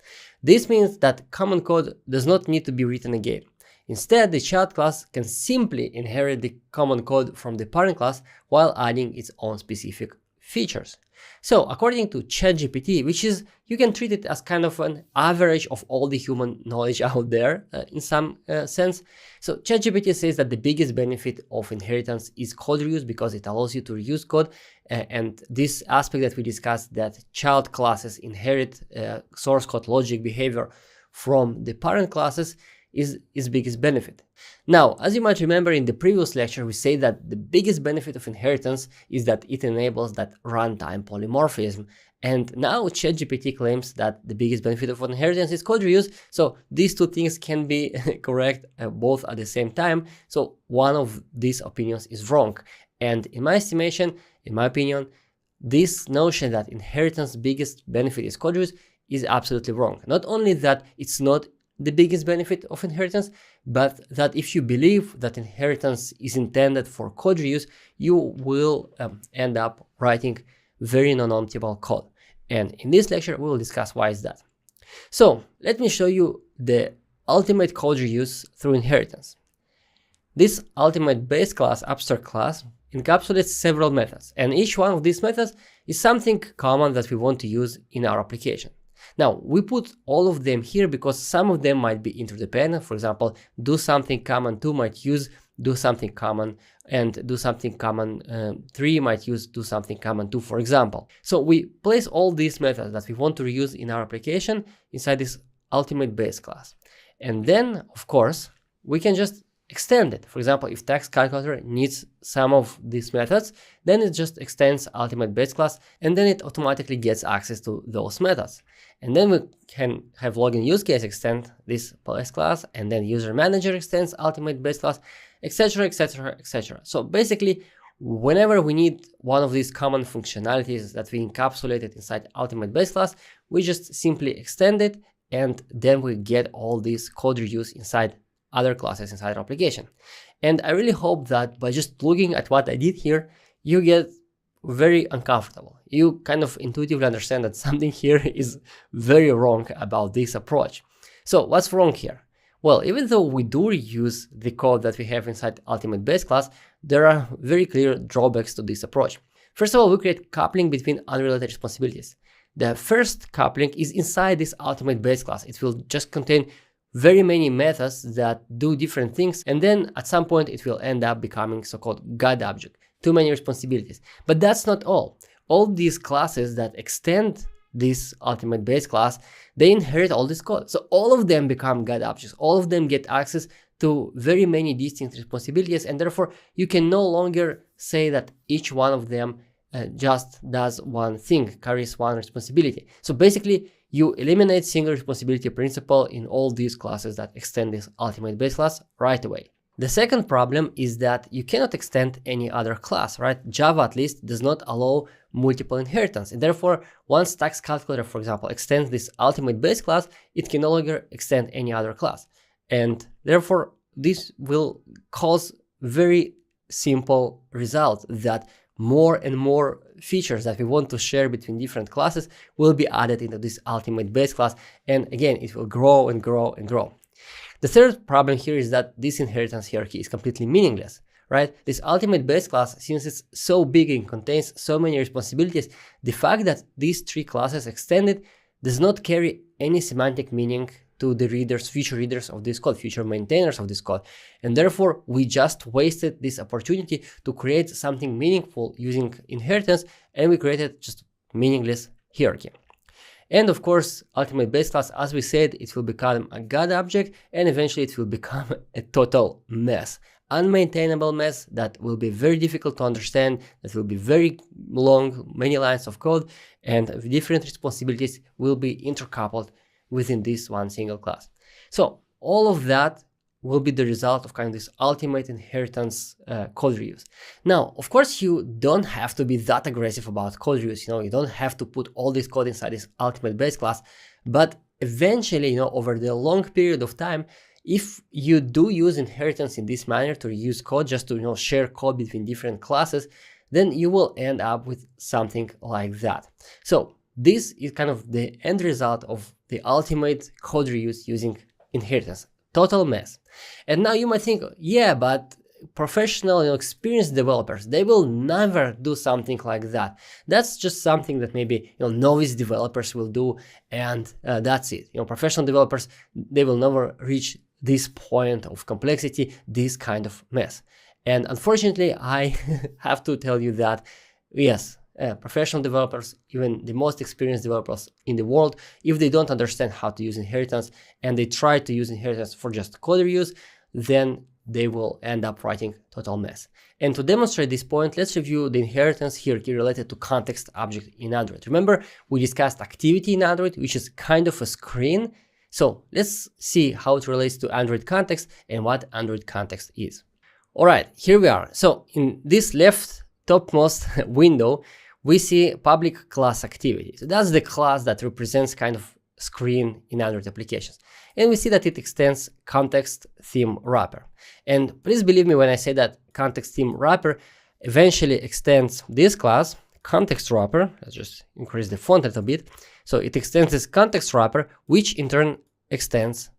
This means that common code does not need to be written again. Instead, the child class can simply inherit the common code from the parent class while adding its own specific features. So, according to ChatGPT, which is, you can treat it as kind of an average of all the human knowledge out there in some sense. So, ChatGPT says that the biggest benefit of inheritance is code reuse because it allows you to reuse code. And this aspect that we discussed, that child classes inherit source code logic behavior from the parent classes, is its biggest benefit. Now, as you might remember in the previous lecture, we say that the biggest benefit of inheritance is that it enables that runtime polymorphism. And now ChatGPT claims that the biggest benefit of inheritance is code reuse. So these two things can be correct both at the same time. So one of these opinions is wrong. And in my estimation, in my opinion, this notion that inheritance biggest benefit is code reuse is absolutely wrong. Not only that it's not the biggest benefit of inheritance, but that if you believe that inheritance is intended for code reuse, you will end up writing very non-optimal code. And in this lecture, we will discuss why is that. So let me show you the ultimate code reuse through inheritance. This ultimate base class, abstract class, encapsulates several methods, and each one of these methods is something common that we want to use in our application. Now, we put all of them here because some of them might be interdependent. For example, do something common 2 might use do something common, and do something common 3 might use do something common 2, for example. So we place all these methods that we want to reuse in our application inside this ultimate base class. And then, of course, we can just extend it. For example, if tax calculator needs some of these methods, then it just extends ultimate base class, and then it automatically gets access to those methods. And then we can have login use case extend this base class, and then user manager extends ultimate base class, etc, etc, etc. So basically, whenever we need one of these common functionalities that we encapsulated inside ultimate base class, we just simply extend it, and then we get all this code reuse inside other classes inside our application. And I really hope that by just looking at what I did here, you get very uncomfortable. You kind of intuitively understand that something here is very wrong about this approach. So what's wrong here? Well, even though we do reuse the code that we have inside ultimate base class, there are very clear drawbacks to this approach. First of all, we create coupling between unrelated responsibilities. The first coupling is inside this ultimate base class. It will just contain very many methods that do different things, and then at some point it will end up becoming so-called God object, too many responsibilities. But that's not all. All these classes that extend this ultimate base class, they inherit all this code. So all of them become God objects. All of them get access to very many distinct responsibilities, and therefore you can no longer say that each one of them just does one thing, carries one responsibility. So basically, you eliminate single responsibility principle in all these classes that extend this ultimate base class right away. The second problem is that you cannot extend any other class, right? Java, at least, does not allow multiple inheritance. And therefore, once tax calculator, for example, extends this ultimate base class, it can no longer extend any other class. And therefore, this will cause very simple result that more and more features that we want to share between different classes will be added into this ultimate base class. And again, it will grow and grow and grow. The third problem here is that this inheritance hierarchy is completely meaningless, right? This ultimate base class, since it's so big and contains so many responsibilities, the fact that these 3 classes extended does not carry any semantic meaning to the readers, future readers of this code, future maintainers of this code. And therefore, we just wasted this opportunity to create something meaningful using inheritance, and we created just meaningless hierarchy. And of course, ultimate base class, as we said, it will become a God object, and eventually it will become a total mess. unmaintainable mess that will be very difficult to understand, that will be very long, many lines of code, and different responsibilities will be intercoupled within this one single class. So all of that will be the result of kind of this ultimate inheritance code reuse. Now, of course, you don't have to be that aggressive about code reuse. You don't have to put all this code inside this ultimate base class, but eventually, over the long period of time, if you do use inheritance in this manner to reuse code just to share code between different classes, then you will end up with something like that. So this is kind of the end result of the ultimate code reuse using inheritance. Total mess. And now you might think, yeah, but professional, experienced developers, they will never do something like that. That's just something that maybe novice developers will do, and that's it. Professional developers, they will never reach this point of complexity, this kind of mess. And unfortunately, I have to tell you that yes, professional developers, even the most experienced developers in the world, if they don't understand how to use inheritance and they try to use inheritance for just code reuse, then they will end up writing total mess. And to demonstrate this point, let's review the inheritance hierarchy related to context object in Android. Remember, we discussed activity in Android, which is kind of a screen. So let's see how it relates to Android context and what Android context is. All right, here we are. So in this left topmost window, we see public class activity. So that's the class that represents kind of screen in Android applications. And we see that it extends context theme wrapper. And please believe me when I say that context theme wrapper eventually extends this class, context wrapper. Let's just increase the font a little bit. So it extends this context wrapper, which in turn extends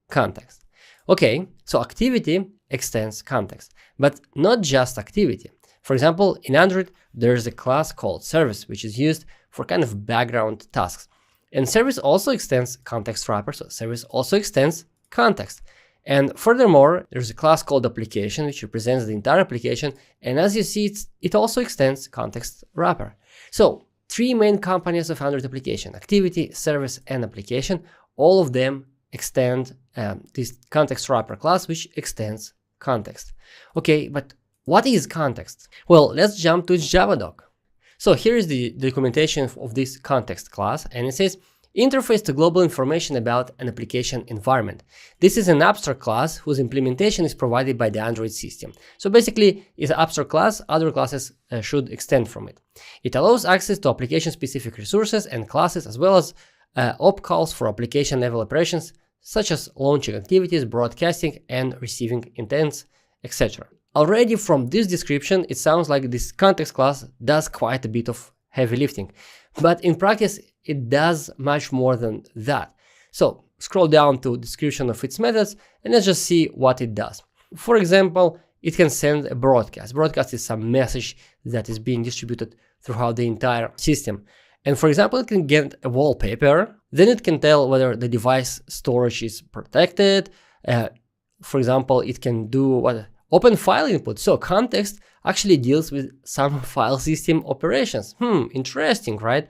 context. Okay, so activity extends context, but not just activity. For example, in Android, there's a class called service, which is used for kind of background tasks. And service also extends context wrapper, so service also extends context. And furthermore, there's a class called application, which represents the entire application. And as you see, it also extends context wrapper. So three main components of Android application: activity, service, and application. All of them extend this context wrapper class, which extends context. Okay, but what is context? Well, let's jump to its Java doc. So here is the documentation of this context class, and it says interface to global information about an application environment. This is an abstract class whose implementation is provided by the Android system. So basically, it's an abstract class, other classes should extend from it. It allows access to application-specific resources and classes, as well as op calls for application-level operations, such as launching activities, broadcasting, and receiving intents, etc. Already from this description, it sounds like this context class does quite a bit of heavy lifting, but in practice, it does much more than that. So scroll down to description of its methods and let's just see what it does. For example, it can send a broadcast. Broadcast is some message that is being distributed throughout the entire system. And for example, it can get a wallpaper. Then it can tell whether the device storage is protected. For example, it can do what? Open file input. So context actually deals with some file system operations. Interesting, right?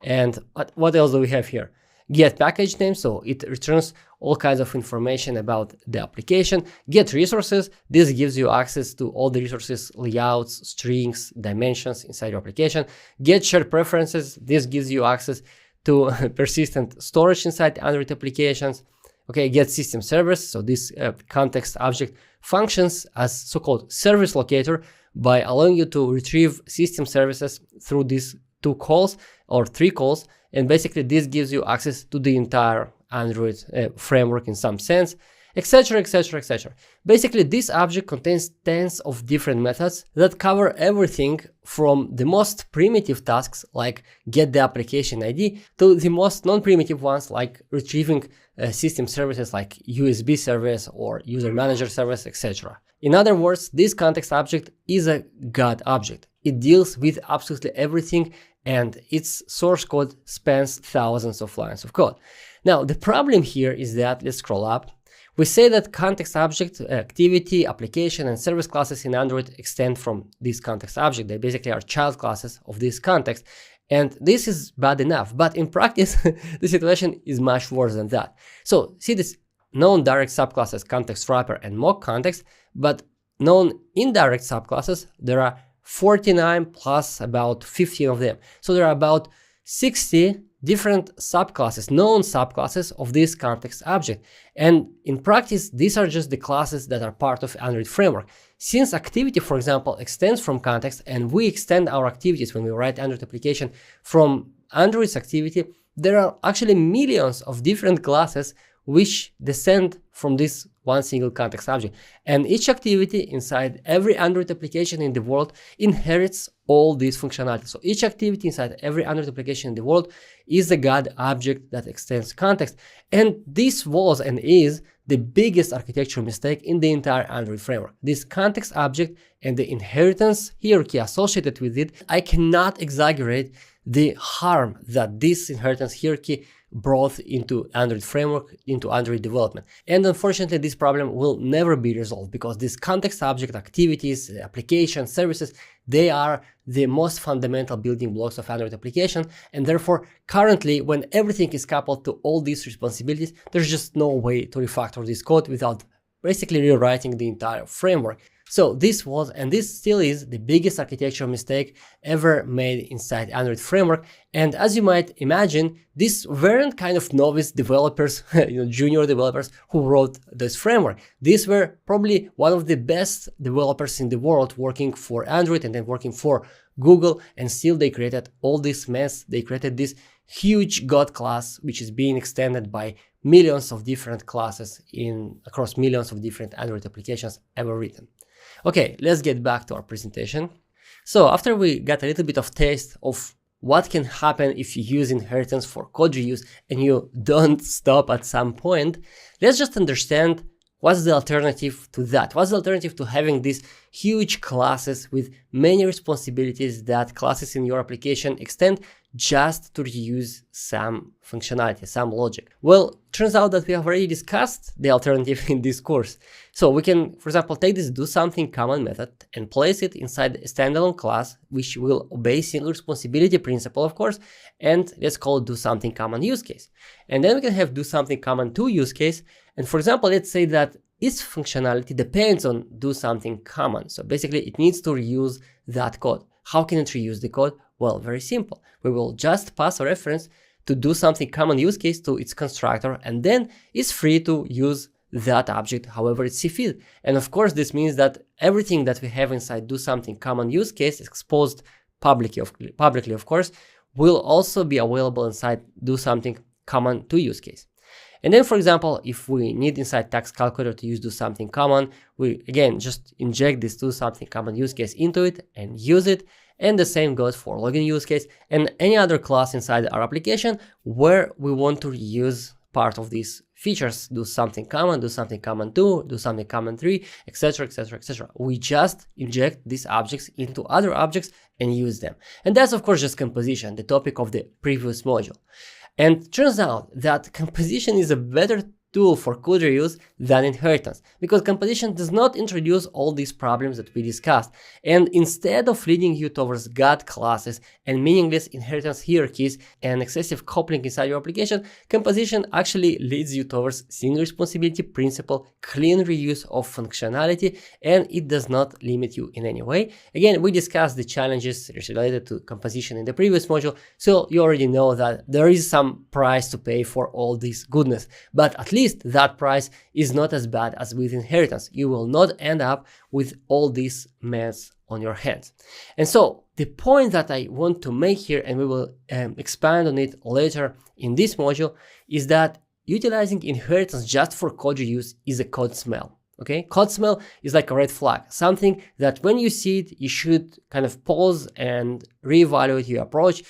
And what else do we have here? Get package name. So it returns all kinds of information about the application. Get resources. This gives you access to all the resources, layouts, strings, dimensions inside your application. Get shared preferences. This gives you access to persistent storage inside Android applications. Okay, get system service. So this context object functions as so-called service locator by allowing you to retrieve system services through these two calls or three calls. And basically this gives you access to the entire Android framework in some sense, etc, etc, etc. Basically, this object contains tens of different methods that cover everything from the most primitive tasks like get the application ID to the most non-primitive ones like retrieving system services like USB service or user manager service, etc. In other words, this context object is a God object. It deals with absolutely everything and its source code spans thousands of lines of code. Now, the problem here is that, let's scroll up, we say that context object, activity, application, and service classes in Android extend from this context object. They basically are child classes of this context. And this is bad enough, but in practice, the situation is much worse than that. So see this known direct subclasses context wrapper and mock context, but known indirect subclasses, there are 49 plus about 15 of them. So there are about 60 different subclasses, known subclasses of this context object. And in practice, these are just the classes that are part of Android framework. Since activity, for example, extends from context, and we extend our activities when we write Android application from Android's activity, there are actually millions of different classes which descend from this one single context object. And each activity inside every Android application in the world inherits all these functionalities. So each activity inside every Android application in the world is a God object that extends context. And this was and is the biggest architectural mistake in the entire Android framework. This context object and the inheritance hierarchy associated with it, I cannot exaggerate the harm that this inheritance hierarchy brought into Android framework, into Android development. And unfortunately, this problem will never be resolved because these context object activities, applications, services, they are the most fundamental building blocks of Android application. And therefore, currently, when everything is coupled to all these responsibilities, there's just no way to refactor this code without basically rewriting the entire framework. So this was, and this still is, the biggest architectural mistake ever made inside Android framework. And as you might imagine, these weren't kind of novice developers, junior developers who wrote this framework. These were probably one of the best developers in the world working for Android and then working for Google, and still they created all this mess. They created this huge God class, which is being extended by millions of different classes across millions of different Android applications ever written. Okay, let's get back to our presentation. So after we got a little bit of taste of what can happen if you use inheritance for code reuse and you don't stop at some point, let's just understand what's the alternative to that. What's the alternative to having these huge classes with many responsibilities that classes in your application extend just to reuse some functionality, some logic? Well, turns out that we have already discussed the alternative in this course. So we can, for example, take this doSomethingCommon method and place it inside a standalone class, which will obey single responsibility principle, of course, and let's call it doSomethingCommon use case. And then we can have doSomethingCommon2 use case. And for example, let's say that its functionality depends on doSomethingCommon. So basically, it needs to reuse that code. How can it reuse the code? Well, very simple. We will just pass a reference to doSomethingCommon use case to its constructor, and then it's free to use that object however it sees fit. And of course, this means that everything that we have inside doSomethingCommon use case exposed publicly, of course, will also be available inside doSomethingCommon2 use case. And then, for example, if we need inside tax calculator to use doSomethingCommon, we again just inject this doSomethingCommon use case into it and use it. And the same goes for login use case and any other class inside our application where we want to reuse part of these features, doSomethingCommon, doSomethingCommon2, doSomethingCommon3, etc., etc., etc. We just inject these objects into other objects and use them. And that's, of course, just composition, the topic of the previous module. And turns out that composition is a better tool for code reuse than inheritance, because composition does not introduce all these problems that we discussed. And instead of leading you towards God classes and meaningless inheritance hierarchies and excessive coupling inside your application, composition actually leads you towards single responsibility principle, clean reuse of functionality, and it does not limit you in any way. Again, we discussed the challenges related to composition in the previous module, so you already know that there is some price to pay for all this goodness, but at least that price is not as bad as with inheritance. You will not end up with all this mess on your hands. And so the point that I want to make here, and we will expand on it later in this module, is that utilizing inheritance just for code reuse is a code smell. Okay, code smell is like a red flag, something that when you see it, you should kind of pause and reevaluate your approach.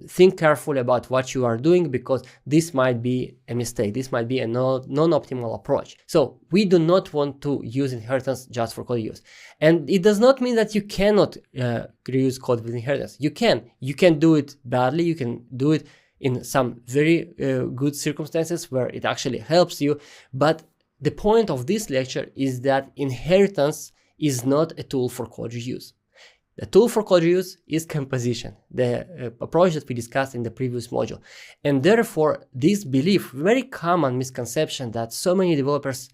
Think carefully about what you are doing, because this might be a mistake. This might be a non-optimal approach. So we do not want to use inheritance just for code use. And it does not mean that you cannot reuse code with inheritance. You can. You can do it badly. You can do it in some very good circumstances where it actually helps you. But the point of this lecture is that inheritance is not a tool for code reuse. The tool for code reuse is composition, the approach that we discussed in the previous module. And therefore, this belief, very common misconception that so many developers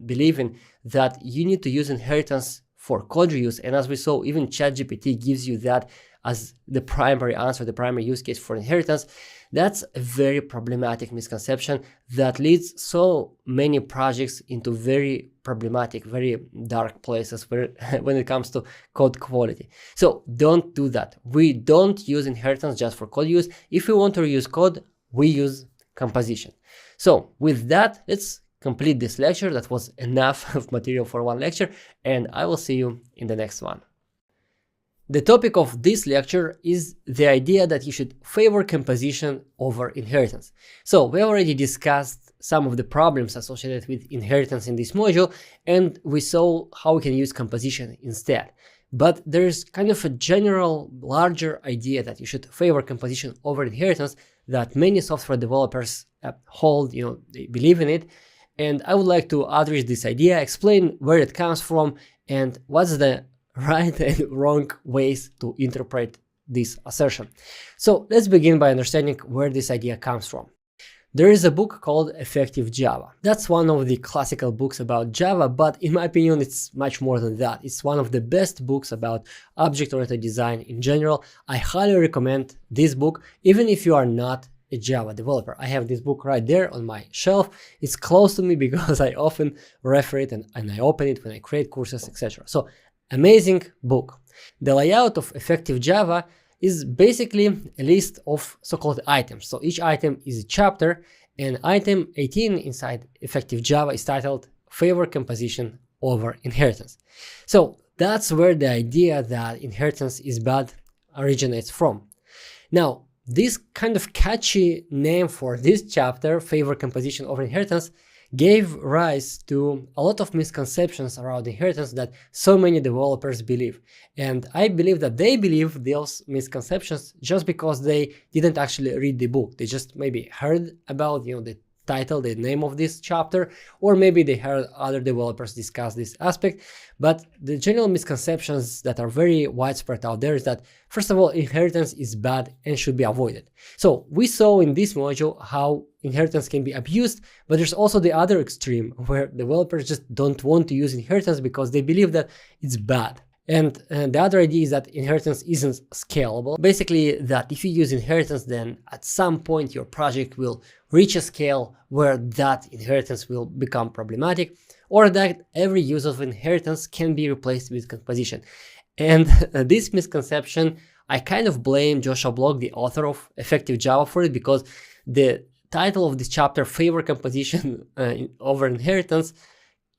believe in, that you need to use inheritance for code reuse. And as we saw, even ChatGPT gives you that as the primary answer, the primary use case for inheritance. That's a very problematic misconception that leads so many projects into very problematic, very dark places where, when it comes to code quality. So don't do that. We don't use inheritance just for code use. If we want to reuse code, we use composition. So with that, let's complete this lecture. That was enough of material for one lecture, and I will see you in the next one. The topic of this lecture is the idea that you should favor composition over inheritance. So we already discussed some of the problems associated with inheritance in this module, and we saw how we can use composition instead. But there's kind of a general, larger idea that you should favor composition over inheritance that many software developers hold, they believe in it. And I would like to address this idea, explain where it comes from, and what's the right and wrong ways to interpret this assertion. So let's begin by understanding where this idea comes from. There is a book called Effective Java. That's one of the classical books about Java, but in my opinion, it's much more than that. It's one of the best books about object-oriented design in general. I highly recommend this book, even if you are not a Java developer. I have this book right there on my shelf. It's close to me because I often refer it and I open it when I create courses, etc. So amazing book. The layout of Effective Java is basically a list of so-called items. So each item is a chapter, and item 18 inside Effective Java is titled Favor Composition over Inheritance. So that's where the idea that inheritance is bad originates from. Now, this kind of catchy name for this chapter, Favor Composition over Inheritance, gave rise to a lot of misconceptions around inheritance that so many developers believe. And I believe that they believe those misconceptions just because they didn't actually read the book. They just maybe heard about, the title, the name of this chapter, or maybe they heard other developers discuss this aspect. But the general misconceptions that are very widespread out there is that, first of all, inheritance is bad and should be avoided. So we saw in this module how inheritance can be abused, but there's also the other extreme where developers just don't want to use inheritance because they believe that it's bad. And the other idea is that inheritance isn't scalable. Basically, that if you use inheritance, then at some point your project will reach a scale where that inheritance will become problematic, or that every use of inheritance can be replaced with composition. And this misconception, I kind of blame Joshua Block, the author of Effective Java, for it, because the title of this chapter, Favor Composition over Inheritance,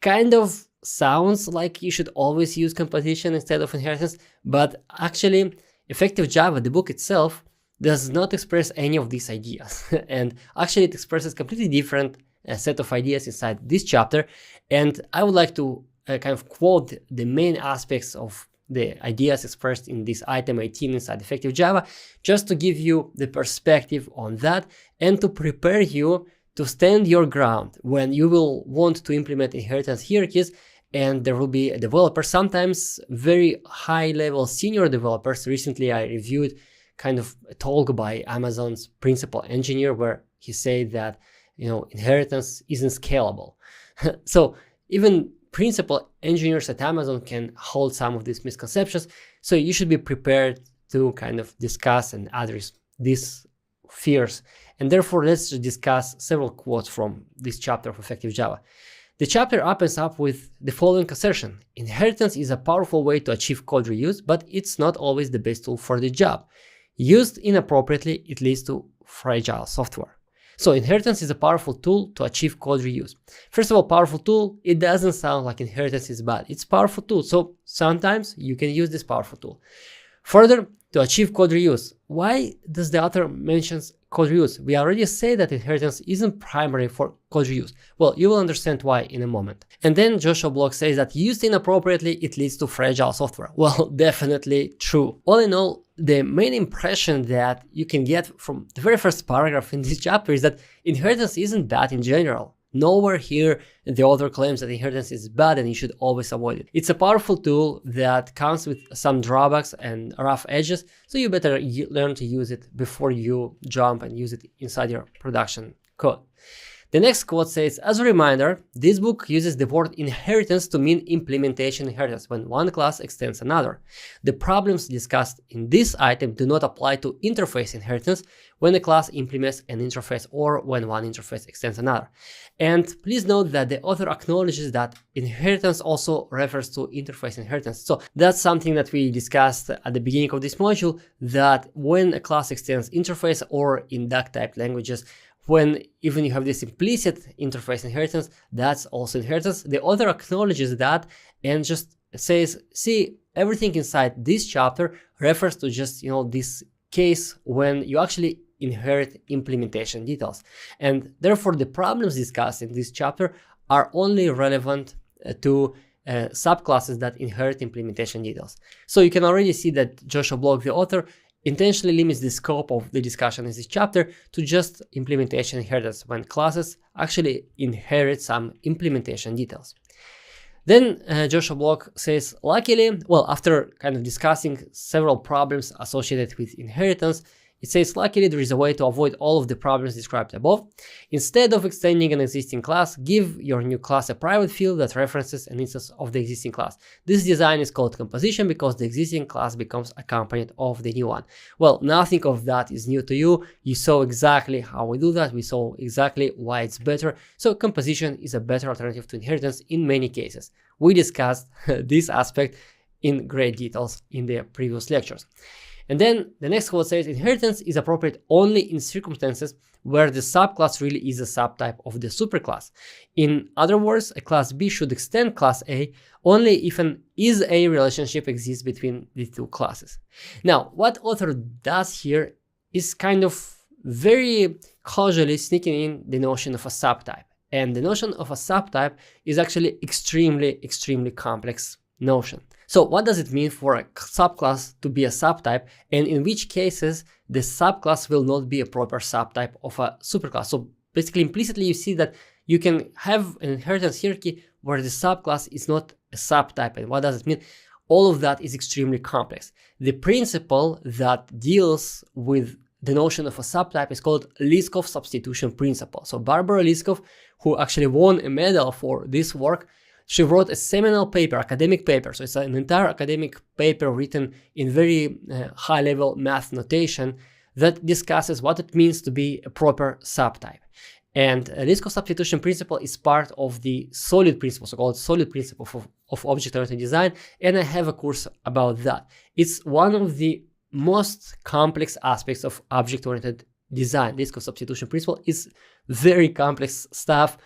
kind of sounds like you should always use composition instead of inheritance, but actually Effective Java, the book itself, does not express any of these ideas. And actually it expresses completely different set of ideas inside this chapter. And I would like to kind of quote the main aspects of the ideas expressed in this item 18 inside Effective Java, just to give you the perspective on that and to prepare you to stand your ground when you will want to implement inheritance hierarchies, and there will be a developer, sometimes very high-level senior developers. Recently, I reviewed kind of a talk by Amazon's principal engineer where he said that, inheritance isn't scalable. So even principal engineers at Amazon can hold some of these misconceptions. So you should be prepared to kind of discuss and address these fears. And therefore, let's discuss several quotes from this chapter of Effective Java. The chapter opens up with the following assertion: inheritance is a powerful way to achieve code reuse, but it's not always the best tool for the job. Used inappropriately, it leads to fragile software. So inheritance is a powerful tool to achieve code reuse. First of all, powerful tool, it doesn't sound like inheritance is bad. It's a powerful tool, so sometimes you can use this powerful tool. Further, to achieve code reuse. Why does the author mentions code reuse? We already say that inheritance isn't primary for code reuse. Well, you will understand why in a moment. And then Joshua Block says that used inappropriately, it leads to fragile software. Well, definitely true. All in all, the main impression that you can get from the very first paragraph in this chapter is that inheritance isn't bad in general. Nowhere here the author claims that inheritance is bad and you should always avoid it. It's a powerful tool that comes with some drawbacks and rough edges, so you better learn to use it before you jump and use it inside your production code. The next quote says, as a reminder, this book uses the word inheritance to mean implementation inheritance when one class extends another. The problems discussed in this item do not apply to interface inheritance when a class implements an interface or when one interface extends another. And please note that the author acknowledges that inheritance also refers to interface inheritance. So that's something that we discussed at the beginning of this module, that when a class extends interface, or in duck type languages, when even you have this implicit interface inheritance, that's also inheritance. The author acknowledges that and just says, see, everything inside this chapter refers to just, this case when you actually inherit implementation details. And therefore, the problems discussed in this chapter are only relevant to subclasses that inherit implementation details. So you can already see that Joshua Block, the author, intentionally limits the scope of the discussion in this chapter to just implementation inheritance when classes actually inherit some implementation details. Then Joshua Block says, luckily, well, after kind of discussing several problems associated with inheritance, it says, luckily, there is a way to avoid all of the problems described above. Instead of extending an existing class, give your new class a private field that references an instance of the existing class. This design is called composition because the existing class becomes accompanied of the new one. Well, nothing of that is new to you. You saw exactly how we do that. We saw exactly why it's better. So composition is a better alternative to inheritance in many cases. We discussed this aspect in great details in the previous lectures. And then the next quote says, inheritance is appropriate only in circumstances where the subclass really is a subtype of the superclass. In other words, a class B should extend class A only if an is-A relationship exists between the two classes. Now, what author does here is kind of very casually sneaking in the notion of a subtype. And the notion of a subtype is actually extremely complex notion. So what does it mean for a subclass to be a subtype, and in which cases the subclass will not be a proper subtype of a superclass? So basically, implicitly, you see that you can have an inheritance hierarchy where the subclass is not a subtype. And what does it mean? All of that is extremely complex. The principle that deals with the notion of a subtype is called Liskov substitution principle. So Barbara Liskov, who actually won a medal for this work, she wrote a seminal paper, academic paper. So it's an entire academic paper written in very high-level math notation that discusses what it means to be a proper subtype. And Liskov substitution principle is part of the solid principle, so-called solid principle of object-oriented design, and I have a course about that. It's one of the most complex aspects of object-oriented design. Liskov substitution principle is very complex stuff.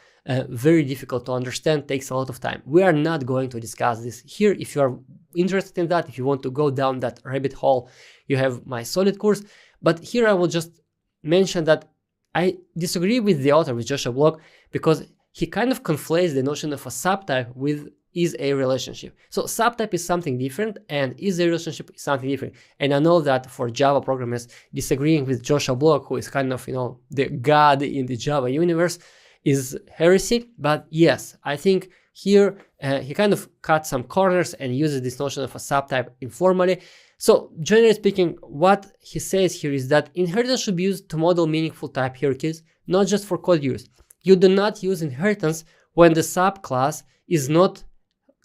Very difficult to understand, takes a lot of time. We are not going to discuss this here. If you are interested in that, if you want to go down that rabbit hole, you have my solid course. But here I will just mention that I disagree with the author, with Joshua Block, because he kind of conflates the notion of a subtype with is-A relationship. So subtype is something different and is-A relationship is something different. And I know that for Java programmers, disagreeing with Joshua Block, who is kind of, the god in the Java universe, is heresy. But yes, I think here he kind of cut some corners and uses this notion of a subtype informally. So generally speaking, what he says here is that inheritance should be used to model meaningful type hierarchies, not just for code use. You do not use inheritance when the subclass is not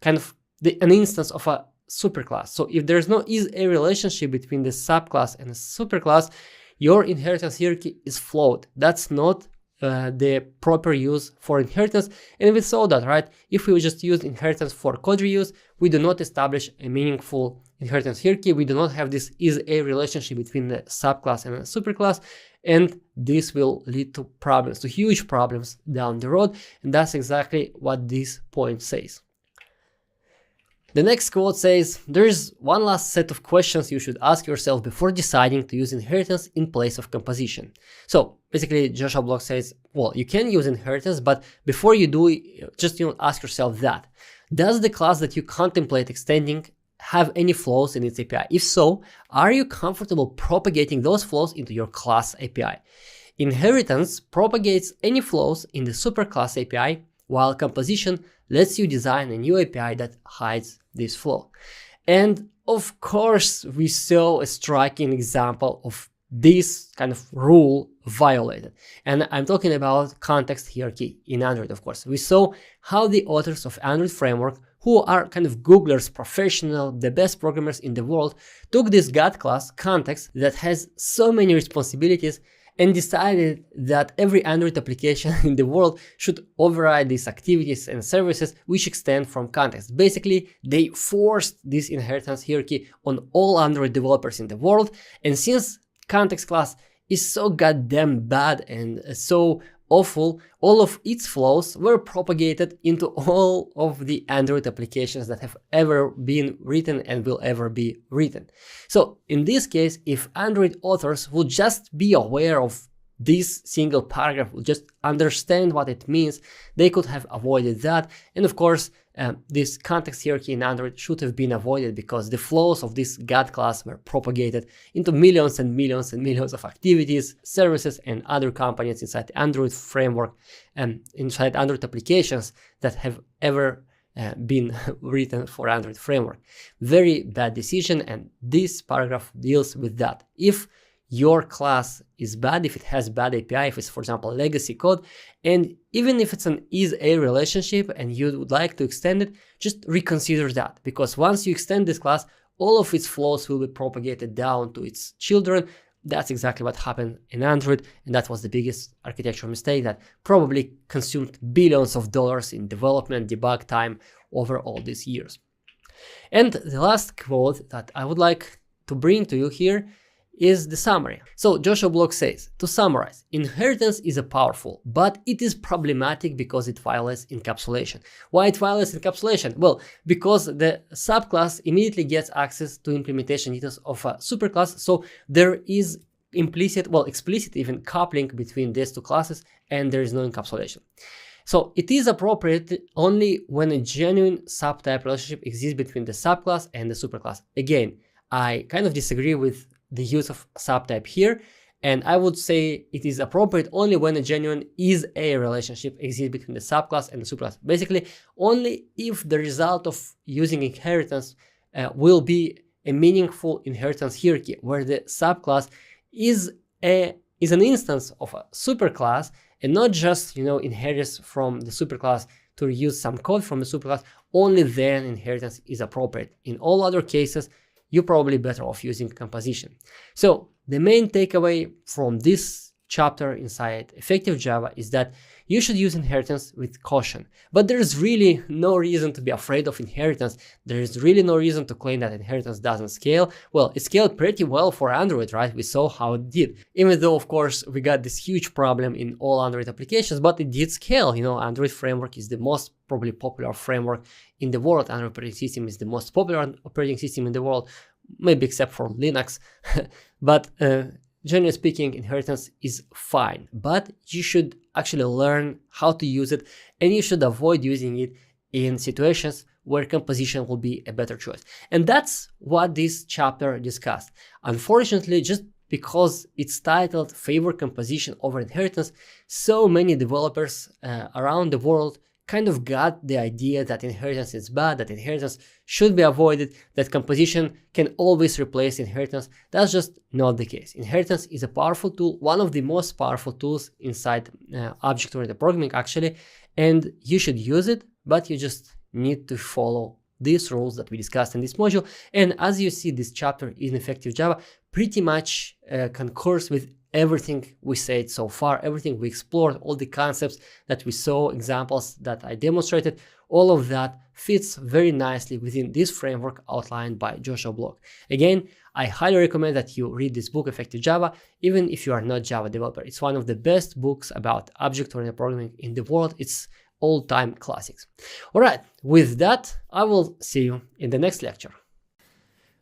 kind of an instance of a superclass. So if there's no is-A relationship between the subclass and the superclass, your inheritance hierarchy is flawed. That's not the proper use for inheritance. And we saw that, right? If we just use inheritance for code reuse, we do not establish a meaningful inheritance hierarchy. We do not have this is-A relationship between the subclass and the superclass, and this will lead to problems, to huge problems down the road. And that's exactly what this point says. The next quote says, there is one last set of questions you should ask yourself before deciding to use inheritance in place of composition. So basically, Joshua Block says, well, you can use inheritance, but before you do, just ask yourself that. Does the class that you contemplate extending have any flaws in its API? If so, are you comfortable propagating those flaws into your class API? Inheritance propagates any flows in the superclass API, while composition lets you design a new API that hides this flow. And of course, we saw a striking example of this kind of rule violated. And I'm talking about context hierarchy in Android, of course. We saw how the authors of Android framework, who are kind of Googlers, professional, the best programmers in the world, took this God class context that has so many responsibilities and decided that every Android application in the world should override these activities and services which extend from context. Basically, they forced this inheritance hierarchy on all Android developers in the world, and since context class is so goddamn bad and so awful, all of its flows were propagated into all of the Android applications that have ever been written and will ever be written. So in this case, if Android authors would just be aware of this single paragraph, would just understand what it means, they could have avoided that. And of course, this context hierarchy in Android should have been avoided because the flows of this God class were propagated into millions and millions and millions of activities, services, and other components inside the Android framework and inside Android applications that have ever been written for Android framework. Very bad decision, and this paragraph deals with that. If your class is bad, if it has bad API, if it's, for example, legacy code, and even if it's an is-a relationship and you would like to extend it, just reconsider that, because once you extend this class, all of its flows will be propagated down to its children. That's exactly what happened in Android, and that was the biggest architectural mistake that probably consumed billions of dollars in development, debug time over all these years. And the last quote that I would like to bring to you here is the summary. So Joshua Block says, to summarize, inheritance is a powerful, but it is problematic because it violates encapsulation. Why it violates encapsulation? Well, because the subclass immediately gets access to implementation details of a superclass, so there is implicit, well, explicit even coupling between these two classes, and there is no encapsulation. So it is appropriate only when a genuine subtype relationship exists between the subclass and the superclass. Again, I kind of disagree with the use of subtype here, and I would say it is appropriate only when a genuine is-a relationship exists between the subclass and the superclass. Basically, only if the result of using inheritance will be a meaningful inheritance hierarchy, where the subclass is an instance of a superclass and not just, inherits from the superclass to reuse some code from the superclass. Only then inheritance is appropriate. In all other cases, you're probably better off using composition. So the main takeaway from this chapter inside Effective Java is that you should use inheritance with caution. But there's really no reason to be afraid of inheritance. There is really no reason to claim that inheritance doesn't scale. Well, it scaled pretty well for Android, right? We saw how it did. Even though, of course, we got this huge problem in all Android applications, but it did scale. Android framework is the most probably popular framework in the world. Android operating system is the most popular operating system in the world, maybe except for Linux. But generally speaking, inheritance is fine, but you should actually learn how to use it, and you should avoid using it in situations where composition will be a better choice. And that's what this chapter discussed. Unfortunately, just because it's titled Favor Composition over Inheritance, so many developers around the world kind of got the idea that inheritance is bad, that inheritance should be avoided, that composition can always replace inheritance. That's just not the case. Inheritance is a powerful tool, one of the most powerful tools inside object-oriented programming, actually, and you should use it, but you just need to follow these rules that we discussed in this module. And as you see, this chapter in Effective Java pretty much concurs with everything we said so far, everything we explored, all the concepts that we saw, examples that I demonstrated, all of that fits very nicely within this framework outlined by Joshua Block. Again, I highly recommend that you read this book, Effective Java, even if you are not a Java developer. It's one of the best books about object-oriented programming in the world. It's all-time classics. All right, with that, I will see you in the next lecture.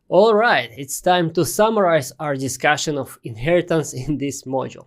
All right, it's time to summarize our discussion of inheritance in this module.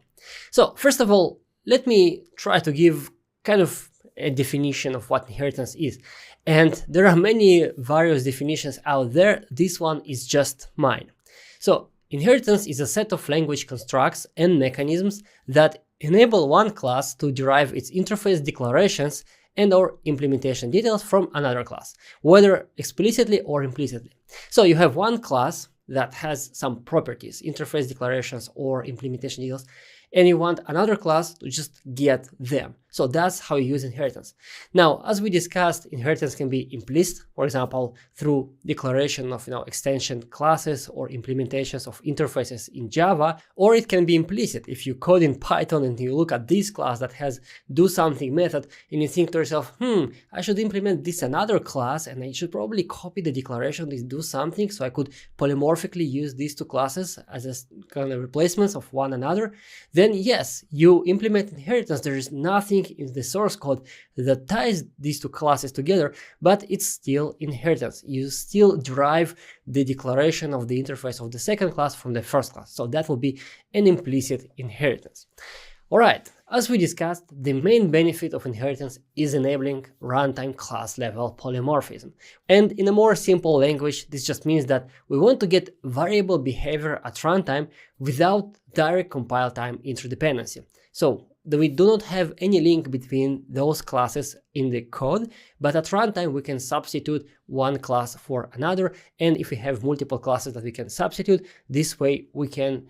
So first of all, let me try to give kind of a definition of what inheritance is. And there are many various definitions out there. This one is just mine. So Inheritance is a set of language constructs and mechanisms that enable one class to derive its interface declarations and/or implementation details from another class, whether explicitly or implicitly. So you have one class that has some properties, interface declarations or implementation details, and you want another class to just get them. So that's how you use inheritance. Now, as we discussed, inheritance can be implicit, for example, through declaration of extension classes or implementations of interfaces in Java, or it can be implicit if you code in Python and you look at this class that has do something method and you think to yourself, I should implement this another class and I should probably copy the declaration this do something so I could polymorphically use these two classes as a kind of replacements of one another. Then yes, you implement inheritance. There is nothing in the source code that ties these two classes together, but it's still inheritance. You still derive the declaration of the interface of the second class from the first class. So that will be an implicit inheritance. All right, as we discussed, the main benefit of inheritance is enabling runtime class level polymorphism. And in a more simple language, this just means that we want to get variable behavior at runtime without direct compile time interdependency. So we do not have any link between those classes in the code, but at runtime we can substitute one class for another, and if we have multiple classes that we can substitute, this way we can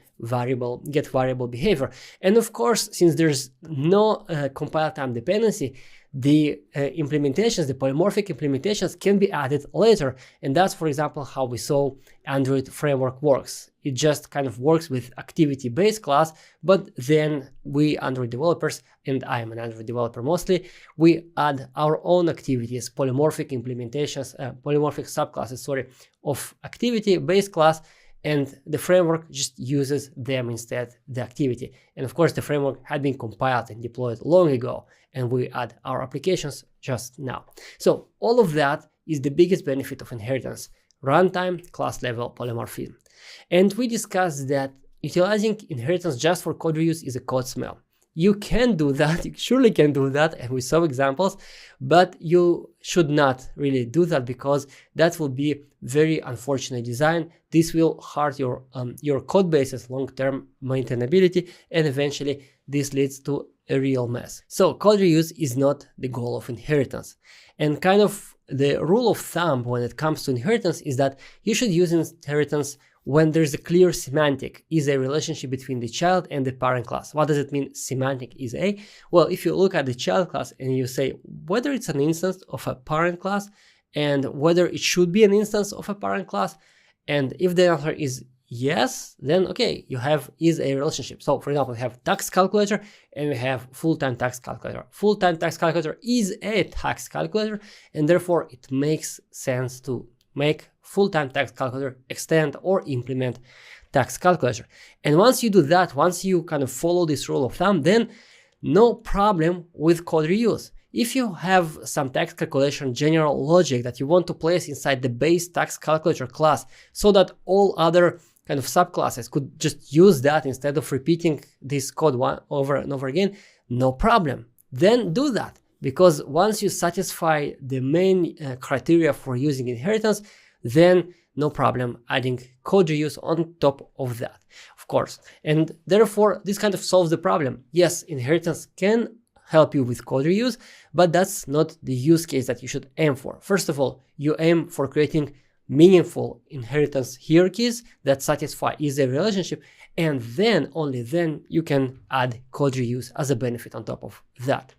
get variable behavior. And of course, since there's no compile time dependency, the implementations, the polymorphic implementations can be added later. And that's, for example, how we saw Android framework works. It just kind of works with activity-based class, but then we Android developers, and I am an Android developer mostly, we add our own activities, polymorphic implementations, polymorphic subclasses, of activity-based class, and the framework just uses them instead, the activity. And of course, the framework had been compiled and deployed long ago, and we add our applications just now. So all of that is the biggest benefit of inheritance, runtime class level polymorphism. And we discussed that utilizing inheritance just for code reuse is a code smell. You can do that, you surely can do that, and we saw examples, but you should not really do that because that will be very unfortunate design. This will hurt your code base's long-term maintainability, and eventually this leads to a real mess. So code reuse is not the goal of inheritance. And kind of the rule of thumb when it comes to inheritance is that you should use inheritance when there's a clear semantic is a relationship between the child and the parent class. What does it mean, semantic is a? Well, if you look at the child class and you say whether it's an instance of a parent class and whether it should be an instance of a parent class, and if the answer is yes, then okay, you have is a relationship. So for example, we have tax calculator and we have full-time tax calculator. Full-time tax calculator is a tax calculator, and therefore it makes sense to make full-time tax calculator extend or implement tax calculator. And once you do that, once you kind of follow this rule of thumb, then no problem with code reuse. If you have some tax calculation general logic that you want to place inside the base tax calculator class so that all other kind of subclasses could just use that instead of repeating this code over and over again, no problem. Then do that, because once you satisfy the main criteria for using inheritance, then no problem adding code reuse on top of that, of course. And therefore, this kind of solves the problem. Yes, inheritance can help you with code reuse, but that's not the use case that you should aim for. First of all, you aim for creating meaningful inheritance hierarchies that satisfy is a relationship, and then only then you can add code reuse as a benefit on top of that.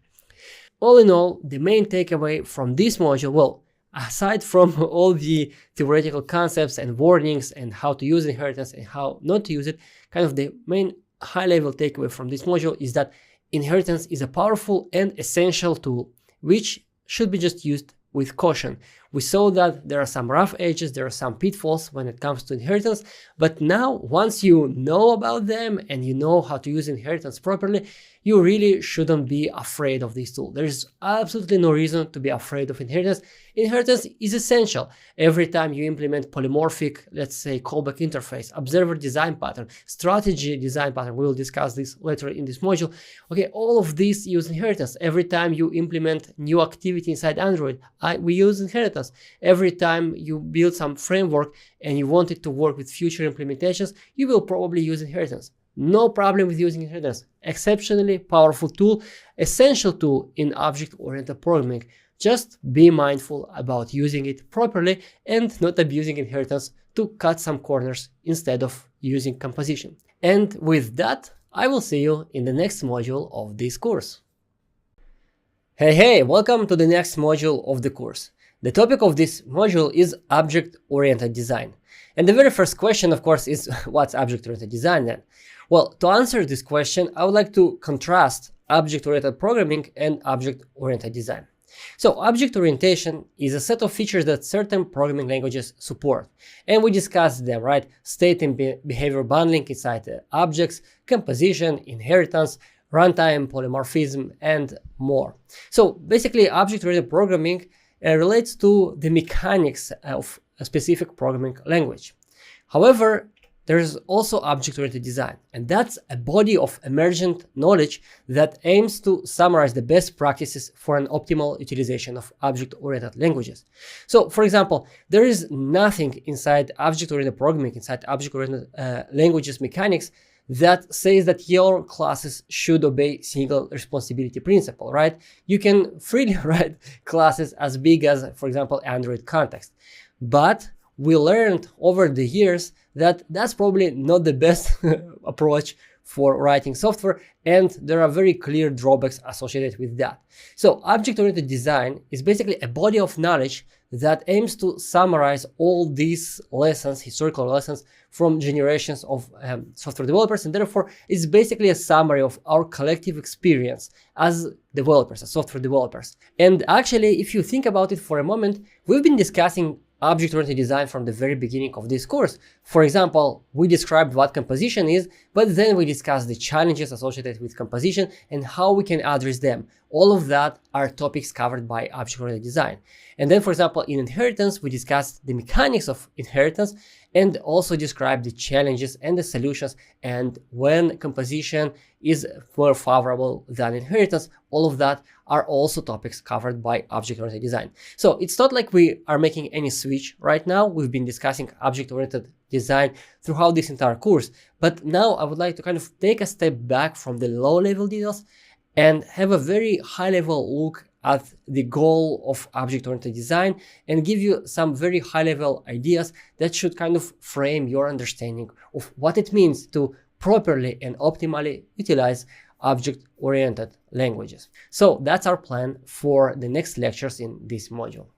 All in all, the main takeaway from this module, well, aside from all the theoretical concepts and warnings and how to use inheritance and how not to use it, kind of the main high-level takeaway from this module is that inheritance is a powerful and essential tool which should be just used with caution. We saw that there are some rough edges, there are some pitfalls when it comes to inheritance, but now once you know about them and you know how to use inheritance properly, you really shouldn't be afraid of this tool. There is absolutely no reason to be afraid of inheritance. Inheritance is essential. Every time you implement polymorphic, let's say, callback interface, observer design pattern, strategy design pattern, we will discuss this later in this module. Okay, all of these use inheritance. Every time you implement new activity inside Android, we use inheritance. inheritance. Every time you build some framework and you want it to work with future implementations, you will probably use inheritance. No problem with using inheritance. Exceptionally powerful tool, essential tool in object-oriented programming. Just be mindful about using it properly and not abusing inheritance to cut some corners instead of using composition. And with that, I will see you in the next module of this course. Hey, welcome to the next module of the course. The topic of this module is object-oriented design. And the very first question, of course, is what's object-oriented design then? Well, to answer this question, I would like to contrast object-oriented programming and object-oriented design. So object orientation is a set of features that certain programming languages support. And we discussed them, right? State and behavior bundling inside objects, composition, inheritance, runtime, polymorphism, and more. So basically, object-oriented programming relates to the mechanics of a specific programming language. However, there is also object-oriented design, and that's a body of emergent knowledge that aims to summarize the best practices for an optimal utilization of object-oriented languages. So, for example, there is nothing inside object-oriented programming, inside object-oriented languages mechanics that says that your classes should obey single responsibility principle, right? You can freely write classes as big as, for example, Android context. But we learned over the years that that's probably not the best approach for writing software, and there are very clear drawbacks associated with that. So object-oriented design is basically a body of knowledge that aims to summarize all these lessons, historical lessons from generations of software developers, and therefore it's basically a summary of our collective experience as developers, as software developers. And actually, if you think about it for a moment, we've been discussing object-oriented design from the very beginning of this course. For example, we described what composition is, but then we discussed the challenges associated with composition and how we can address them. All of that are topics covered by object-oriented design. And then, for example, in inheritance, we discussed the mechanics of inheritance and also described the challenges and the solutions, and when composition is more favorable than inheritance. All of that are also topics covered by object-oriented design. So it's not like we are making any switch right now. We've been discussing object-oriented design throughout this entire course, but now I would like to kind of take a step back from the low-level details and have a very high-level look at the goal of object-oriented design and give you some very high-level ideas that should kind of frame your understanding of what it means to properly and optimally utilize object-oriented languages. So that's our plan for the next lectures in this module.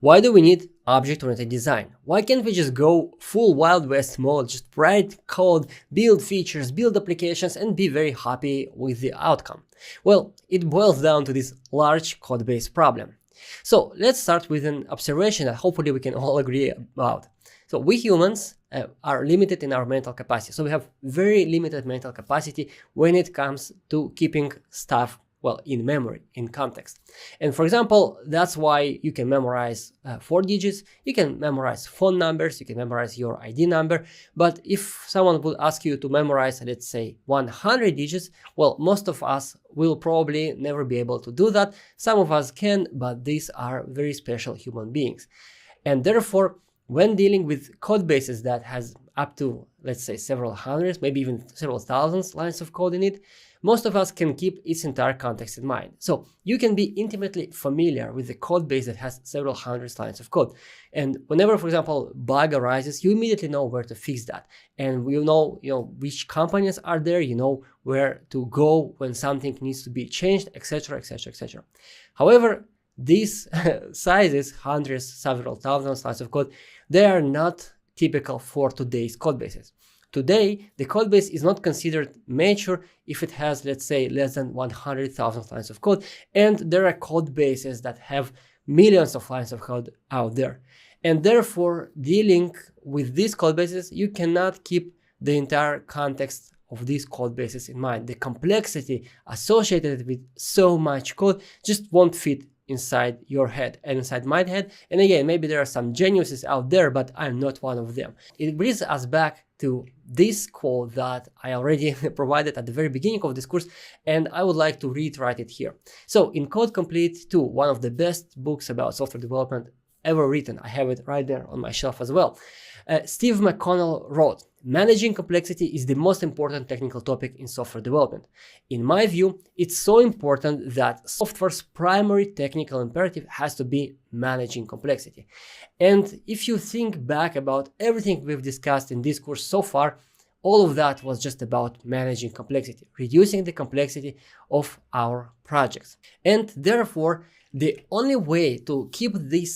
Why do we need object-oriented design? Why can't we just go full Wild West mode, just write code, build features, build applications, and be very happy with the outcome? Well, it boils down to this large code-base problem. So let's start with an observation that hopefully we can all agree about. So we humans are limited in our mental capacity. So we have very limited mental capacity when it comes to keeping stuff, well, in memory, in context. And for example, that's why you can memorize 4 digits, you can memorize phone numbers, you can memorize your ID number. But if someone would ask you to memorize, let's say, 100 digits, well, most of us will probably never be able to do that. Some of us can, but these are very special human beings. And therefore, when dealing with code bases that has up to, let's say, several hundreds, maybe even several thousands lines of code in it, most of us can keep its entire context in mind. So you can be intimately familiar with the code base that has several hundreds lines of code. And whenever, for example, bug arises, you immediately know where to fix that. And you know which companies are there, you know where to go when something needs to be changed, etc., etc., etc. However, these sizes, hundreds, several thousands lines of code, they are not typical for today's code bases. Today, the code base is not considered mature if it has, let's say, less than 100,000 lines of code. And there are code bases that have millions of lines of code out there. And therefore, dealing with these code bases, you cannot keep the entire context of these code bases in mind. The complexity associated with so much code just won't fit inside your head and inside my head. And again, maybe there are some geniuses out there, but I'm not one of them. It brings us back to this code that I already provided at the very beginning of this course, and I would like to reiterate it here. So in Code Complete 2, one of the best books about software development ever written, I have it right there on my shelf as well, Steve McConnell wrote, "Managing complexity is the most important technical topic in software development. In my view, it's so important that software's primary technical imperative has to be managing complexity." And if you think back about everything we've discussed in this course so far, all of that was just about managing complexity, reducing the complexity of our projects. And therefore, the only way to keep this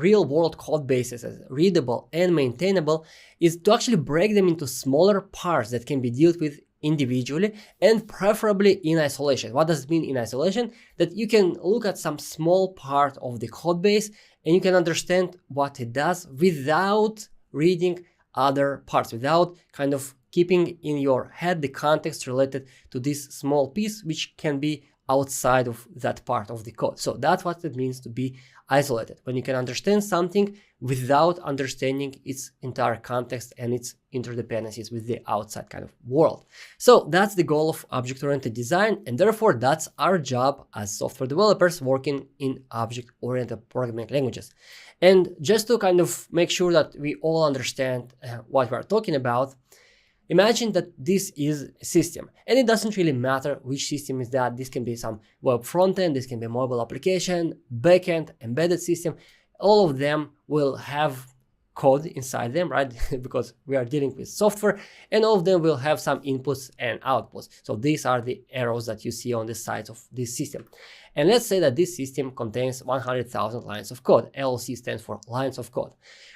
real-world code bases as readable and maintainable is to actually break them into smaller parts that can be dealt with individually and preferably in isolation. What does it mean in isolation? That you can look at some small part of the code base and you can understand what it does without reading other parts, without kind of keeping in your head the context related to this small piece, which can be outside of that part of the code. So that's what it means to be isolated, when you can understand something without understanding its entire context and its interdependencies with the outside kind of world. So that's the goal of object-oriented design, and therefore that's our job as software developers working in object-oriented programming languages. And just to kind of make sure that we all understand what we're talking about, imagine that this is a system, and it doesn't really matter which system is that. This can be some web frontend, this can be a mobile application, backend, embedded system. All of them will have code inside them, right? Because we are dealing with software, and all of them will have some inputs and outputs. So these are the arrows that you see on the sides of this system. And let's say that this system contains 100,000 lines of code. LOC stands for lines of code.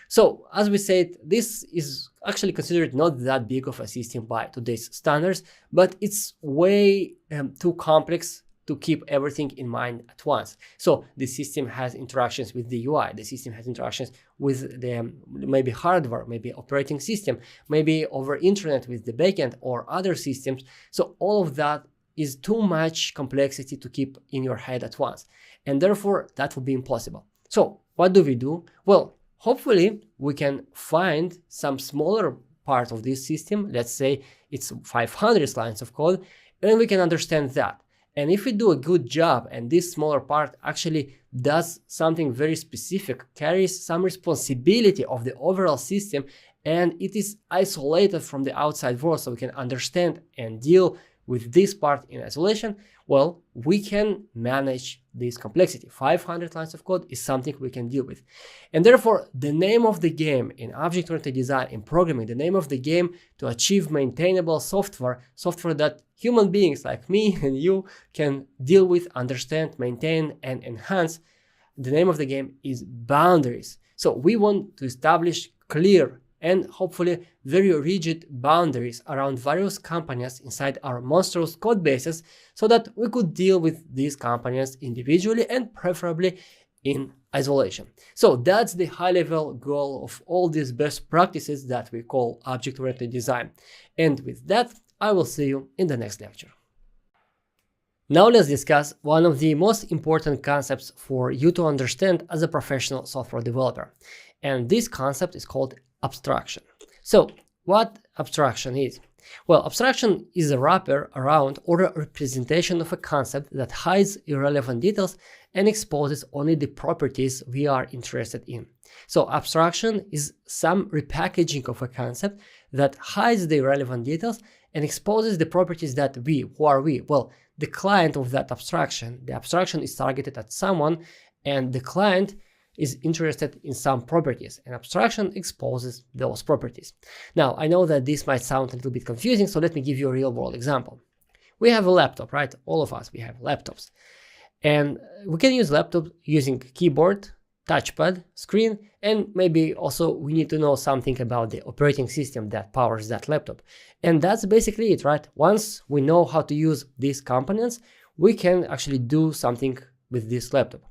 So as we said, this is actually considered not that big of a system by today's standards, but it's way too complex to keep everything in mind at once. So the system has interactions with the UI, the system has interactions with the maybe hardware, maybe operating system, maybe over internet with the backend or other systems. So all of that is too much complexity to keep in your head at once. And therefore that will be impossible. So what do? Well, hopefully we can find some smaller part of this system. Let's say it's 500 lines of code, and we can understand that. And if we do a good job and this smaller part actually does something very specific, carries some responsibility of the overall system, and it is isolated from the outside world so we can understand and deal with this part in isolation, well, we can manage this complexity. 500 lines of code is something we can deal with. And therefore, the name of the game in object-oriented design, in programming, the name of the game to achieve maintainable software that human beings like me and you can deal with, understand, maintain, and enhance, the name of the game is boundaries. So we want to establish clear and hopefully very rigid boundaries around various companies inside our monstrous code bases so that we could deal with these companies individually and preferably in isolation. So that's the high-level goal of all these best practices that we call object-oriented design. And with that, I will see you in the next lecture. Now let's discuss one of the most important concepts for you to understand as a professional software developer. And this concept is called abstraction. So what abstraction is? Well, abstraction is a wrapper around or a representation of a concept that hides irrelevant details and exposes only the properties we are interested in. So abstraction is some repackaging of a concept that hides the irrelevant details and exposes the properties that who are we? Well, the client of that abstraction. The abstraction is targeted at someone, and the client is interested in some properties, and abstraction exposes those properties. Now, I know that this might sound a little bit confusing, so let me give you a real-world example. We have a laptop, right? All of us, we have laptops. And we can use laptop using keyboard, touchpad, screen, and maybe also we need to know something about the operating system that powers that laptop. And that's basically it, right? Once we know how to use these components, we can actually do something with this laptop.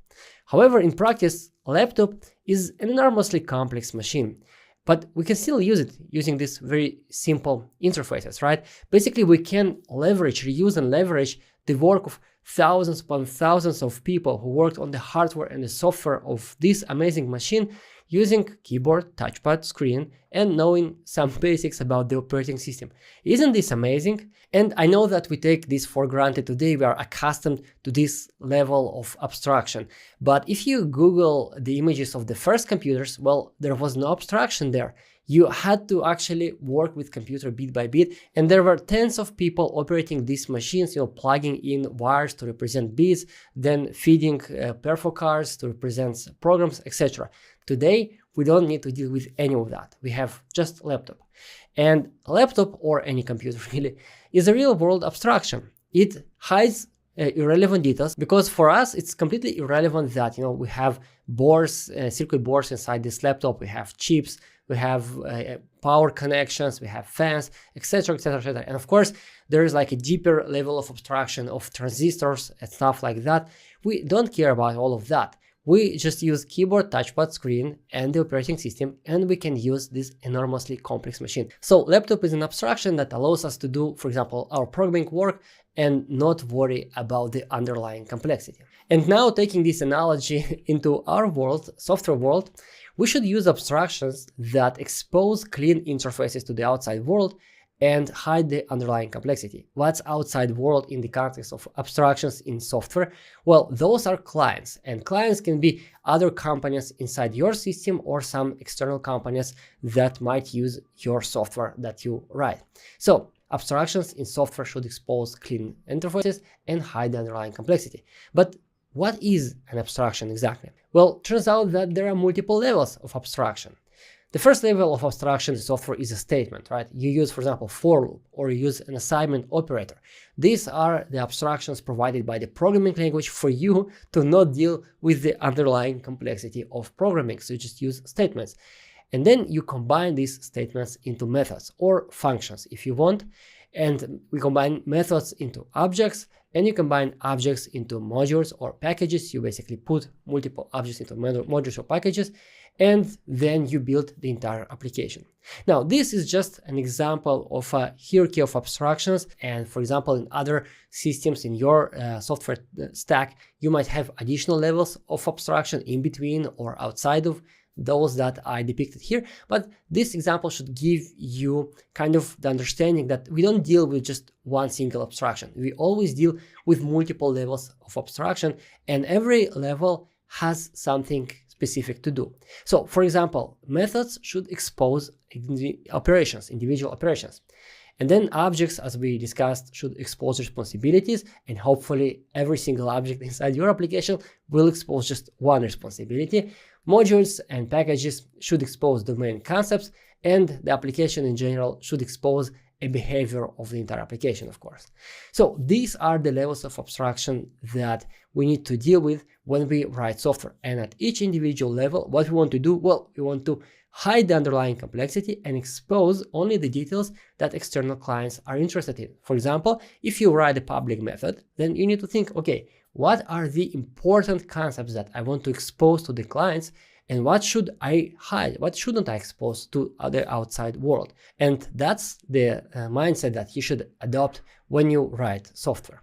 However, in practice, a laptop is an enormously complex machine, but we can still use it using these very simple interfaces, right? Basically, we can reuse and leverage the work of thousands upon thousands of people who worked on the hardware and the software of this amazing machine using keyboard, touchpad, screen, and knowing some basics about the operating system. Isn't this amazing? And I know that we take this for granted today. We are accustomed to this level of abstraction. But if you Google the images of the first computers, well, there was no abstraction there. You had to actually work with computer bit by bit, and there were tens of people operating these machines, plugging in wires to represent bits, then feeding perfo cards to represent programs, etc. Today, we don't need to deal with any of that. We have just laptop. And a laptop, or any computer really, is a real-world abstraction. It hides irrelevant details, because for us it's completely irrelevant that we have boards, circuit boards inside this laptop, we have chips, we have power connections, we have fans, etc, etc, etc. And of course there is like a deeper level of abstraction of transistors and stuff like that. We don't care about all of that. We just use keyboard, touchpad, screen, and the operating system, and we can use this enormously complex machine. So laptop is an abstraction that allows us to do, for example, our programming work and not worry about the underlying complexity. And now, taking this analogy into our world, software world, we should use abstractions that expose clean interfaces to the outside world and hide the underlying complexity. What's outside world in the context of abstractions in software? Well, those are clients, and clients can be other companies inside your system or some external companies that might use your software that you write. So abstractions in software should expose clean interfaces and hide the underlying complexity. But what is an abstraction exactly? Well, it turns out that there are multiple levels of abstraction. The first level of abstraction in software is a statement, right? You use, for example, for loop, or you use an assignment operator. These are the abstractions provided by the programming language for you to not deal with the underlying complexity of programming. So you just use statements. And then you combine these statements into methods or functions if you want. And we combine methods into objects, and you combine objects into modules or packages. You basically put multiple objects into modules or packages, and then you build the entire application. Now, this is just an example of a hierarchy of abstractions. And for example, in other systems in your software stack, you might have additional levels of abstraction in between or outside of those that I depicted here. But this example should give you kind of the understanding that we don't deal with just one single abstraction. We always deal with multiple levels of abstraction, and every level has something specific to do. So for example, methods should expose operations, individual operations. And then objects, as we discussed, should expose responsibilities, and hopefully every single object inside your application will expose just one responsibility. Modules and packages should expose domain concepts, and the application in general should expose a behavior of the entire application, of course. So these are the levels of abstraction that we need to deal with when we write software. And at each individual level, what we want to do, well, we want to hide the underlying complexity and expose only the details that external clients are interested in. For example, if you write a public method, then you need to think, okay, what are the important concepts that I want to expose to the clients, and what should I hide? What shouldn't I expose to the outside world? And that's the mindset that you should adopt when you write software.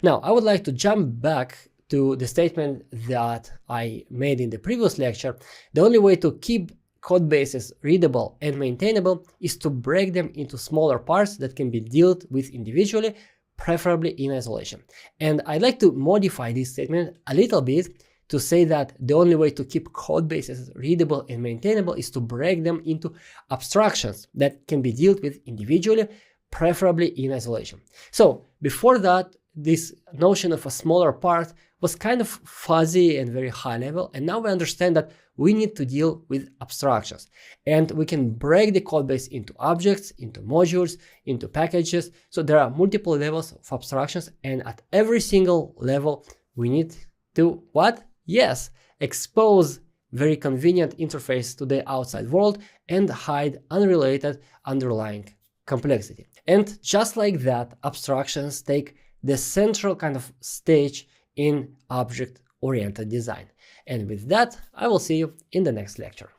Now, I would like to jump back to the statement that I made in the previous lecture. The only way to keep code bases readable and maintainable is to break them into smaller parts that can be dealt with individually, preferably in isolation. And I'd like to modify this statement a little bit to say that the only way to keep code bases readable and maintainable is to break them into abstractions that can be dealt with individually, preferably in isolation. So before that, this notion of a smaller part was kind of fuzzy and very high level, and now we understand that we need to deal with abstractions, and we can break the code base into objects, into modules, into packages. So there are multiple levels of abstractions, and at every single level we need to what? Yes, expose very convenient interface to the outside world and hide unrelated underlying complexity. And just like that, abstractions take the central kind of stage in object-oriented design. And with that, I will see you in the next lecture.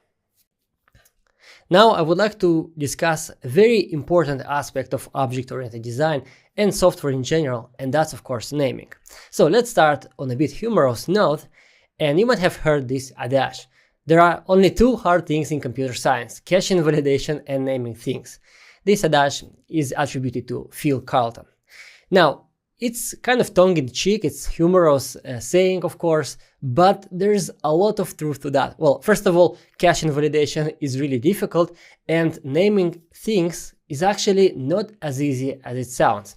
Now, I would like to discuss a very important aspect of object-oriented design and software in general, and that's of course naming. So let's start on a bit humorous note, and you might have heard this adage There are only two hard things in computer science: caching validation and naming things. This adage is attributed to Phil Carlton. Now, it's kind of tongue-in-cheek, it's humorous saying, of course, but there's a lot of truth to that. Well, first of all, caching validation is really difficult, and naming things is actually not as easy as it sounds.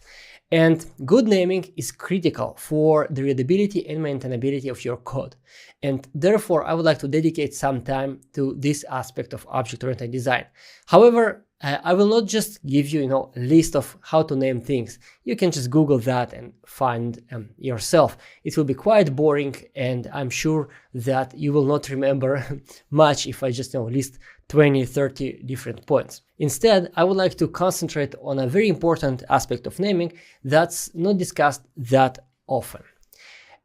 And good naming is critical for the readability and maintainability of your code. And therefore, I would like to dedicate some time to this aspect of object-oriented design. However, I will not just give you, a list of how to name things. You can just Google that and find yourself. It will be quite boring, and I'm sure that you will not remember much if I just list 20, 30 different points. Instead, I would like to concentrate on a very important aspect of naming that's not discussed that often.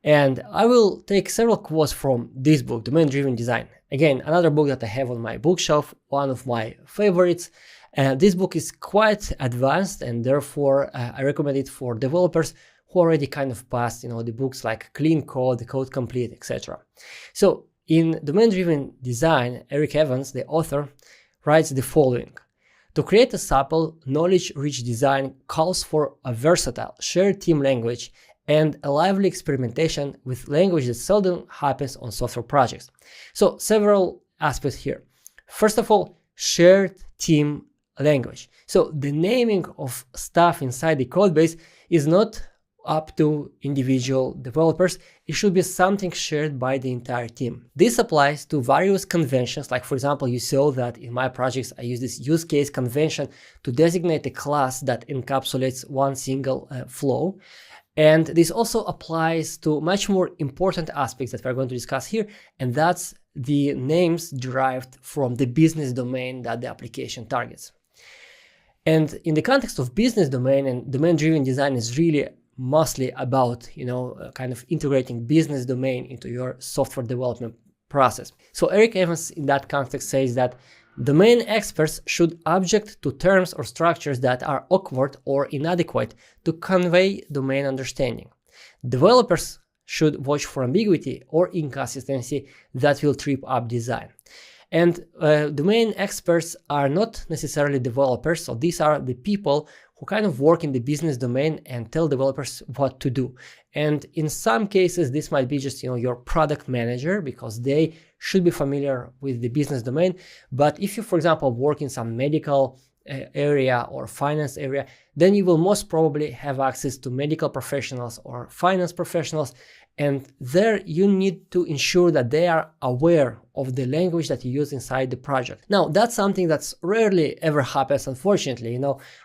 And I will take several quotes from this book, Domain-Driven Design. Again, another book that I have on my bookshelf, one of my favorites. This book is quite advanced, and therefore I recommend it for developers who already kind of passed, the books like Clean Code, Code Complete, etc. So in Domain-Driven Design, Eric Evans, the author, writes the following: to create a supple, knowledge-rich design calls for a versatile, shared team language and a lively experimentation with language that seldom happens on software projects. So several aspects here. First of all, shared team language. So the naming of stuff inside the code base is not up to individual developers. It should be something shared by the entire team. This applies to various conventions. Like, for example, you saw that in my projects, I use this use case convention to designate a class that encapsulates one single flow. And this also applies to much more important aspects that we're going to discuss here, and that's the names derived from the business domain that the application targets. And in the context of business domain, and domain-driven design is really mostly about, kind of integrating business domain into your software development process. So Eric Evans in that context says that domain experts should object to terms or structures that are awkward or inadequate to convey domain understanding. Developers should watch for ambiguity or inconsistency that will trip up design. And domain experts are not necessarily developers, so these are the people who kind of work in the business domain and tell developers what to do. And in some cases, this might be just your product manager, because they should be familiar with the business domain. But if you, for example, work in some medical area or finance area, then you will most probably have access to medical professionals or finance professionals, and there you need to ensure that they are aware of the language that you use inside the project. Now, that's something that's rarely ever happens, unfortunately.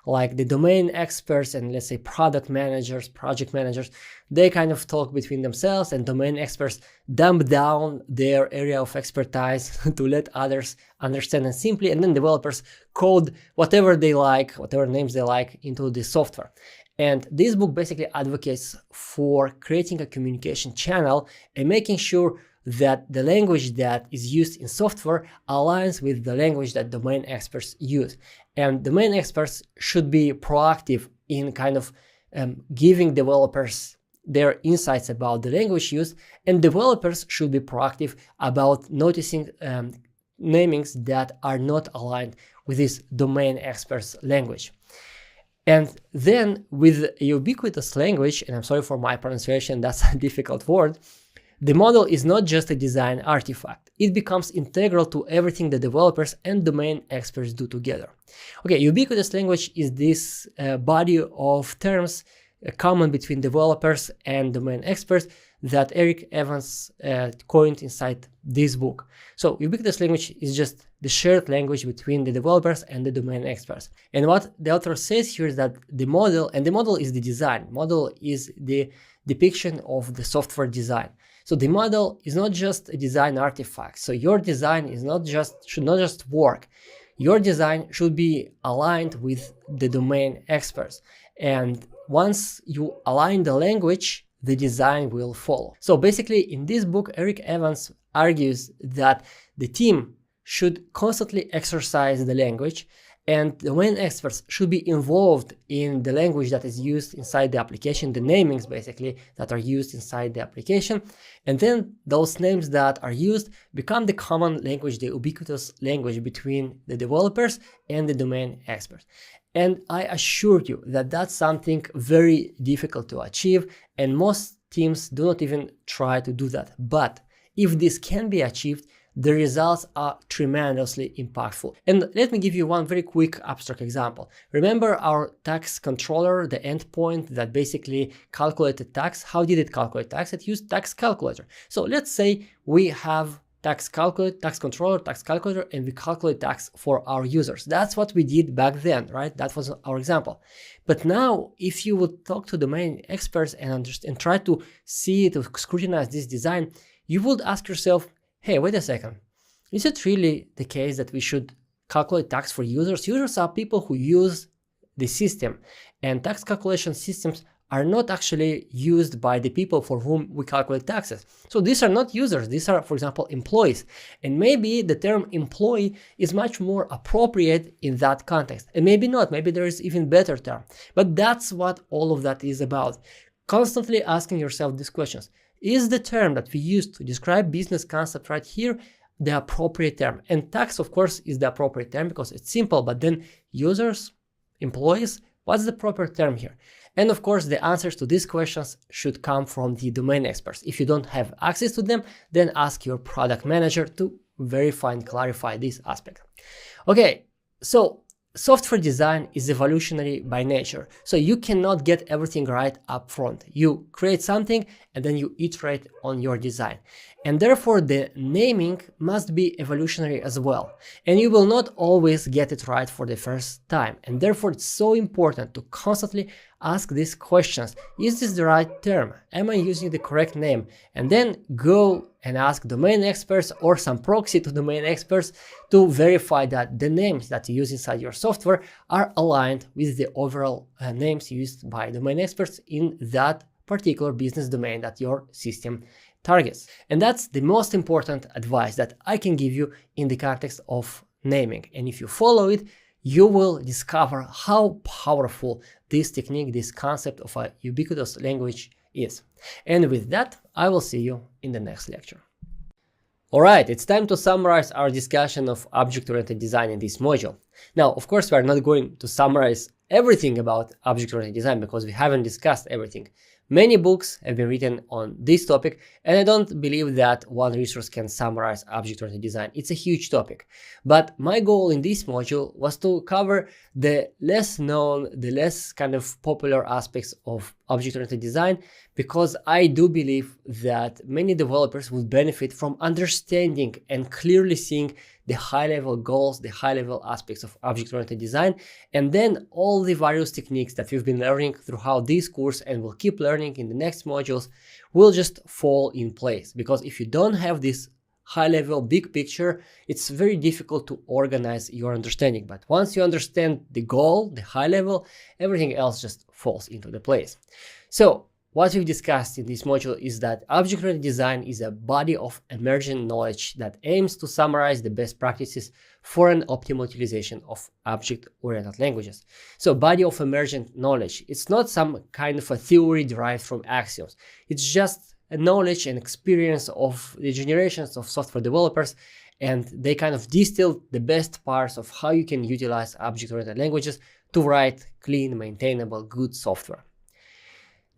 Like the domain experts and, let's say, product managers, project managers, they kind of talk between themselves, and domain experts dumb down their area of expertise to let others understand it simply, and then developers code whatever they like, whatever names they like into the software. And this book basically advocates for creating a communication channel and making sure that the language that is used in software aligns with the language that domain experts use. And domain experts should be proactive in kind of giving developers their insights about the language used, and developers should be proactive about noticing namings that are not aligned with this domain experts language. And then with ubiquitous language, and I'm sorry for my pronunciation, that's a difficult word, the model is not just a design artifact. It becomes integral to everything the developers and domain experts do together. Okay, ubiquitous language is this body of terms common between developers and domain experts that Eric Evans coined inside this book. So ubiquitous language is just the shared language between the developers and the domain experts. And what the author says here is that the model is the design. Model is the depiction of the software design. So the model is not just a design artifact. So your design should not just work. Your design should be aligned with the domain experts. And once you align the language, the design will follow. So basically, in this book, Eric Evans argues that the team should constantly exercise the language, and domain experts should be involved in the language that is used inside the application, the namings basically that are used inside the application. And then those names that are used become the common language, the ubiquitous language between the developers and the domain experts. And I assure you that that's something very difficult to achieve, and most teams do not even try to do that. But if this can be achieved, the results are tremendously impactful. And let me give you one very quick abstract example. Remember our tax controller, the endpoint that basically calculated tax? How did it calculate tax? It used tax calculator. So let's say we have tax controller, tax calculator, and we calculate tax for our users. That's what we did back then, right? That was our example. But now, if you would talk to domain experts and understand and try to see, to scrutinize this design, you would ask yourself, hey, wait a second. Is it really the case that we should calculate tax for users? Users are people who use the system, and tax calculation systems are not actually used by the people for whom we calculate taxes. So these are not users. These are, for example, employees. And maybe the term employee is much more appropriate in that context. And maybe not. Maybe there is even better term. But that's what all of that is about. Constantly asking yourself these questions. Is the term that we use to describe business concept right here the appropriate term? And tax, of course, is the appropriate term because it's simple, but then users, employees, what's the proper term here? And of course, the answers to these questions should come from the domain experts. If you don't have access to them, then ask your product manager to verify and clarify this aspect. Okay, so software design is evolutionary by nature, so you cannot get everything right up front. You create something and then you iterate on your design. And therefore, the naming must be evolutionary as well. And you will not always get it right for the first time. And therefore, it's so important to constantly ask these questions. Is this the right term? Am I using the correct name? And then go and ask domain experts or some proxy to domain experts to verify that the names that you use inside your software are aligned with the overall names used by domain experts in that particular business domain that your system targets. And that's the most important advice that I can give you in the context of naming. And if you follow it, you will discover how powerful this technique, this concept of a ubiquitous language is. And with that, I will see you in the next lecture. Alright, it's time to summarize our discussion of object-oriented design in this module. Now, of course, we are not going to summarize everything about object-oriented design because we haven't discussed everything. Many books have been written on this topic, and I don't believe that one resource can summarize object-oriented design. It's a huge topic. But my goal in this module was to cover the less known, the less kind of popular aspects of object-oriented design, because I do believe that many developers will benefit from understanding and clearly seeing the high-level goals, the high-level aspects of object-oriented design, and then all the various techniques that we've been learning throughout this course and will keep learning in the next modules will just fall in place. Because if you don't have this high-level big picture, it's very difficult to organize your understanding. But once you understand the goal, the high level, everything else just falls into the place. So what we've discussed in this module is that object-oriented design is a body of emergent knowledge that aims to summarize the best practices for an optimal utilization of object-oriented languages. So body of emergent knowledge, it's not some kind of a theory derived from axioms. It's just a knowledge and experience of the generations of software developers, and they kind of distill the best parts of how you can utilize object-oriented languages to write clean, maintainable, good software.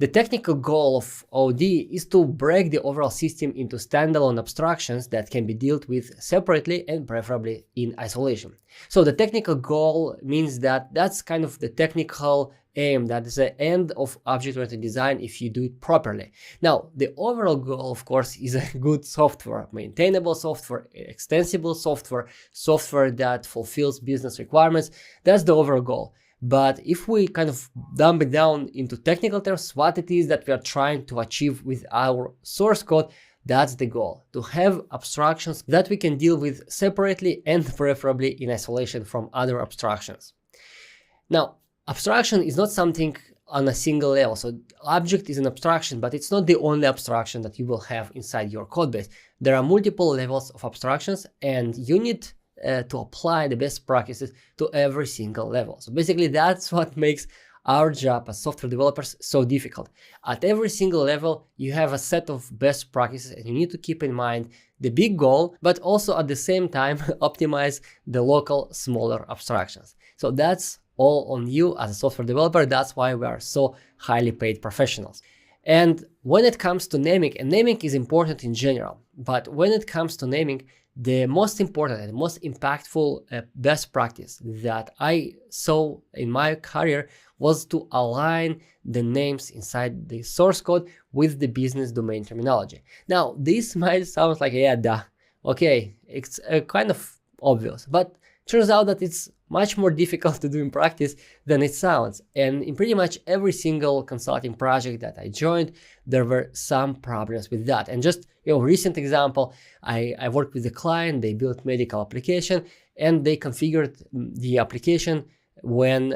The technical goal of OD is to break the overall system into standalone abstractions that can be dealt with separately and preferably in isolation. So the technical goal means that that's kind of the technical aim, that is the end of object-oriented design if you do it properly. Now, the overall goal, of course, is a good software, maintainable software, extensible software, software that fulfills business requirements. That's the overall goal. But if we kind of dumb it down into technical terms, what it is that we are trying to achieve with our source code, that's the goal, to have abstractions that we can deal with separately and preferably in isolation from other abstractions. Now, abstraction is not something on a single level. So object is an abstraction, but it's not the only abstraction that you will have inside your code base. There are multiple levels of abstractions, and you need to apply the best practices to every single level. So basically, that's what makes our job as software developers so difficult. At every single level, you have a set of best practices, and you need to keep in mind the big goal, but also at the same time optimize the local smaller abstractions. So that's all on you as a software developer. That's why we are so highly paid professionals. And when it comes to naming, and naming is important in general, but when it comes to naming, the most important and most impactful best practice that I saw in my career was to align the names inside the source code with the business domain terminology. Now, this might sound like, yeah, duh. Okay, it's kind of obvious, but turns out that it's much more difficult to do in practice than it sounds. And in pretty much every single consulting project that I joined, there were some problems with that. And just, recent example, I worked with a client, they built medical application, and they configured the application when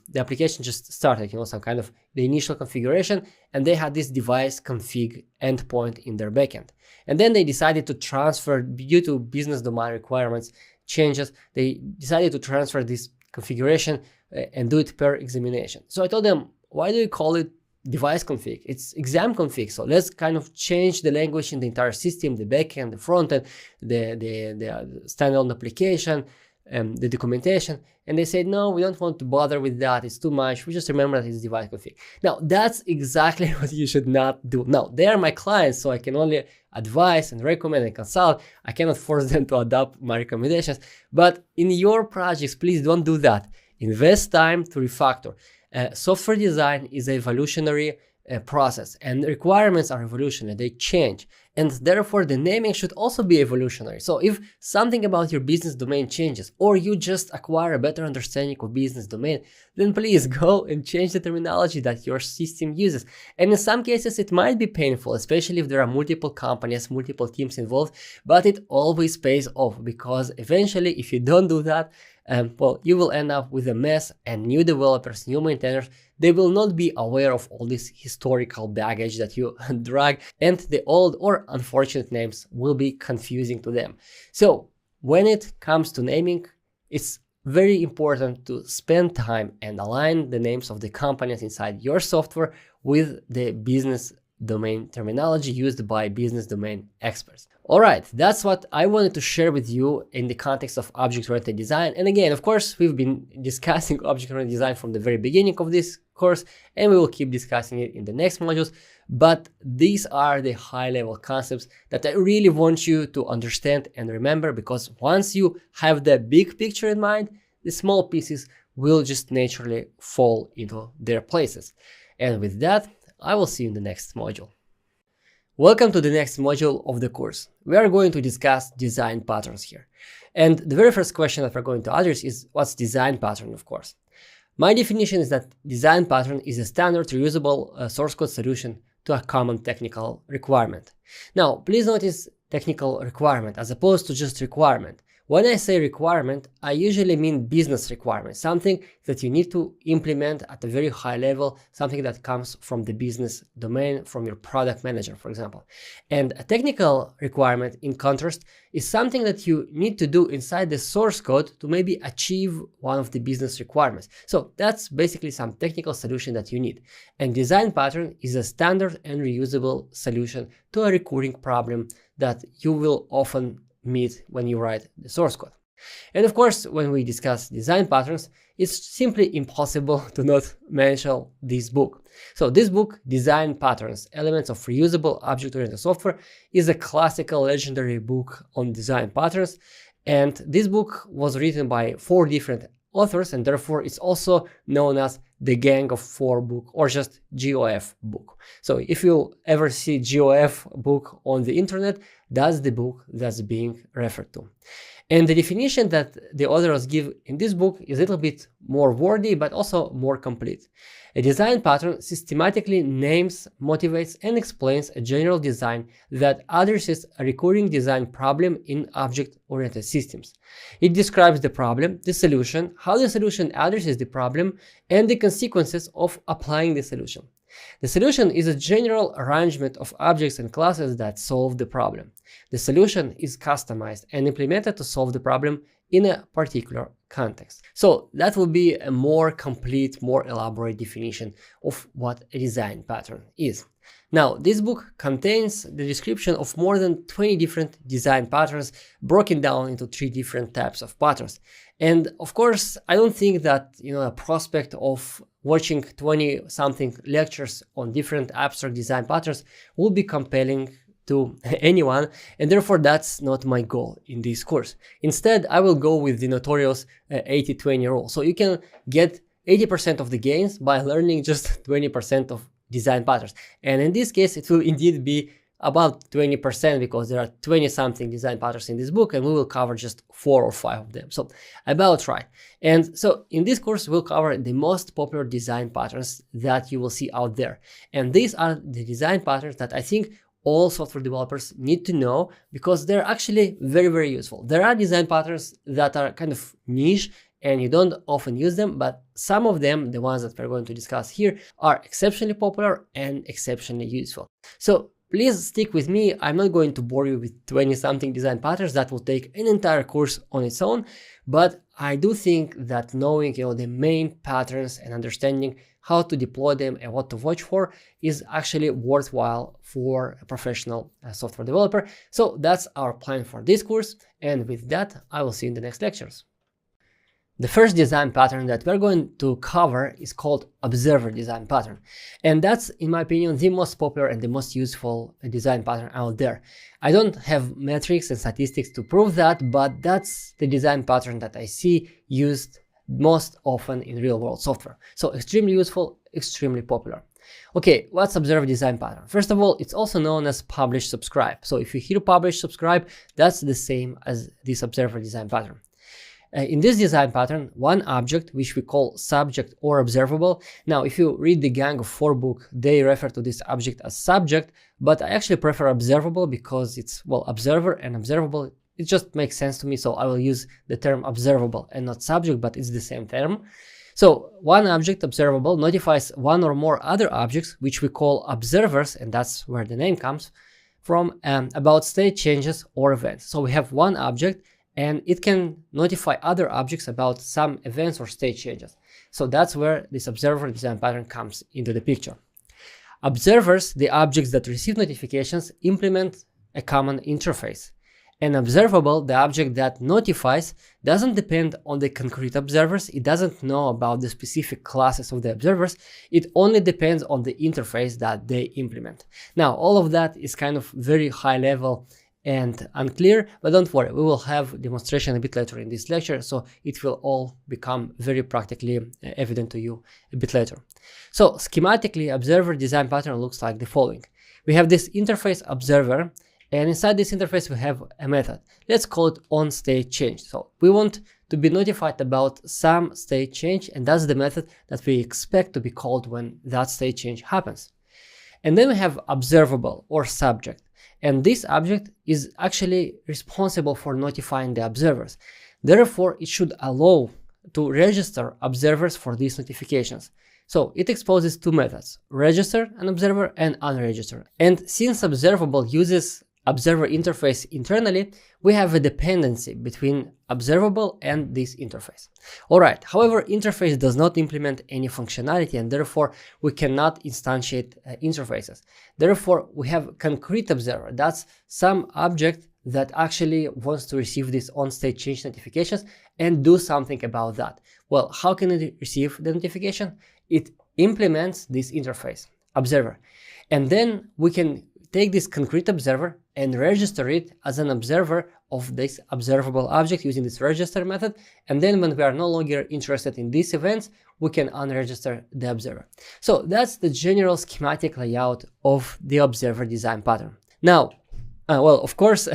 the application just started, some kind of the initial configuration, and they had this device config endpoint in their backend. And then they decided to transfer, due to business domain requirements changes, they decided to transfer this configuration and do it per examination. So I told them, why do you call it device config? It's exam config. So let's kind of change the language in the entire system, the backend, the frontend, the standalone application, the documentation. And they said, no, we don't want to bother with that. It's too much. We just remember that it's device config. Now, that's exactly what you should not do. Now, they are my clients, so I can only advise and recommend and consult. I cannot force them to adopt my recommendations. But in your projects, please don't do that. Invest time to refactor. Software design is an evolutionary process, and requirements are evolutionary. They change. And therefore, the naming should also be evolutionary. So if something about your business domain changes, or you just acquire a better understanding of business domain, then please go and change the terminology that your system uses. And in some cases, it might be painful, especially if there are multiple companies, multiple teams involved, but it always pays off, because eventually, if you don't do that, you will end up with a mess, and new developers, new maintainers, they will not be aware of all this historical baggage that you drag, and the old or unfortunate names will be confusing to them. So when it comes to naming, it's very important to spend time and align the names of the companies inside your software with the business domain terminology used by business domain experts. All right, that's what I wanted to share with you in the context of object-oriented design. And again, of course, we've been discussing object-oriented design from the very beginning of this course, and we will keep discussing it in the next modules. But these are the high-level concepts that I really want you to understand and remember, because once you have the big picture in mind, the small pieces will just naturally fall into their places. And with that, I will see you in the next module. Welcome to the next module of the course. We are going to discuss design patterns here. And the very first question that we're going to address is, what's design pattern, of course? My definition is that design pattern is a standard reusable source code solution to a common technical requirement. Now, please notice technical requirement as opposed to just requirement. When I say requirement, I usually mean business requirement, something that you need to implement at a very high level, something that comes from the business domain, from your product manager, for example. And a technical requirement, in contrast, is something that you need to do inside the source code to maybe achieve one of the business requirements. So that's basically some technical solution that you need. And design pattern is a standard and reusable solution to a recurring problem that you will often meet when you write the source code. And of course, when we discuss design patterns, it's simply impossible to not mention this book. So this book, Design Patterns, Elements of Reusable Object-Oriented Software, is a classical legendary book on design patterns. And this book was written by 4 different authors, and therefore it's also known as the Gang of 4 book, or just GOF book. So if you ever see GOF book on the internet, that's the book that's being referred to. And the definition that the authors give in this book is a little bit more wordy, but also more complete. A design pattern systematically names, motivates, and explains a general design that addresses a recurring design problem in object-oriented systems. It describes the problem, the solution, how the solution addresses the problem, and the consequences of applying the solution. The solution is a general arrangement of objects and classes that solve the problem. The solution is customized and implemented to solve the problem in a particular context. So that will be a more complete, more elaborate definition of what a design pattern is. Now, this book contains the description of more than 20 different design patterns broken down into 3 different types of patterns. And of course, I don't think that, a prospect of watching 20-something lectures on different abstract design patterns will be compelling to anyone, and therefore that's not my goal in this course. Instead, I will go with the notorious 80-20 rule. So you can get 80% of the gains by learning just 20% of design patterns. And in this case, it will indeed be about 20% because there are 20-something design patterns in this book, and we will cover just 4 or 5 of them. So about right. And so in this course, we'll cover the most popular design patterns that you will see out there. And these are the design patterns that I think all software developers need to know because they're actually very, very useful. There are design patterns that are kind of niche and you don't often use them, but some of them, the ones that we're going to discuss here, are exceptionally popular and exceptionally useful. So please stick with me. I'm not going to bore you with 20-something design patterns. That will take an entire course on its own, but I do think that knowing the main patterns and understanding how to deploy them and what to watch for is actually worthwhile for a professional software developer. So that's our plan for this course, and with that I will see you in the next lectures. The first design pattern that we're going to cover is called observer design pattern. And that's, in my opinion, the most popular and the most useful design pattern out there. I don't have metrics and statistics to prove that, but that's the design pattern that I see used most often in real-world software. So extremely useful, extremely popular. Okay, what's observer design pattern? First of all, it's also known as publish subscribe. So if you hear publish subscribe, that's the same as this observer design pattern. In this design pattern, one object, which we call subject or observable. Now, if you read the Gang of 4 book, they refer to this object as subject, but I actually prefer observable because it's, well, observer and observable. It just makes sense to me, so I will use the term observable and not subject, but it's the same term. So one object, observable, notifies one or more other objects, which we call observers, and that's where the name comes from, about state changes or events. So we have one object, and it can notify other objects about some events or state changes. So that's where this observer design pattern comes into the picture. Observers, the objects that receive notifications, implement a common interface. And observable, the object that notifies, doesn't depend on the concrete observers. It doesn't know about the specific classes of the observers. It only depends on the interface that they implement. Now, all of that is kind of very high level and unclear, but don't worry, we will have a demonstration a bit later in this lecture, so it will all become very practically evident to you a bit later. So schematically, observer design pattern looks like the following. We have this interface observer, and inside this interface we have a method. Let's call it onStateChange. So we want to be notified about some state change, and that's the method that we expect to be called when that state change happens. And then we have observable or subject. And this object is actually responsible for notifying the observers. Therefore, it should allow to register observers for these notifications. So it exposes 2 methods, register an observer and unregister. And since observable uses observer interface internally, we have a dependency between observable and this interface. Alright, however, interface does not implement any functionality, and therefore we cannot instantiate interfaces. Therefore, we have concrete observer. That's some object that actually wants to receive these on-state change notifications and do something about that. Well, how can it receive the notification? It implements this interface, observer. And then we can take this concrete observer and register it as an observer of this observable object using this register method. And then when we are no longer interested in these events, we can unregister the observer. So that's the general schematic layout of the observer design pattern. Now, well, of course,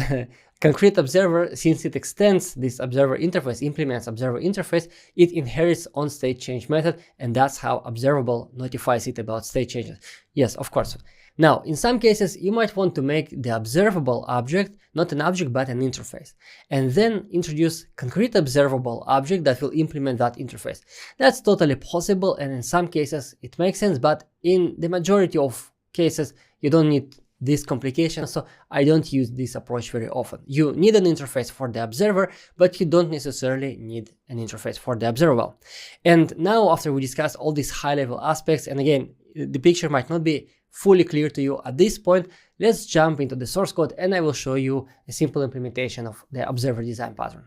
concrete observer, since it extends this observer interface, implements observer interface, it inherits on state change method, and that's how observable notifies it about state changes. Yes, of course. Now, in some cases, you might want to make the observable object not an object but an interface, and then introduce concrete observable object that will implement that interface. That's totally possible, and in some cases it makes sense, but in the majority of cases you don't need this complication, so I don't use this approach very often. You need an interface for the observer, but you don't necessarily need an interface for the observable. And now, after we discussed all these high-level aspects, and again, the picture might not be fully clear to you at this point, let's jump into the source code and I will show you a simple implementation of the observer design pattern.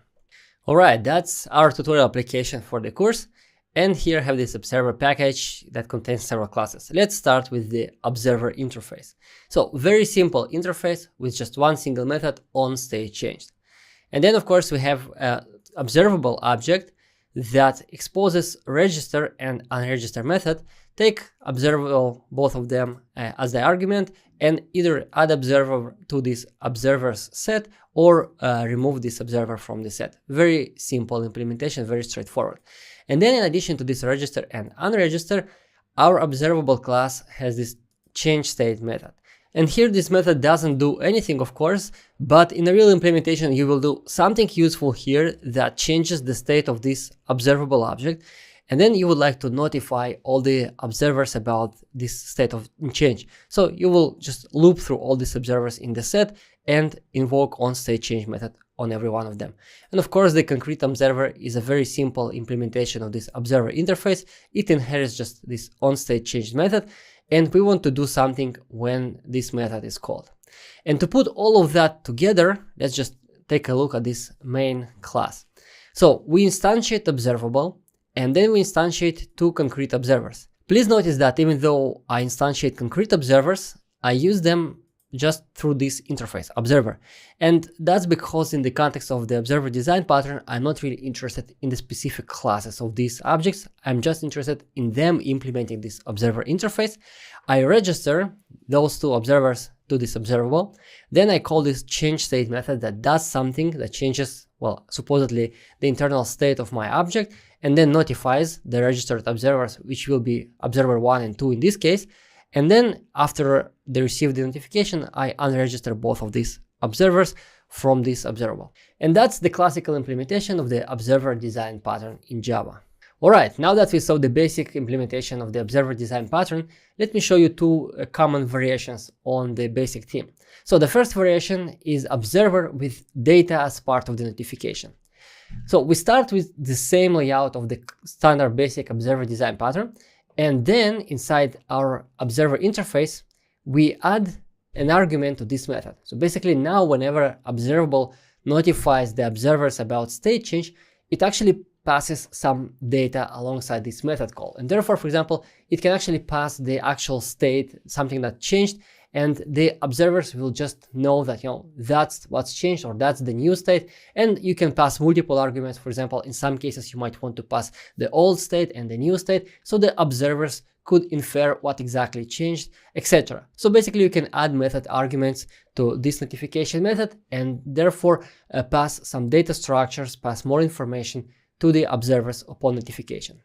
Alright, that's our tutorial application for the course. And here I have this observer package that contains several classes. Let's start with the observer interface. So very simple interface with just one single method on state changed. And then of course we have an observable object that exposes register and unregister method. Take observable, both of them as the argument, and either add observer to this observer's set or remove this observer from the set. Very simple implementation, very straightforward. And then in addition to this register and unregister, our observable class has this change state method. And here this method doesn't do anything, of course, but in a real implementation you will do something useful here that changes the state of this observable object. And then you would like to notify all the observers about this state of change. So you will just loop through all these observers in the set and invoke onStateChange method on every one of them. And of course, the concrete observer is a very simple implementation of this observer interface. It inherits just this onStateChange method, and we want to do something when this method is called. And to put all of that together, let's just take a look at this main class. So we instantiate observable, and then we instantiate two concrete observers. Please notice that even though I instantiate concrete observers, I use them just through this interface, observer. And that's because in the context of the observer design pattern, I'm not really interested in the specific classes of these objects. I'm just interested in them implementing this observer interface. I register those two observers to this observable. Then I call this change state method that does something that changes, well, supposedly the internal state of my object, and then notifies the registered observers, which will be observer 1 and 2 in this case. And then after they receive the notification, I unregister both of these observers from this observable. And that's the classical implementation of the observer design pattern in Java. Alright, now that we saw the basic implementation of the observer design pattern, let me show you two common variations on the basic theme. So the first variation is observer with data as part of the notification. So we start with the same layout of the standard basic observer design pattern, and then inside our observer interface, we add an argument to this method. So basically now whenever observable notifies the observers about state change, it actually passes some data alongside this method call. And therefore, for example, it can actually pass the actual state, something that changed, and the observers will just know that, that's what's changed or that's the new state. And you can pass multiple arguments. For example, in some cases, you might want to pass the old state and the new state, so the observers could infer what exactly changed, etc. So basically, you can add method arguments to this notification method and therefore pass some data structures, pass more information to the observers upon notification.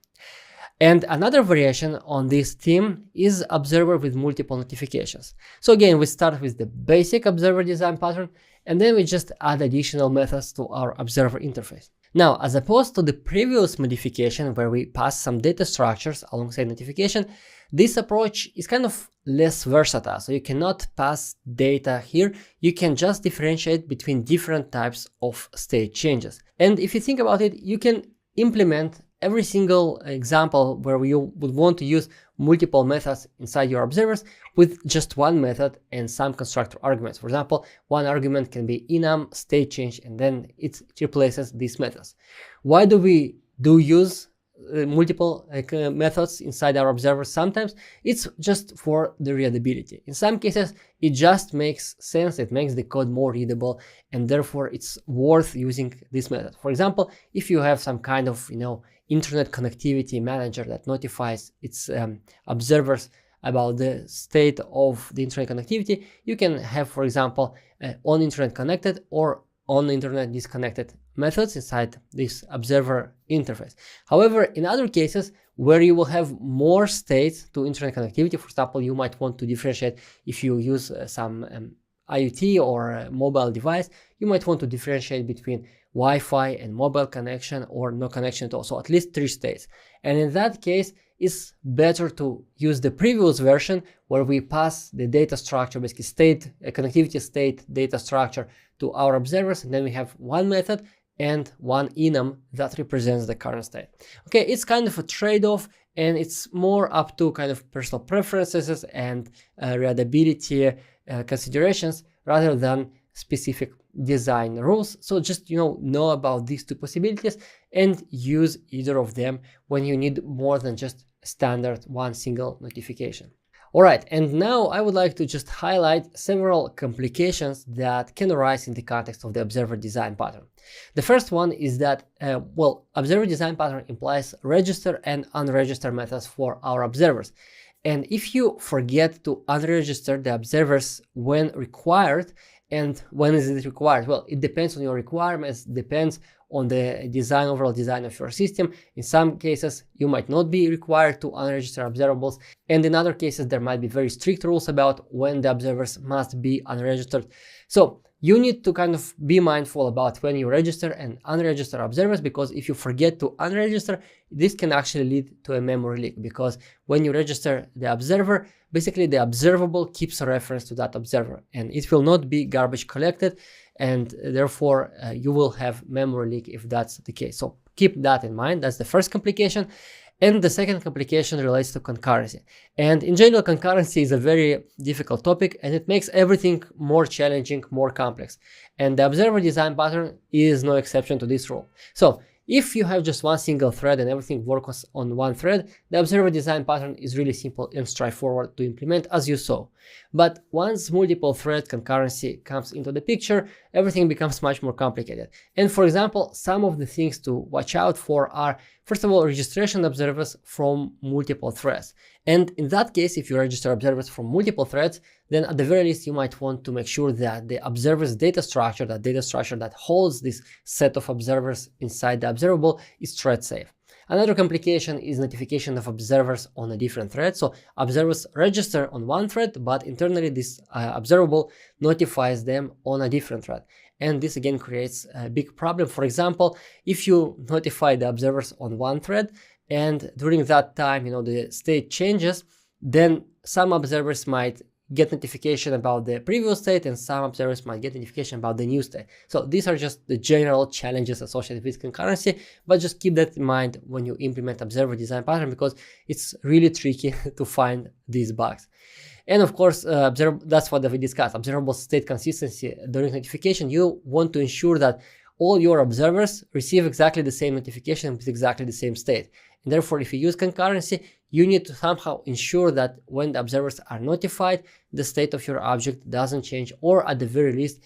And another variation on this theme is observer with multiple notifications. So again, we start with the basic observer design pattern, and then we just add additional methods to our observer interface. Now, as opposed to the previous modification where we pass some data structures alongside notification, this approach is kind of less versatile. So you cannot pass data here. You can just differentiate between different types of state changes. And if you think about it, you can implement every single example where you would want to use multiple methods inside your observers with just one method and some constructor arguments. For example, one argument can be enum state change, and then it replaces these methods. Why do we use multiple methods inside our observers? Sometimes it's just for the readability. In some cases, it just makes sense. It makes the code more readable, and therefore it's worth using this method. For example, if you have some kind of internet connectivity manager that notifies its observers about the state of the internet connectivity, you can have, for example, on internet connected or on internet disconnected methods inside this observer interface. However, in other cases where you will have more states to internet connectivity, for example, you might want to differentiate if you use some IoT or a mobile device, you might want to differentiate between Wi-Fi and mobile connection or no connection at all. So at least 3 states. And in that case, it's better to use the previous version where we pass the data structure, basically state, connectivity state data structure to our observers, and then we have one method and one enum that represents the current state. Okay, it's kind of a trade-off, and it's more up to kind of personal preferences and readability considerations rather than specific design rules. So just know about these two possibilities and use either of them when you need more than just standard one single notification. All right, and now I would like to just highlight several complications that can arise in the context of the observer design pattern. The first one is that, observer design pattern implies register and unregister methods for our observers. And if you forget to unregister the observers when required, and when is it required? Well, it depends on your requirements, depends on the overall design of your system. In some cases, you might not be required to unregister observables, and in other cases, there might be very strict rules about when the observers must be unregistered. So you need to kind of be mindful about when you register and unregister observers, because if you forget to unregister, this can actually lead to a memory leak, because when you register the observer, basically the observable keeps a reference to that observer, and it will not be garbage collected, and therefore you will have memory leak if that's the case. So keep that in mind. That's the first complication. And the second complication relates to concurrency. And in general, concurrency is a very difficult topic, and it makes everything more challenging, more complex. And the observer design pattern is no exception to this rule. So if you have just one single thread and everything works on one thread, the observer design pattern is really simple and straightforward to implement, as you saw. But once multiple thread concurrency comes into the picture, everything becomes much more complicated. And for example, some of the things to watch out for are, first of all, registration observers from multiple threads. And in that case, if you register observers from multiple threads, then at the very least, you might want to make sure that the observer's data structure, that data structure that holds this set of observers inside the observable, is thread safe. Another complication is notification of observers on a different thread. So observers register on one thread, but internally this observable notifies them on a different thread. And this again creates a big problem. For example, if you notify the observers on one thread, and during that time, the state changes, then some observers might get notification about the previous state, and some observers might get notification about the new state. So these are just the general challenges associated with concurrency, but just keep that in mind when you implement observer design pattern, because it's really tricky to find these bugs. And of course, that's what we discussed, observable state consistency during notification. You want to ensure that all your observers receive exactly the same notification with exactly the same state. And therefore, if you use concurrency, you need to somehow ensure that when the observers are notified, the state of your object doesn't change, or at the very least,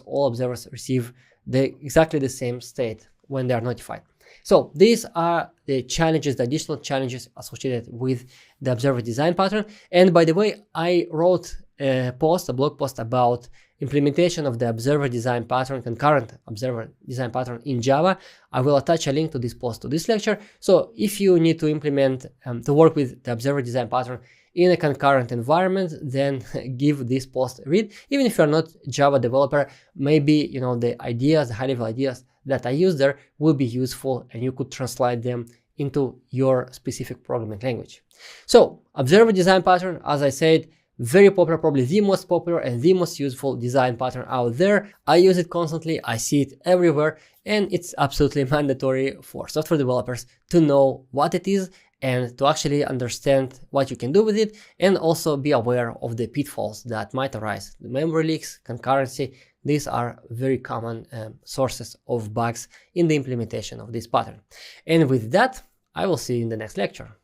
all observers receive exactly the same state when they are notified. So these are the challenges, the additional challenges associated with the observer design pattern. And by the way, I wrote a blog post about implementation of the observer design pattern, concurrent observer design pattern in Java. I will attach a link to this post to this lecture. So if you need to implement, to work with the observer design pattern in a concurrent environment, then give this post a read. Even if you're not a Java developer, maybe the ideas, the high-level ideas that I use there will be useful, and you could translate them into your specific programming language. So observer design pattern, as I said, very popular, probably the most popular and the most useful design pattern out there. I use it constantly, I see it everywhere, and it's absolutely mandatory for software developers to know what it is and to actually understand what you can do with it, and also be aware of the pitfalls that might arise. The memory leaks, concurrency, these are very common sources of bugs in the implementation of this pattern. And with that, I will see you in the next lecture.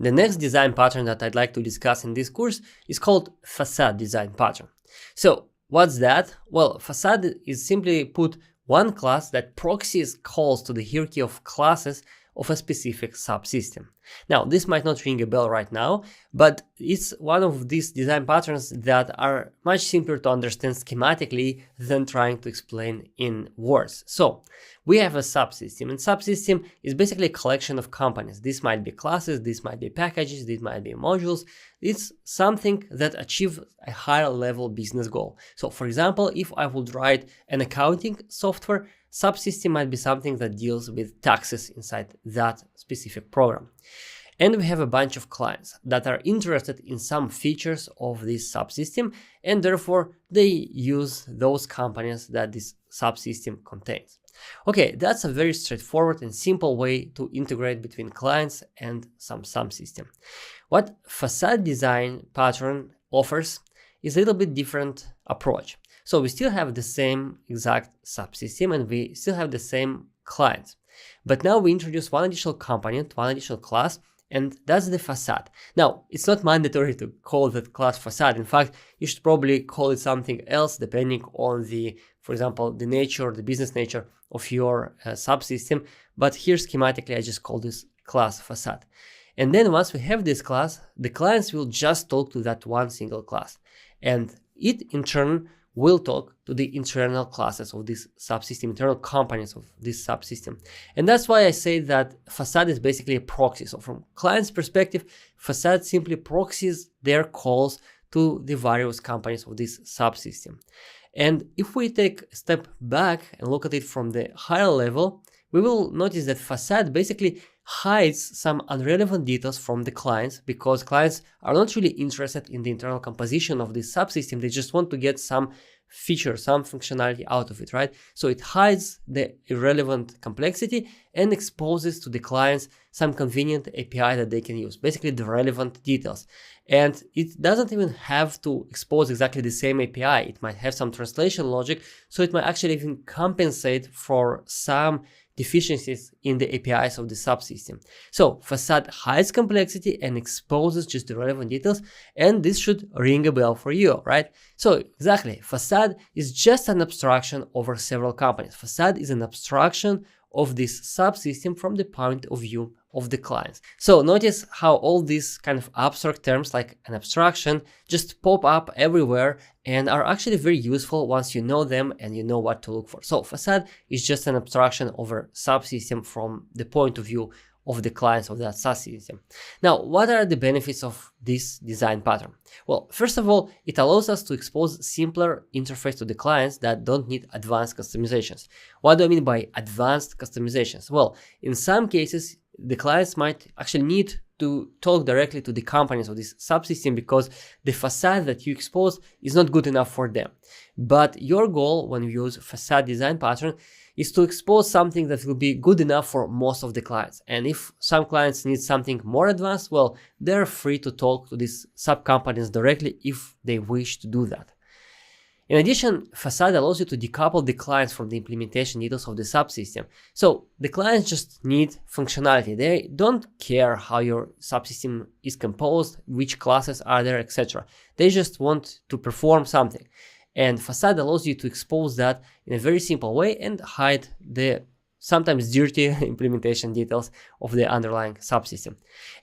The next design pattern that I'd like to discuss in this course is called Facade design pattern. So what's that? Well, Facade is simply put one class that proxies calls to the hierarchy of classes of a specific subsystem. Now, this might not ring a bell right now, but it's one of these design patterns that are much simpler to understand schematically than trying to explain in words. So we have a subsystem, and subsystem is basically a collection of components. This might be classes, this might be packages, this might be modules. It's something that achieves a higher level business goal. So for example, if I would write an accounting software, subsystem might be something that deals with taxes inside that specific program. And we have a bunch of clients that are interested in some features of this subsystem, and therefore they use those companies that this subsystem contains. Okay, that's a very straightforward and simple way to integrate between clients and some subsystem. What facade design pattern offers is a little bit different approach. So we still have the same exact subsystem and we still have the same clients. But now we introduce one additional component, one additional class, and that's the facade. Now, it's not mandatory to call that class facade. In fact, you should probably call it something else depending on the, for example, the nature, the business nature of your subsystem. But here schematically, I just call this class facade. And then once we have this class, the clients will just talk to that one single class. And it in turn will talk to the internal classes of this subsystem, internal components of this subsystem. And that's why I say that facade is basically a proxy. So from client's perspective, facade simply proxies their calls to the various components of this subsystem. And if we take a step back and look at it from the higher level, we will notice that facade basically hides some irrelevant details from the clients, because clients are not really interested in the internal composition of this subsystem. They just want to get some feature, some functionality out of it, right? So it hides the irrelevant complexity and exposes to the clients some convenient API that they can use, basically the relevant details. And it doesn't even have to expose exactly the same API. It might have some translation logic, so it might actually even compensate for some deficiencies in the APIs of the subsystem. So facade hides complexity and exposes just the relevant details, and this should ring a bell for you, right? So exactly, facade is just an abstraction over several companies. Facade is an abstraction of this subsystem from the point of view of the clients. So notice how all these kind of abstract terms like an abstraction just pop up everywhere and are actually very useful once you know them and you know what to look for. So facade is just an abstraction over subsystem from the point of view of the clients of that subsystem. Now, what are the benefits of this design pattern? Well, first of all, it allows us to expose simpler interface to the clients that don't need advanced customizations. What do I mean by advanced customizations? Well, in some cases, the clients might actually need to talk directly to the companies of this subsystem because the facade that you expose is not good enough for them. But your goal when you use facade design pattern is to expose something that will be good enough for most of the clients. And if some clients need something more advanced, well, they're free to talk to these sub-companies directly if they wish to do that. In addition, facade allows you to decouple the clients from the implementation details of the subsystem. So the clients just need functionality. They don't care how your subsystem is composed, which classes are there, etc. They just want to perform something. And facade allows you to expose that in a very simple way and hide the sometimes dirty implementation details of the underlying subsystem.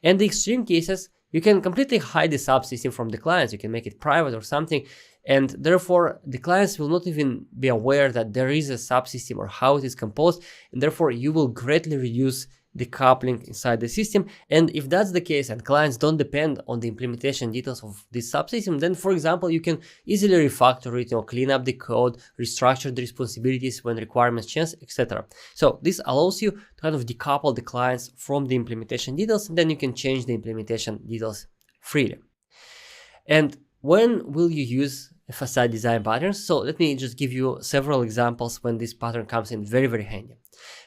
And the extreme cases, you can completely hide the subsystem from the clients. You can make it private or something. And therefore, the clients will not even be aware that there is a subsystem or how it is composed. And therefore, you will greatly reduce the coupling inside the system. And if that's the case and clients don't depend on the implementation details of this subsystem, then for example, you can easily refactor it, clean up the code, restructure the responsibilities when requirements change, etc. So this allows you to kind of decouple the clients from the implementation details, and then you can change the implementation details freely. And when will you use a facade design pattern? So let me just give you several examples when this pattern comes in very, very handy.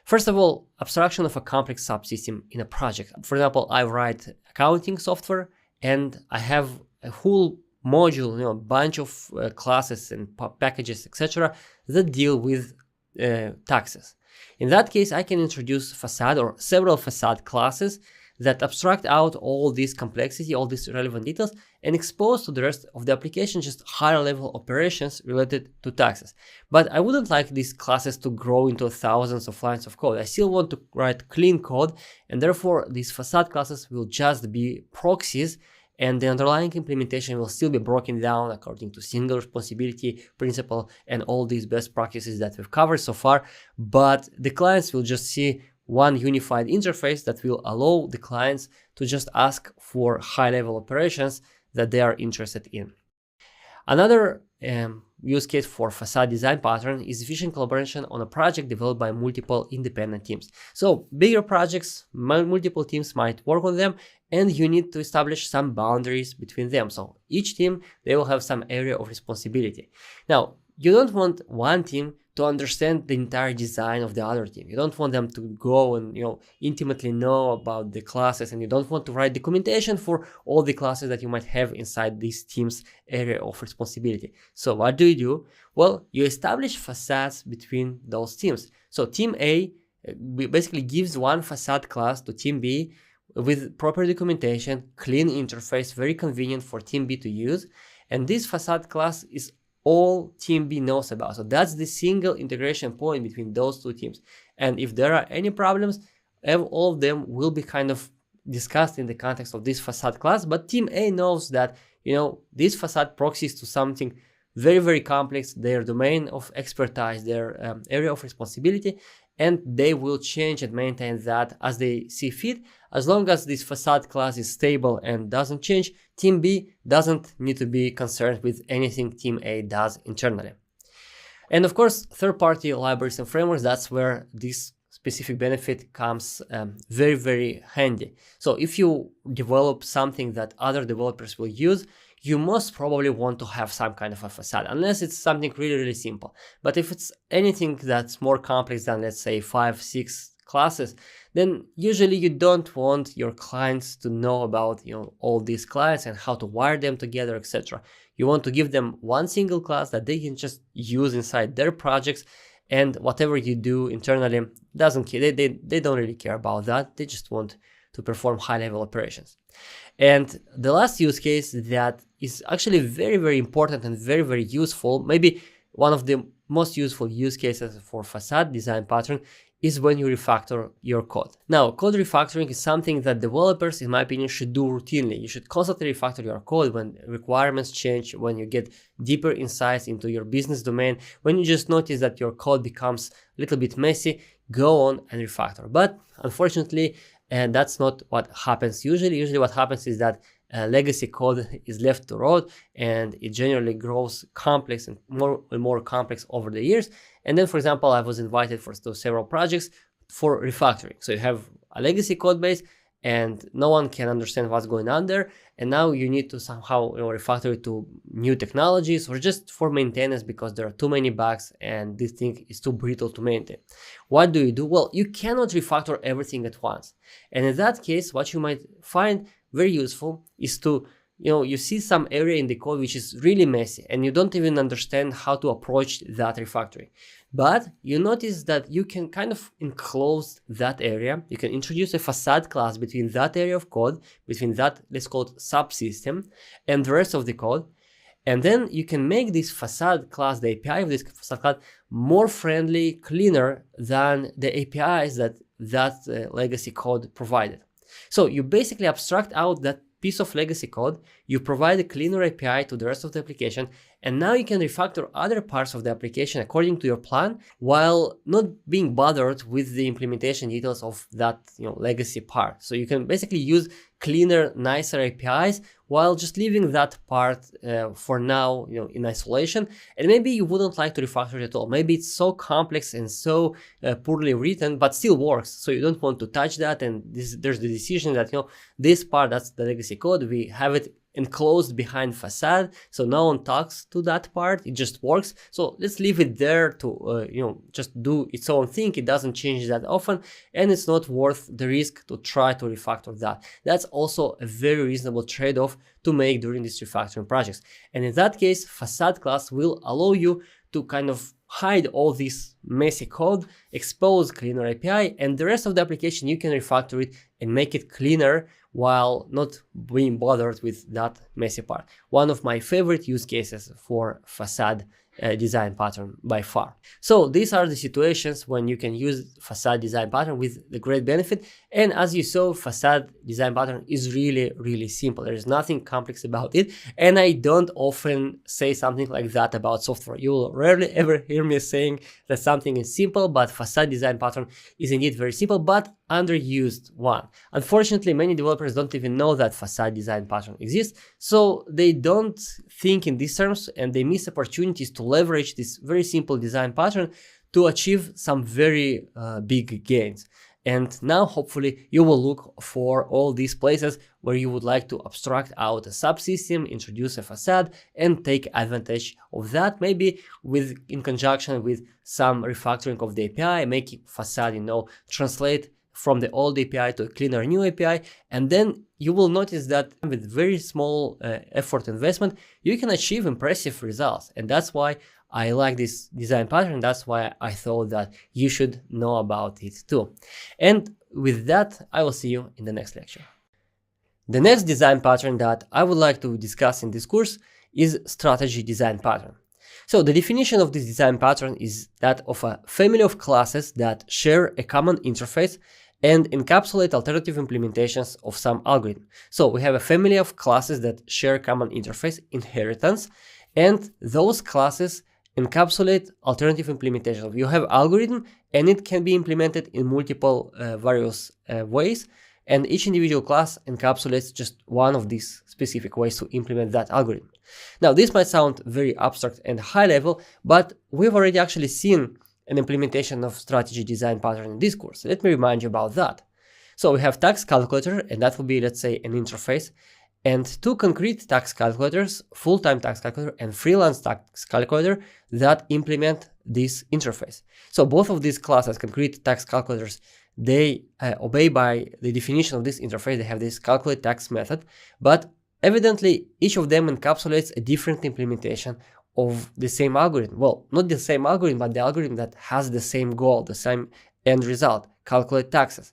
First of all, abstraction of a complex subsystem in a project. For example, I write accounting software and I have a whole module, a bunch of classes and packages, etc. that deal with taxes. In that case, I can introduce facade or several facade classes that abstract out all this complexity, all these relevant details, and expose to the rest of the application just higher level operations related to taxes. But I wouldn't like these classes to grow into thousands of lines of code. I still want to write clean code, and therefore these facade classes will just be proxies, and the underlying implementation will still be broken down according to single responsibility principle and all these best practices that we've covered so far. But the clients will just see one unified interface that will allow the clients to just ask for high-level operations that they are interested in. Another use case for facade design pattern is efficient collaboration on a project developed by multiple independent teams. So bigger projects, multiple teams might work on them, and you need to establish some boundaries between them. So each team, they will have some area of responsibility. Now, you don't want one team to understand the entire design of the other team. You don't want them to go and intimately know about the classes, and you don't want to write documentation for all the classes that you might have inside this team's area of responsibility. So what do? Well, you establish facades between those teams. So team A basically gives one facade class to team B with proper documentation, clean interface, very convenient for team B to use. And this facade class is all team B knows about. So that's the single integration point between those two teams. And if there are any problems, all of them will be kind of discussed in the context of this facade class. But team A knows that, this facade proxies to something very, very complex, their domain of expertise, their area of responsibility, and they will change and maintain that as they see fit. As long as this facade class is stable and doesn't change, team B doesn't need to be concerned with anything team A does internally. And of course, third-party libraries and frameworks, that's where this specific benefit comes very, very handy. So if you develop something that other developers will use, you most probably want to have some kind of a facade, unless it's something really, really simple. But if it's anything that's more complex than, let's say, 5-6 classes, then usually you don't want your clients to know about all these classes and how to wire them together, etc. You want to give them one single class that they can just use inside their projects, and whatever you do internally doesn't care. They don't really care about that. They just want to perform high-level operations. And the last use case that is actually very, very important and very, very useful, maybe one of the most useful use cases for facade design pattern, is when you refactor your code. Now, code refactoring is something that developers, in my opinion, should do routinely. You should constantly refactor your code when requirements change, when you get deeper insights into your business domain, when you just notice that your code becomes a little bit messy, go on and refactor. But unfortunately, and that's not what happens usually. Usually what happens is that legacy code is left to rot, and it generally grows complex and more complex over the years. And then, for example, I was invited to several projects for refactoring. So you have a legacy code base and no one can understand what's going on there. And now you need to somehow refactor it to new technologies, or just for maintenance because there are too many bugs and this thing is too brittle to maintain. What do? Well, you cannot refactor everything at once. And in that case, what you might find very useful is to, you see some area in the code which is really messy and you don't even understand how to approach that refactoring. But you notice that you can kind of enclose that area. You can introduce a facade class between that area of code, between that, let's call it subsystem, and the rest of the code. And then you can make this facade class, the API of this facade class, more friendly, cleaner than the APIs that legacy code provided. So you basically abstract out that piece of legacy code, you provide a cleaner API to the rest of the application, and now you can refactor other parts of the application according to your plan while not being bothered with the implementation details of that legacy part. So you can basically use cleaner, nicer APIs while just leaving that part for now in isolation. And maybe you wouldn't like to refactor it at all. Maybe it's so complex and so poorly written, but still works. So you don't want to touch that. And there's the decision that this part, that's the legacy code, we have it enclosed behind facade, so no one talks to that part. It just works. So let's leave it there to just do its own thing. It doesn't change that often, and it's not worth the risk to try to refactor that. That's also a very reasonable trade-off to make during these refactoring projects. And in that case, facade class will allow you to kind of hide all this messy code, expose cleaner API, and the rest of the application you can refactor it and make it cleaner while not being bothered with that messy part. One of my favorite use cases for facade design pattern by far. So these are the situations when you can use facade design pattern with the great benefit. And as you saw, facade design pattern is really, really simple. There is nothing complex about it. And I don't often say something like that about software. You will rarely ever hear me saying that something is simple, but facade design pattern is indeed very simple, but underused one. Unfortunately, many developers don't even know that facade design pattern exists, so they don't think in these terms and they miss opportunities to leverage this very simple design pattern to achieve some very big gains. And now hopefully you will look for all these places where you would like to abstract out a subsystem, introduce a facade, and take advantage of that, maybe in conjunction with some refactoring of the API, making facade, translate from the old API to a cleaner new API. And then you will notice that with very small effort investment, you can achieve impressive results. And that's why I like this design pattern. That's why I thought that you should know about it too. And with that, I will see you in the next lecture. The next design pattern that I would like to discuss in this course is strategy design pattern. So the definition of this design pattern is that of a family of classes that share a common interface and encapsulate alternative implementations of some algorithm. So we have a family of classes that share common interface, inheritance, and those classes encapsulate alternative implementations. You have algorithm and it can be implemented in multiple various ways, and each individual class encapsulates just one of these specific ways to implement that algorithm. Now this might sound very abstract and high level, but we've already actually seen an implementation of strategy design pattern in this course. Let me remind you about that. So we have tax calculator, and that will be, let's say, an interface, and two concrete tax calculators, full-time tax calculator and freelance tax calculator, that implement this interface. So both of these classes, concrete tax calculators, they obey by the definition of this interface. They have this calculate tax method, but evidently each of them encapsulates a different implementation of the same algorithm. Well, not the same algorithm, but the algorithm that has the same goal, the same end result, calculate taxes.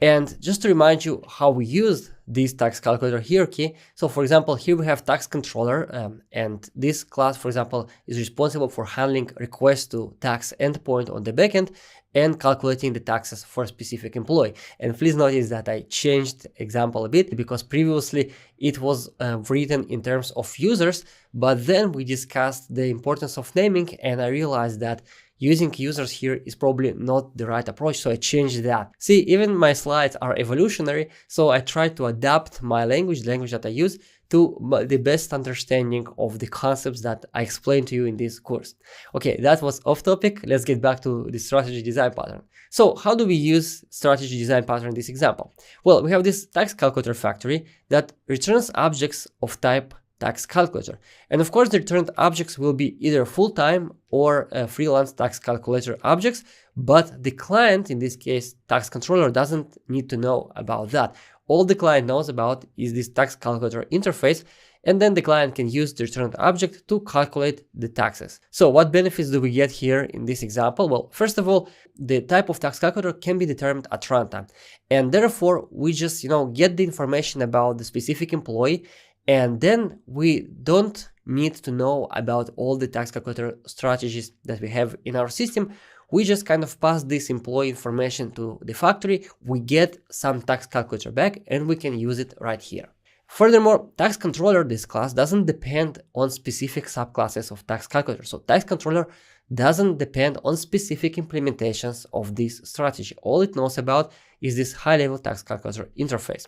And just to remind you how we use this tax calculator hierarchy. So for example, here we have tax controller, and this class, for example, is responsible for handling requests to tax endpoint on the backend and calculating the taxes for a specific employee. And please notice that I changed example a bit because previously it was written in terms of users, but then we discussed the importance of naming, and I realized that using users here is probably not the right approach, so I changed that. See, even my slides are evolutionary, so I try to adapt my language, the language that I use, to the best understanding of the concepts that I explained to you in this course. Okay, that was off topic. Let's get back to the strategy design pattern. So how do we use strategy design pattern in this example? Well, we have this tax calculator factory that returns objects of type tax calculator. And of course, the returned objects will be either full-time or freelance tax calculator objects, but the client, in this case, tax controller, doesn't need to know about that. All the client knows about is this tax calculator interface, and then the client can use the returned object to calculate the taxes. So what benefits do we get here in this example? Well, first of all, the type of tax calculator can be determined at runtime, and therefore we just get the information about the specific employee, and then we don't need to know about all the tax calculator strategies that we have in our system. We just kind of pass this employee information to the factory, we get some tax calculator back, and we can use it right here. Furthermore, tax controller, this class, doesn't depend on specific subclasses of tax calculator. So tax controller doesn't depend on specific implementations of this strategy. All it knows about is this high-level tax calculator interface.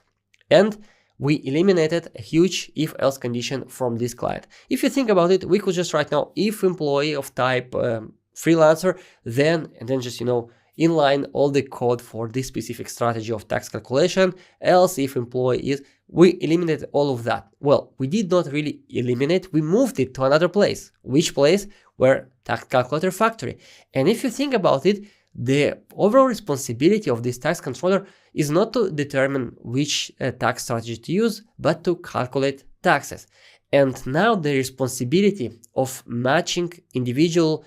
And we eliminated a huge if-else condition from this client. If you think about it, we could just write now if employee of type freelancer, and then just inline all the code for this specific strategy of tax calculation, else if employee is, we eliminated all of that. Well, we did not really eliminate, we moved it to another place. Which place? Where tax calculator factory. And if you think about it, the overall responsibility of this tax controller is not to determine which tax strategy to use, but to calculate taxes. And now the responsibility of matching individual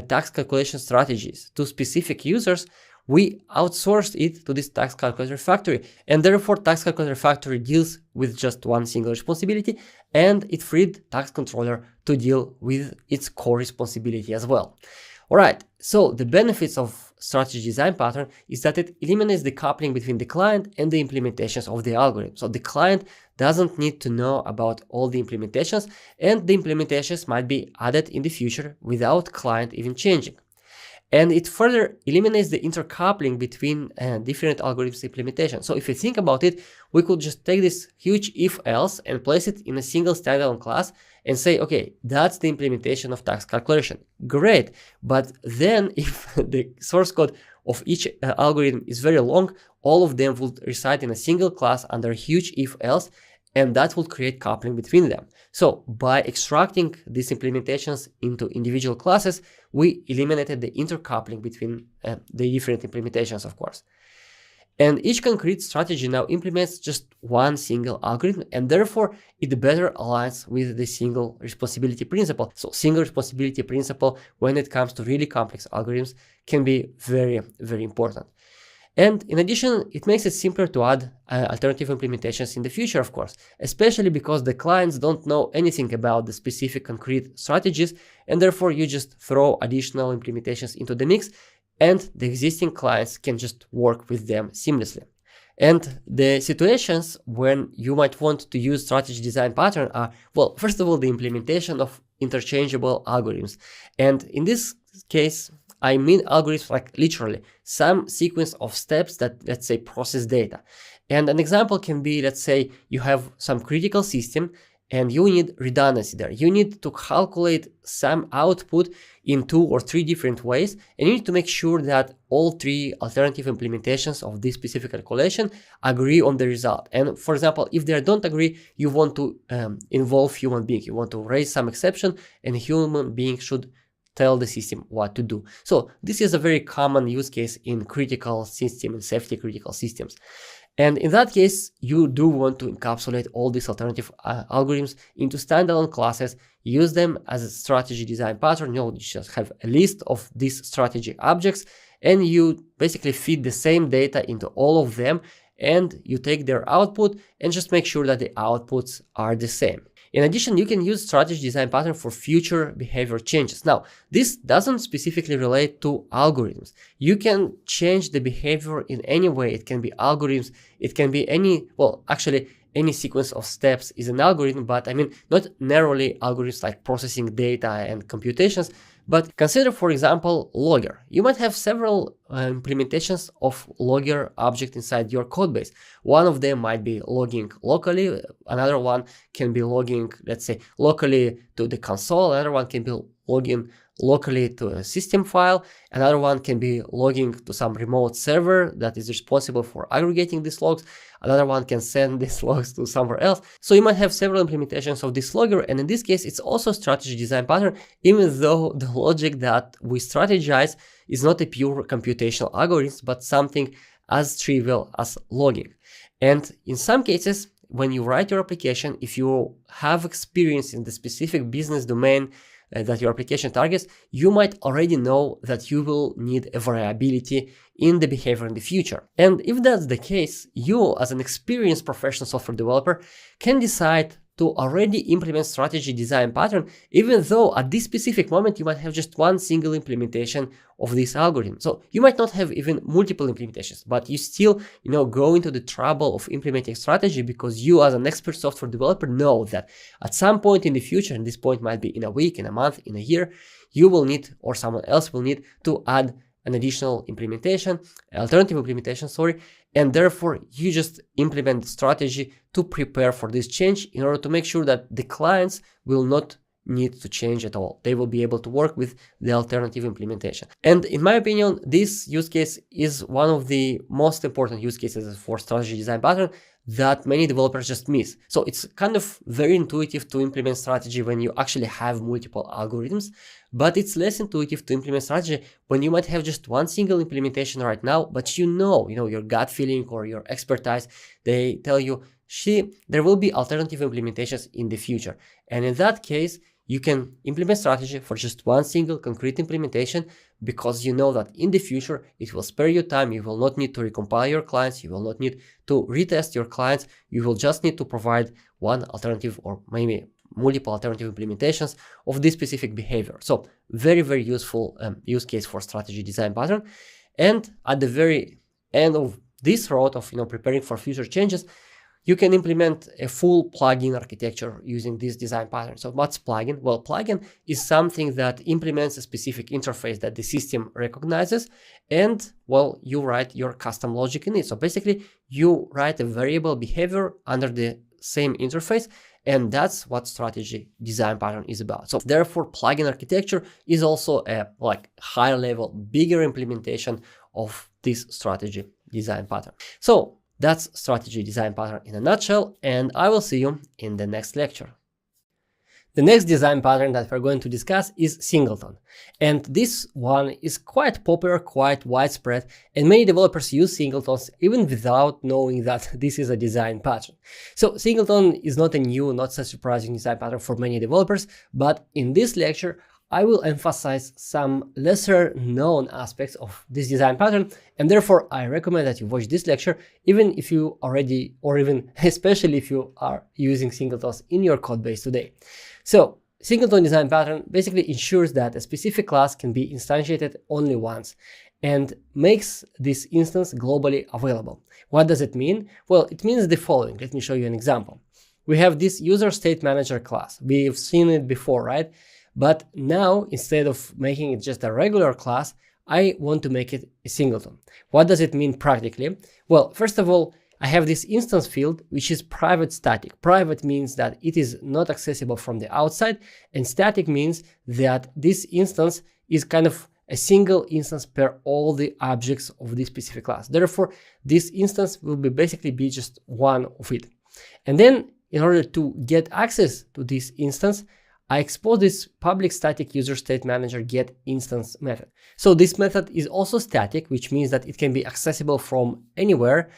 tax calculation strategies to specific users, we outsourced it to this tax calculator factory. And therefore, tax calculator factory deals with just one single responsibility, and it freed tax controller to deal with its core responsibility as well. All right, so the benefits of strategy design pattern is that it eliminates the coupling between the client and the implementations of the algorithm. So the client doesn't need to know about all the implementations, and the implementations might be added in the future without client even changing. And it further eliminates the intercoupling between different algorithms implementation. So if you think about it, we could just take this huge if-else and place it in a single standalone class and say, okay, that's the implementation of tax calculation. Great. But then if the source code of each algorithm is very long, all of them will reside in a single class under a huge if-else, and that will create coupling between them. So by extracting these implementations into individual classes, we eliminated the intercoupling between the different implementations, of course. And each concrete strategy now implements just one single algorithm, and therefore it better aligns with the single responsibility principle. So single responsibility principle, when it comes to really complex algorithms, can be very, very important. And in addition, it makes it simpler to add alternative implementations in the future, of course, especially because the clients don't know anything about the specific concrete strategies, and therefore you just throw additional implementations into the mix, and the existing clients can just work with them seamlessly. And the situations when you might want to use strategy design pattern are, well, first of all, the implementation of interchangeable algorithms. And in this case, I mean algorithms like literally some sequence of steps that, let's say, process data. And an example can be, let's say, you have some critical system and you need redundancy there. You need to calculate some output in 2 or 3 different ways, and you need to make sure that all 3 alternative implementations of this specific calculation agree on the result. And for example, if they don't agree, you want to involve human being. You want to raise some exception, and a human being should tell the system what to do. So this is a very common use case in critical system and safety critical systems. And in that case, you do want to encapsulate all these alternative algorithms into standalone classes, use them as a strategy design pattern. You just have a list of these strategy objects, and you basically feed the same data into all of them, and you take their output and just make sure that the outputs are the same. In addition, you can use strategy design pattern for future behavior changes. Now, this doesn't specifically relate to algorithms. You can change the behavior in any way. It can be algorithms, it can be any, well, actually, any sequence of steps is an algorithm, but I mean, not narrowly algorithms like processing data and computations, but consider, for example, logger. You might have several implementations of logger object inside your code base. One of them might be logging locally. Another one can be logging, let's say, locally to the console. Another one can be logging locally to a system file. Another one can be logging to some remote server that is responsible for aggregating these logs. Another one can send these logs to somewhere else. So you might have several implementations of this logger, and in this case, it's also a strategy design pattern, even though the logic that we strategize is not a pure computational algorithm, but something as trivial as logging. And in some cases, when you write your application, if you have experience in the specific business domain that your application targets, you might already know that you will need a variability in the behavior in the future. And if that's the case, you as an experienced professional software developer can decide to already implement strategy design pattern, even though at this specific moment you might have just one single implementation of this algorithm. So you might not have even multiple implementations, but you still, go into the trouble of implementing strategy because you as an expert software developer know that at some point in the future, and this point might be in a week, in a month, in a year, you will need, or someone else will need, to add an additional implementation, alternative implementation, and therefore you just implement the strategy to prepare for this change in order to make sure that the clients will not need to change at all. They will be able to work with the alternative implementation. And in my opinion, this use case is one of the most important use cases for strategy design pattern that many developers just miss. So it's kind of very intuitive to implement strategy when you actually have multiple algorithms, but it's less intuitive to implement strategy when you might have just one single implementation right now, but your gut feeling or your expertise, they tell you, there will be alternative implementations in the future. And in that case, you can implement strategy for just one single concrete implementation because you know that in the future it will spare you time. You will not need to recompile your clients. You will not need to retest your clients. You will just need to provide one alternative or maybe multiple alternative implementations of this specific behavior. So very, very useful use case for strategy design pattern. And at the very end of this road of preparing for future changes, you can implement a full plugin architecture using this design pattern. So what's plugin? Well, plugin is something that implements a specific interface that the system recognizes, and well, you write your custom logic in it. So basically, you write a variable behavior under the same interface, and that's what strategy design pattern is about. So therefore, plugin architecture is also a higher level, bigger implementation of this strategy design pattern. So that's strategy design pattern in a nutshell, and I will see you in the next lecture. The next design pattern that we're going to discuss is Singleton. And this one is quite popular, quite widespread, and many developers use singletons even without knowing that this is a design pattern. So Singleton is not a new, not so surprising design pattern for many developers, but in this lecture, I will emphasize some lesser known aspects of this design pattern, and therefore I recommend that you watch this lecture even if you already, or even especially if you are using singletons in your code base today. So Singleton design pattern basically ensures that a specific class can be instantiated only once and makes this instance globally available. What does it mean? Well, it means the following. Let me show you an example. We have this user state manager class. We've seen it before, right? But now, instead of making it just a regular class, I want to make it a singleton. What does it mean practically? Well, first of all, I have this instance field, which is private static. Private means that it is not accessible from the outside, and static means that this instance is kind of a single instance per all the objects of this specific class. Therefore, this instance will basically be just one of it. And then, in order to get access to this instance, I expose this public static user state manager get instance method. So this method is also static, which means that it can be accessible from anywhere,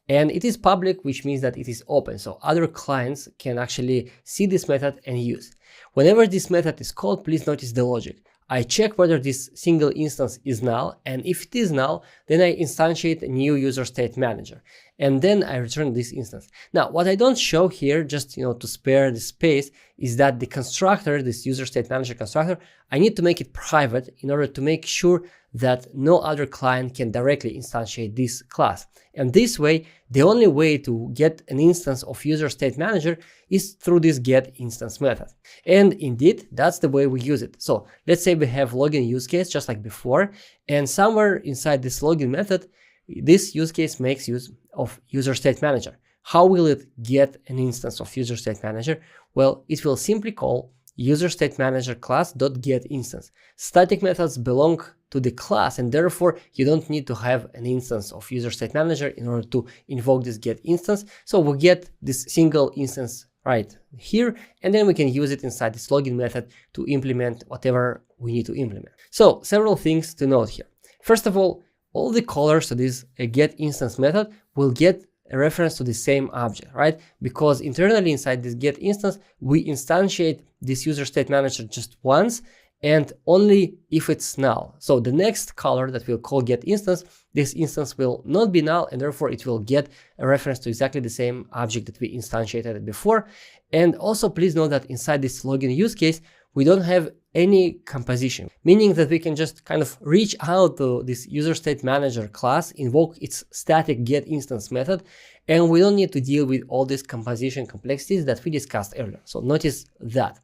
and it is public, which means that it is open. So other clients can actually see this method and use. Whenever this method is called, please notice the logic. I check whether this single instance is null, and if it is null, then I instantiate a new user state manager, and then I return this instance. Now, what I don't show here, just to spare the space, is that the constructor, this user state manager constructor, I need to make it private in order to make sure that no other client can directly instantiate this class. And this way, the only way to get an instance of user state manager is through this get instance method. And indeed, that's the way we use it. So let's say we have login use case just like before, and somewhere inside this login method, this use case makes use of user state manager. How will it get an instance of user state manager? Well, it will simply call user state manager class.get instance. Static methods belong to the class, and therefore you don't need to have an instance of user state manager in order to invoke this get instance. So we get this single instance right here, and then we can use it inside this login method to implement whatever we need to implement. So several things to note here. First of all the callers to this get instance method will get a reference to the same object, right? Because internally inside this get instance, we instantiate this user state manager just once and only if it's null. So the next caller that we'll call get instance, this instance will not be null, and therefore it will get a reference to exactly the same object that we instantiated before. And also please note that inside this login use case, we don't have any composition, meaning that we can just kind of reach out to this user state manager class, invoke its static get instance method, and we don't need to deal with all these composition complexities that we discussed earlier. So notice that.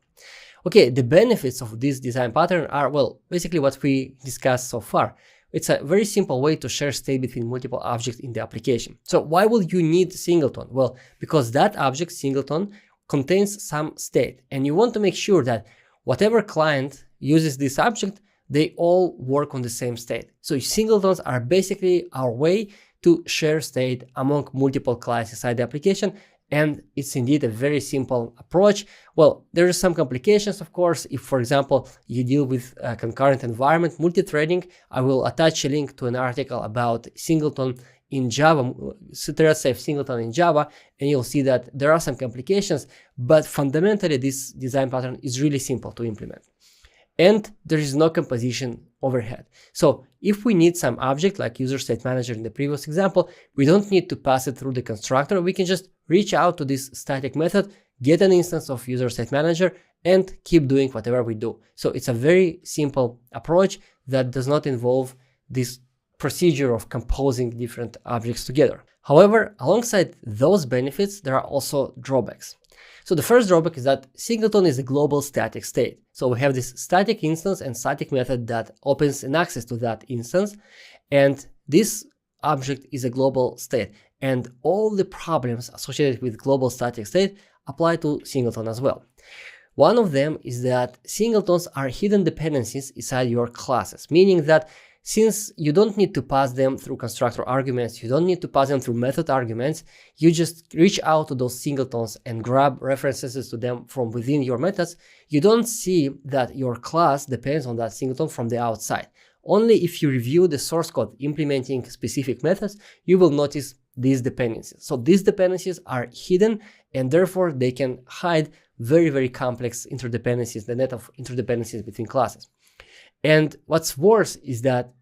Okay, the benefits of this design pattern are, well, basically what we discussed so far. It's a very simple way to share state between multiple objects in the application. So why would you need singleton? Well, because that object, singleton, contains some state, and you want to make sure that whatever client uses this object, they all work on the same state. So singletons are basically our way to share state among multiple clients inside the application, and it's indeed a very simple approach. Well, there are some complications, of course. If, for example, you deal with a concurrent environment, multi-threading, I will attach a link to an article about singleton in Java, thread safe singleton in Java, and you'll see that there are some complications, but fundamentally this design pattern is really simple to implement. And there is no composition overhead. So if we need some object like user state manager in the previous example, we don't need to pass it through the constructor. We can just reach out to this static method, get an instance of user state manager, and keep doing whatever we do. So it's a very simple approach that does not involve this procedure of composing different objects together. However, alongside those benefits, there are also drawbacks. So the first drawback is that Singleton is a global static state. So we have this static instance and static method that opens an access to that instance, and this object is a global state. And all the problems associated with global static state apply to Singleton as well. One of them is that singletons are hidden dependencies inside your classes, meaning that since you don't need to pass them through constructor arguments, you don't need to pass them through method arguments, you just reach out to those singletons and grab references to them from within your methods. You don't see that your class depends on that singleton from the outside. Only if you review the source code implementing specific methods, you will notice these dependencies. So these dependencies are hidden, and therefore they can hide very, very complex interdependencies, the net of interdependencies between classes. And what's worse is that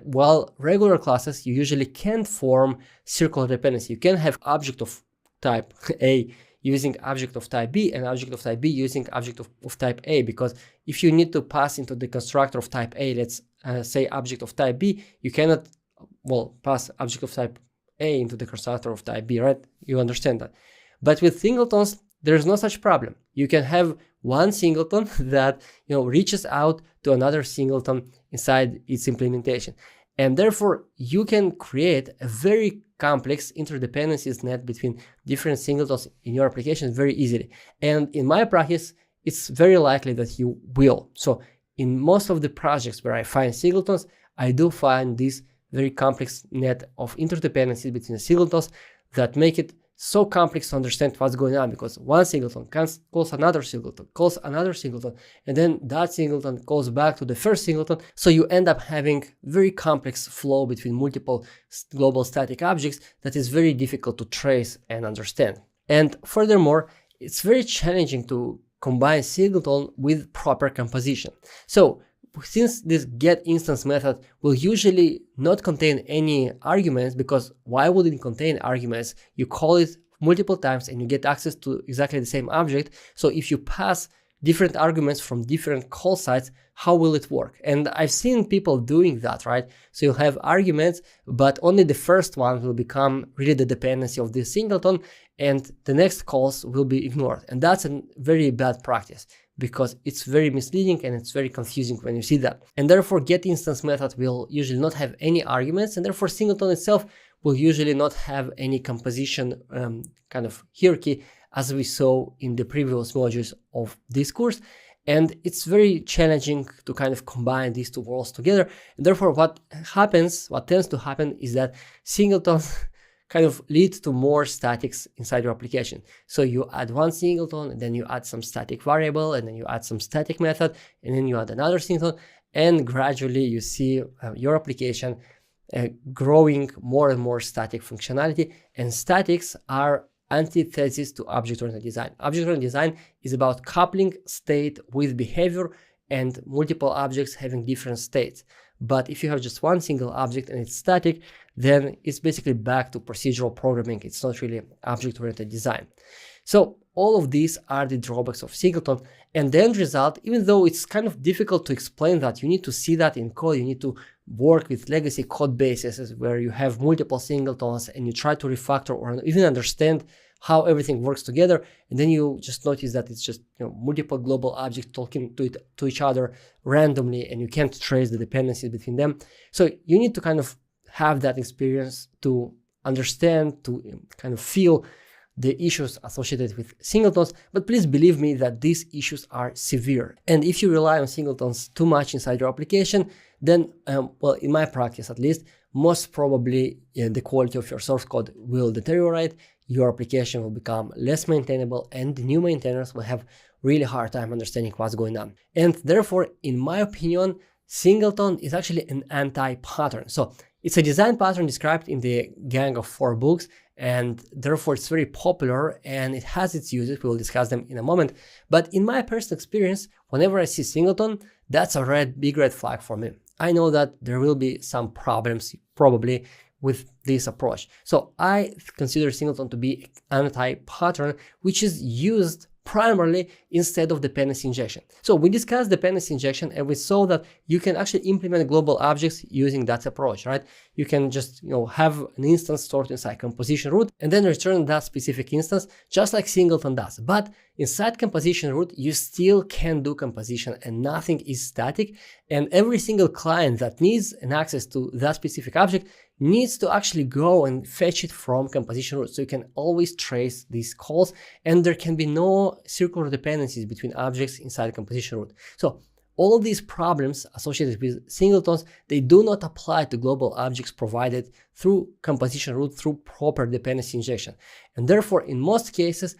while regular classes, you usually can't form circular dependency. You can have object of type A using object of type B and object of type B using object of type A, because if you need to pass into the constructor of type A, let's say object of type B, you cannot, well, pass object of type A into the constructor of type B, right? You understand that. But with singletons, there's no such problem. You can have one singleton that reaches out to another singleton inside its implementation, and therefore you can create a very complex interdependencies net between different singletons in your application very easily. And in my practice, it's very likely that you will. So in most of the projects where I find singletons, I do find this very complex net of interdependencies between the singletons that make it so complex to understand what's going on, because one singleton calls another singleton, and then that singleton calls back to the first singleton. So you end up having very complex flow between multiple global static objects that is very difficult to trace and understand. And furthermore, it's very challenging to combine singleton with proper composition. So since this getInstance method will usually not contain any arguments, because why would it contain arguments? You call it multiple times and you get access to exactly the same object. So if you pass different arguments from different call sites, how will it work? And I've seen people doing that, right? So you'll have arguments, but only the first one will become really the dependency of this singleton, and the next calls will be ignored. And that's a very bad practice, because it's very misleading and it's very confusing when you see that. And therefore, getInstance method will usually not have any arguments, and therefore singleton itself will usually not have any composition kind of hierarchy, as we saw in the previous modules of this course. And it's very challenging to kind of combine these two worlds together. And therefore, what tends to happen is that singletons kind of lead to more statics inside your application. So you add one singleton, and then you add some static variable, and then you add some static method, and then you add another singleton, and gradually you see your application growing more and more static functionality. And statics are antithesis to object-oriented design. Object-oriented design is about coupling state with behavior and multiple objects having different states. But if you have just one single object and it's static, then it's basically back to procedural programming. It's not really object-oriented design. So all of these are the drawbacks of singleton. And the end result, even though it's kind of difficult to explain that, you need to see that in code. You need to work with legacy code bases where you have multiple singletons and you try to refactor or even understand how everything works together, and then you just notice that it's just multiple global objects talking to each other randomly, and you can't trace the dependencies between them. So you need to kind of have that experience to understand, to kind of feel the issues associated with singletons. But please believe me that these issues are severe, and if you rely on singletons too much inside your application, then well, in my practice at least, most probably the quality of your source code will deteriorate. Your application will become less maintainable, and the new maintainers will have really hard time understanding what's going on. And therefore, in my opinion, singleton is actually an anti-pattern. So it's a design pattern described in the Gang of 4 books, and therefore it's very popular and it has its uses. We will discuss them in a moment. But in my personal experience, whenever I see singleton, that's a big red flag for me. I know that there will be some problems probably with this approach. So I consider singleton to be an anti-pattern, which is used primarily instead of dependency injection. So we discussed dependency injection and we saw that you can actually implement global objects using that approach, right? You can just have an instance stored inside composition root and then return that specific instance just like Singleton does. But inside composition root, you still can do composition and nothing is static. And every single client that needs an access to that specific object needs to actually go and fetch it from composition root. So you can always trace these calls and there can be no circular dependencies between objects inside composition root. So all these problems associated with singletons, they do not apply to global objects provided through composition root through proper dependency injection. And therefore, in most cases,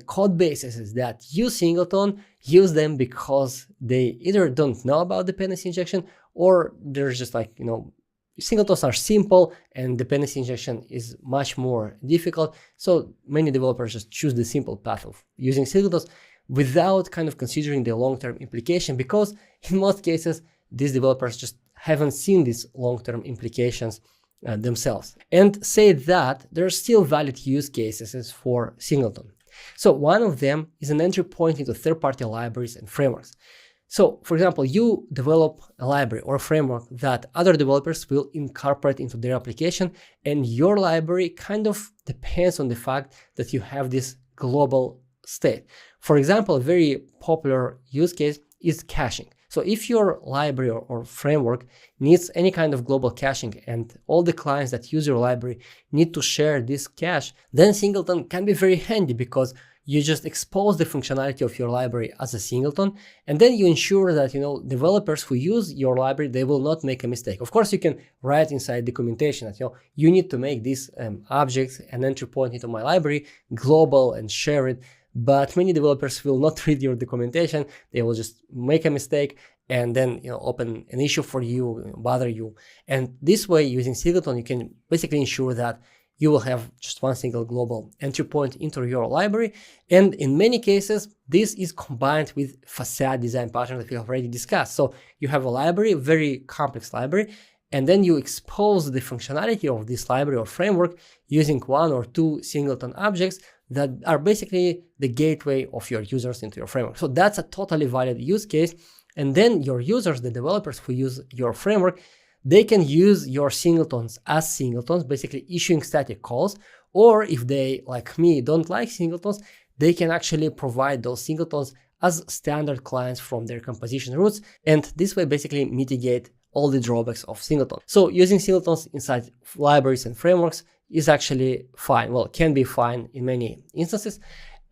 code bases that use singleton use them because they either don't know about dependency injection or they're just like, singletons are simple and dependency injection is much more difficult. So many developers just choose the simple path of using singletons without kind of considering the long-term implication, because in most cases, these developers just haven't seen these long-term implications themselves. And say that there are still valid use cases for singleton. So one of them is an entry point into third-party libraries and frameworks. So, for example, you develop a library or a framework that other developers will incorporate into their application, and your library kind of depends on the fact that you have this global state. For example, a very popular use case is caching. So if your library or framework needs any kind of global caching and all the clients that use your library need to share this cache, then Singleton can be very handy because you just expose the functionality of your library as a singleton, and then you ensure that developers who use your library, they will not make a mistake. Of course, you can write inside documentation that you need to make this object an entry point into my library global and share it. But many developers will not read your documentation. They will just make a mistake and then open an issue for you, bother you. And this way, using Singleton, you can basically ensure that you will have just one single global entry point into your library. And in many cases, this is combined with Facade design pattern that we have already discussed. So you have a library, a very complex library, and then you expose the functionality of this library or framework using one or two singleton objects that are basically the gateway of your users into your framework. So that's a totally valid use case. And then your users, the developers who use your framework, they can use your singletons as singletons, basically issuing static calls. Or if they, like me, don't like singletons, they can actually provide those singletons as standard clients from their composition roots. And this way basically mitigate all the drawbacks of singleton. So using singletons inside libraries and frameworks is actually fine. Well, can be fine in many instances.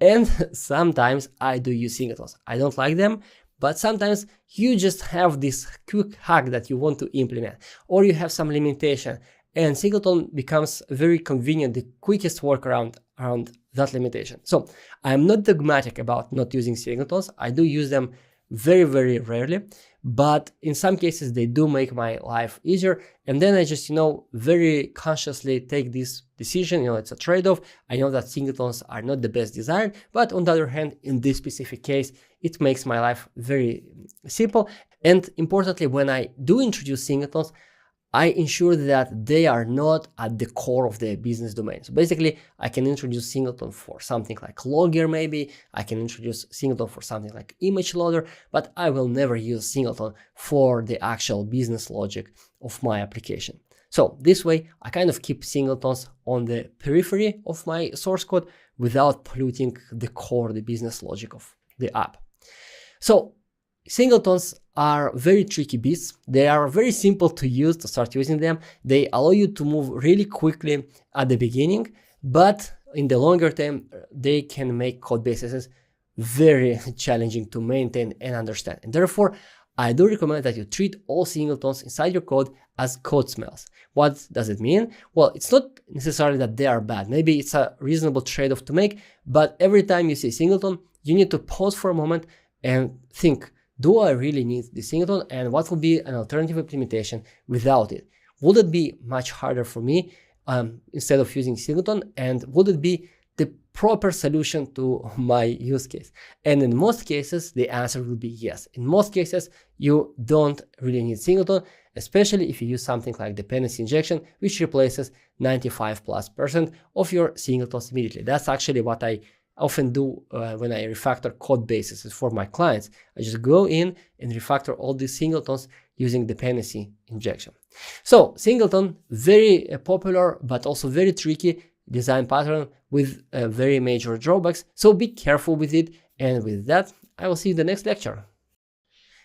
And sometimes I do use singletons. I don't like them, but sometimes you just have this quick hack that you want to implement, or you have some limitation, and singleton becomes very convenient, the quickest workaround around that limitation. So I'm not dogmatic about not using singletons. I do use them very, very rarely, but in some cases they do make my life easier. And then I just, very consciously take this decision. It's a trade-off. I know that singletons are not the best design, but on the other hand, in this specific case, it makes my life very simple. And importantly, when I do introduce singletons, I ensure that they are not at the core of the business domain. So basically, I can introduce singleton for something like logger maybe, I can introduce singleton for something like image loader, but I will never use singleton for the actual business logic of my application. So this way, I kind of keep singletons on the periphery of my source code without polluting the core, the business logic of the app. So singletons are very tricky beasts. They are very simple to use to start using them. They allow you to move really quickly at the beginning, but in the longer term, they can make code bases very challenging to maintain and understand. And therefore, I do recommend that you treat all singletons inside your code as code smells. What does it mean? Well, it's not necessarily that they are bad. Maybe it's a reasonable trade-off to make, but every time you see singleton, you need to pause for a moment and think, do I really need the singleton, and what would be an alternative implementation without it? Would it be much harder for me instead of using singleton, and would it be the proper solution to my use case? And in most cases, the answer will be yes. In most cases, you don't really need singleton, especially if you use something like dependency injection, which replaces 95+% of your singletons immediately. That's actually what I often do when I refactor code bases for my clients. I just go in and refactor all these singletons using dependency injection. So singleton, very popular but also very tricky design pattern with very major drawbacks. So be careful with it. And with that, I will see you in the next lecture.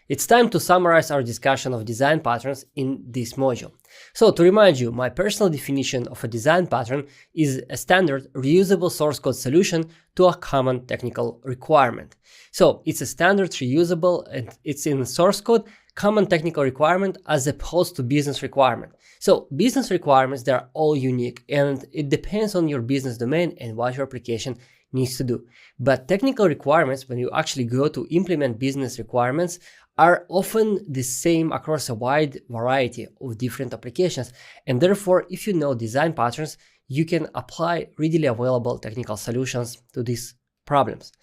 It's time to summarize our discussion of design patterns in this module. So to remind you, my personal definition of a design pattern is a standard reusable source code solution to a common technical requirement. So it's a standard reusable and it's in source code common technical requirement as opposed to business requirement. So business requirements, they're all unique and it depends on your business domain and what your application needs to do. But technical requirements, when you actually go to implement business requirements, are often the same across a wide variety of different applications. And therefore, if you know design patterns, you can apply readily available technical solutions to these problems.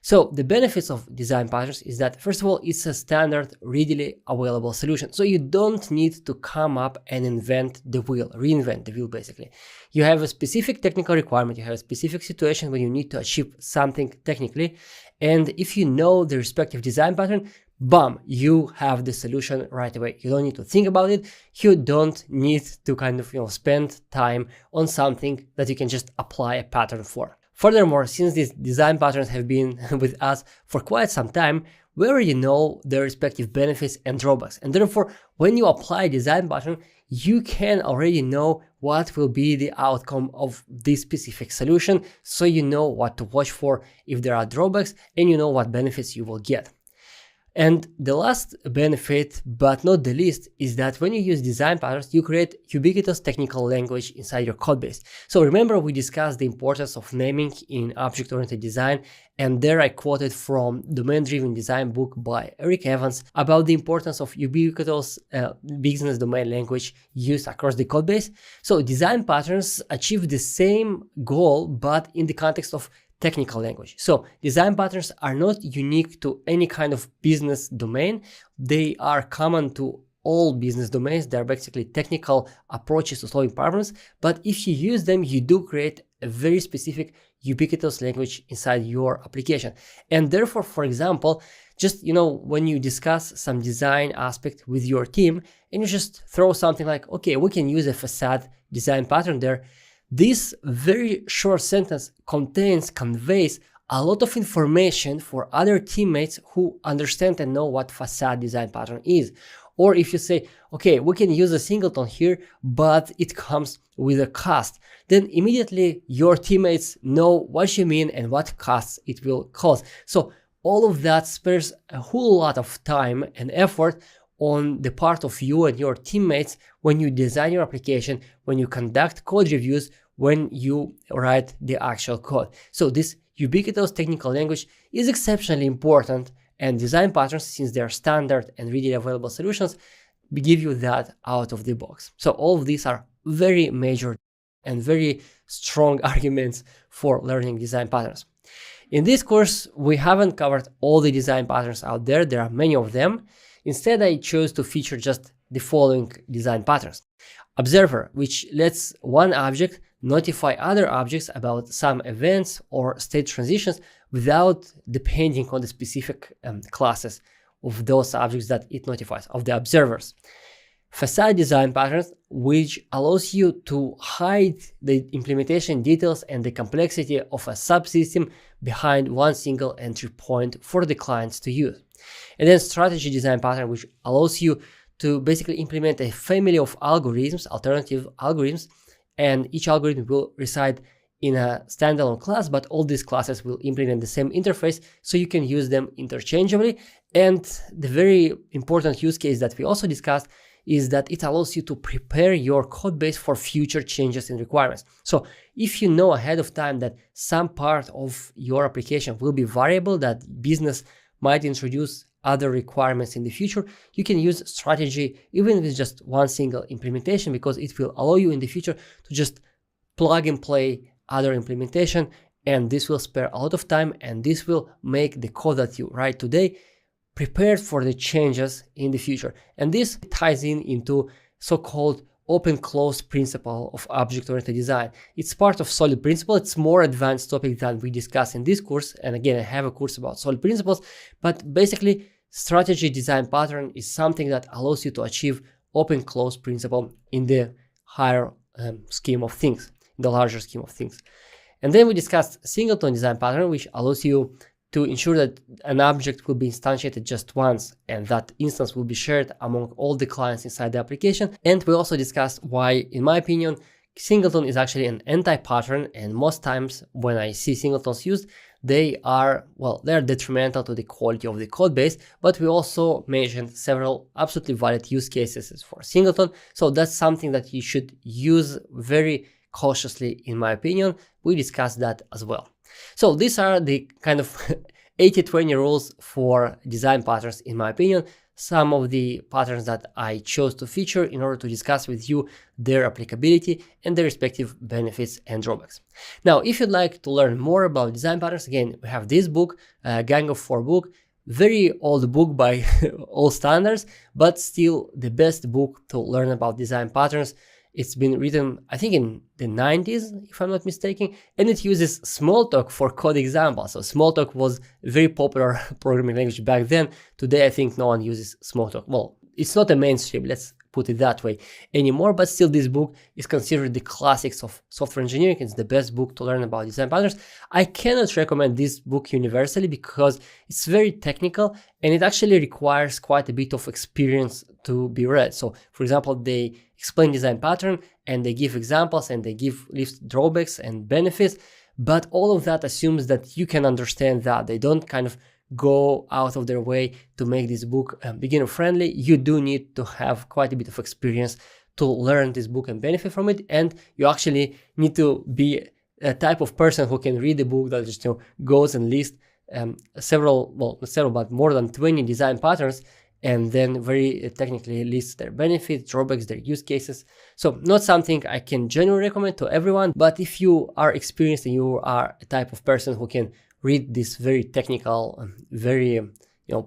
So the benefits of design patterns is that, first of all, it's a standard readily available solution. So you don't need to come up and invent the wheel, reinvent the wheel basically. You have a specific technical requirement, you have a specific situation when you need to achieve something technically. And if you know the respective design pattern, bam, you have the solution right away. You don't need to think about it. You don't need to kind of, spend time on something that you can just apply a pattern for. Furthermore, since these design patterns have been with us for quite some time, we already know their respective benefits and drawbacks. And therefore, when you apply a design pattern, you can already know what will be the outcome of this specific solution. So you know what to watch for if there are drawbacks and you know what benefits you will get. And the last benefit, but not the least, is that when you use design patterns, you create ubiquitous technical language inside your codebase. So remember, we discussed the importance of naming in object-oriented design, and there I quoted from Domain-Driven Design book by Eric Evans about the importance of ubiquitous business domain language used across the codebase. So design patterns achieve the same goal, but in the context of technical language. So design patterns are not unique to any kind of business domain. They are common to all business domains. They're basically technical approaches to solving problems. But if you use them, you do create a very specific ubiquitous language inside your application. And therefore, for example, just, when you discuss some design aspect with your team and you just throw something like, okay, we can use a facade design pattern there. This very short sentence conveys a lot of information for other teammates who understand and know what facade design pattern is. Or if you say, okay, we can use a singleton here, but it comes with a cost, then immediately your teammates know what you mean and what costs it will cause. So all of that spares a whole lot of time and effort on the part of you and your teammates when you design your application, when you conduct code reviews, when you write the actual code. So this ubiquitous technical language is exceptionally important, and design patterns, since they are standard and readily available solutions, give you that out of the box. So all of these are very major and very strong arguments for learning design patterns. In this course, we haven't covered all the design patterns out there. There are many of them. Instead, I chose to feature just the following design patterns. Observer, which lets one object notify other objects about some events or state transitions without depending on the specific classes of those objects that it notifies, of the observers. Facade design patterns, which allows you to hide the implementation details and the complexity of a subsystem behind one single entry point for the clients to use. And then strategy design pattern, which allows you to basically implement a family of algorithms, alternative algorithms, and each algorithm will reside in a standalone class, but all these classes will implement the same interface, so you can use them interchangeably. And the very important use case that we also discussed is that it allows you to prepare your code base for future changes in requirements. So if you know ahead of time that some part of your application will be variable, that business might introduce other requirements in the future, you can use strategy even with just one single implementation, because it will allow you in the future to just plug and play other implementation, and this will spare a lot of time, and this will make the code that you write today prepared for the changes in the future. And this ties into so-called open-close principle of object-oriented design. It's part of solid principle. It's more advanced topic than we discuss in this course. And again, I have a course about solid principles, but basically strategy design pattern is something that allows you to achieve open-close principle in the higher scheme of things, in the larger scheme of things. And then we discussed Singleton design pattern, which allows you to ensure that an object will be instantiated just once and that instance will be shared among all the clients inside the application. And we also discussed why, in my opinion, Singleton is actually an anti-pattern, and most times when I see singletons used, they are detrimental to the quality of the code base. But we also mentioned several absolutely valid use cases for Singleton, so that's something that you should use very cautiously, in my opinion. We discussed that as well. So these are the kind of 80-20 rules for design patterns, in my opinion. Some of the patterns that I chose to feature in order to discuss with you their applicability and their respective benefits and drawbacks. Now, if you'd like to learn more about design patterns, again, we have this book, Gang of Four book, very old book by all standards, but still the best book to learn about design patterns. It's been written, I think, in the 90s, if I'm not mistaken, and it uses Smalltalk for code examples. So Smalltalk was a very popular programming language back then. Today, I think no one uses Smalltalk. Well, it's not a mainstream, let's put it that way, anymore, but still this book is considered the classics of software engineering. It's the best book to learn about design patterns. I cannot recommend this book universally because it's very technical and it actually requires quite a bit of experience to be read. So, for example, they explain design pattern and they give examples and they give list drawbacks and benefits, but all of that assumes that you can understand that. They don't kind of go out of their way to make this book beginner friendly. You do need to have quite a bit of experience to learn this book and benefit from it, and you actually need to be a type of person who can read the book that just goes and lists more than 20 design patterns, and then very technically lists their benefits, drawbacks, their use cases. So not something I can generally recommend to everyone, but if you are experienced and you are a type of person who can read these very technical, very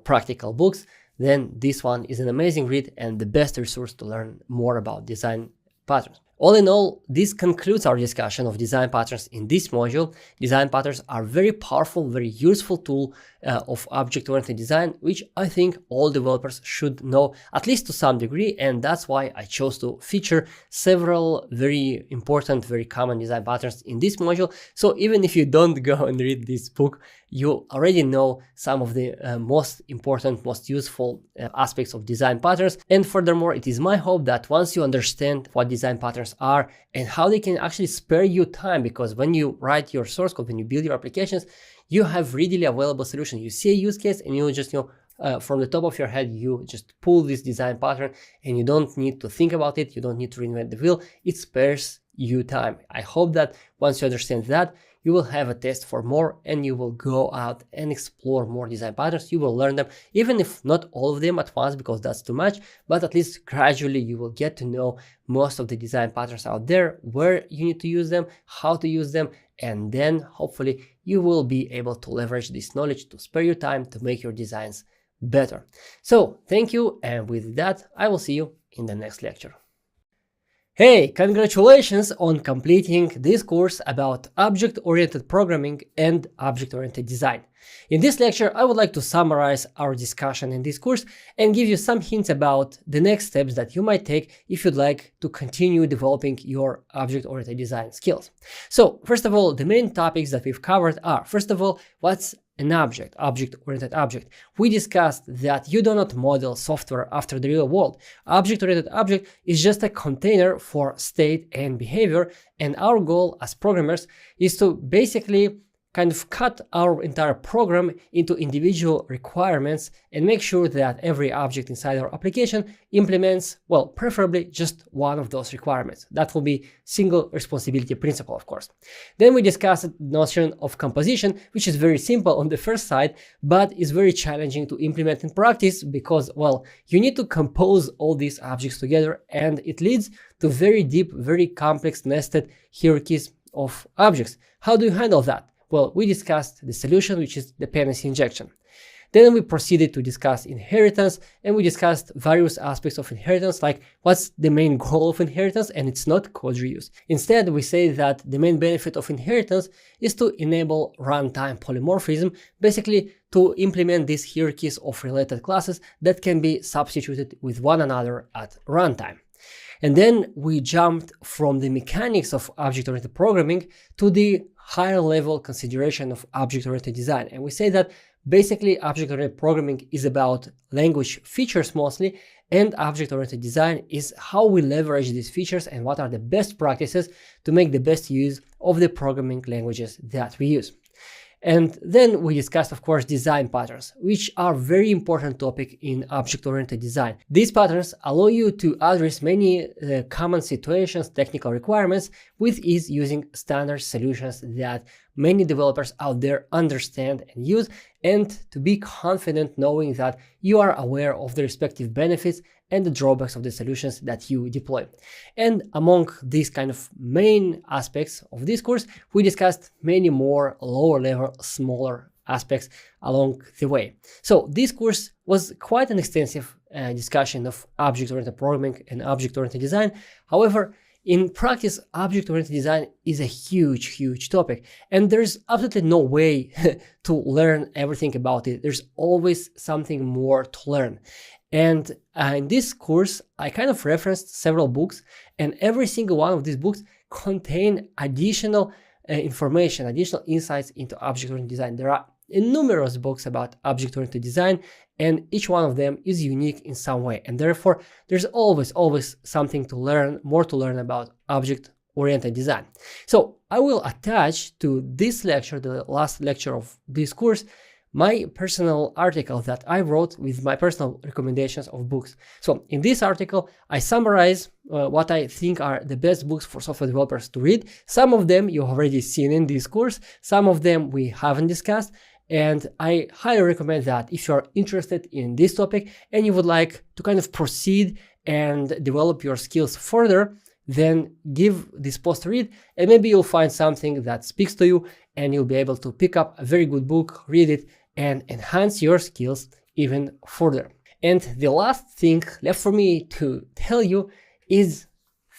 practical books, then this one is an amazing read and the best resource to learn more about design patterns. All in all, this concludes our discussion of design patterns in this module. Design patterns are very powerful, very useful tool of object-oriented design, which I think all developers should know, at least to some degree, and that's why I chose to feature several very important, very common design patterns in this module. So even if you don't go and read this book, you already know some of the most important, most useful aspects of design patterns. And furthermore, it is my hope that once you understand what design patterns are and how they can actually spare you time, because when you write your source code, when you build your applications, you have readily available solution. You see a use case and you just, from the top of your head, you just pull this design pattern and you don't need to think about it. You don't need to reinvent the wheel. It spares you time. I hope that once you understand that, you will have a taste for more and you will go out and explore more design patterns. You will learn them, even if not all of them at once, because that's too much, but at least gradually you will get to know most of the design patterns out there, where you need to use them, how to use them, and then hopefully you will be able to leverage this knowledge to spare you time to make your designs better. So thank you, and with that, I will see you in the next lecture. Hey, congratulations on completing this course about object-oriented programming and object-oriented design. In this lecture, I would like to summarize our discussion in this course and give you some hints about the next steps that you might take if you'd like to continue developing your object-oriented design skills. So, first of all, the main topics that we've covered are, first of all, what's an object, object-oriented object. We discussed that you do not model software after the real world. Object-oriented object is just a container for state and behavior, and our goal as programmers is to basically kind of cut our entire program into individual requirements and make sure that every object inside our application implements, well, preferably just one of those requirements. That will be single responsibility principle, of course. Then we discussed the notion of composition, which is very simple on the first side, but is very challenging to implement in practice because, well, you need to compose all these objects together, and it leads to very deep, very complex nested hierarchies of objects. How do you handle that? Well, we discussed the solution, which is dependency injection. Then we proceeded to discuss inheritance, and we discussed various aspects of inheritance, like what's the main goal of inheritance, and it's not code reuse. Instead, we say that the main benefit of inheritance is to enable runtime polymorphism, basically to implement these hierarchies of related classes that can be substituted with one another at runtime. And then we jumped from the mechanics of object-oriented programming to the higher level consideration of object-oriented design. And we say that basically object-oriented programming is about language features mostly, and object-oriented design is how we leverage these features and what are the best practices to make the best use of the programming languages that we use. And then we discussed, of course, design patterns, which are a very important topic in object-oriented design. These patterns allow you to address many common situations, technical requirements with ease using standard solutions that many developers out there understand and use, and to be confident knowing that you are aware of the respective benefits and the drawbacks of the solutions that you deploy. And among these kind of main aspects of this course, we discussed many more lower level, smaller aspects along the way. So this course was quite an extensive discussion of object-oriented programming and object-oriented design. However, in practice, object-oriented design is a huge topic, and there's absolutely no way to learn everything about it. There's always something more to learn. And in this course, I kind of referenced several books, and every single one of these books contain additional information, additional insights into object-oriented design. There are numerous books about object-oriented design, and each one of them is unique in some way. And therefore, there's always something to learn, more to learn about object-oriented design. So I will attach to this lecture, the last lecture of this course, my personal article that I wrote with my personal recommendations of books. So in this article, I summarize what I think are the best books for software developers to read. Some of them you've already seen in this course, some of them we haven't discussed, and I highly recommend that if you're interested in this topic and you would like to kind of proceed and develop your skills further, then give this post a read, and maybe you'll find something that speaks to you and you'll be able to pick up a very good book, read it, and enhance your skills even further. And the last thing left for me to tell you is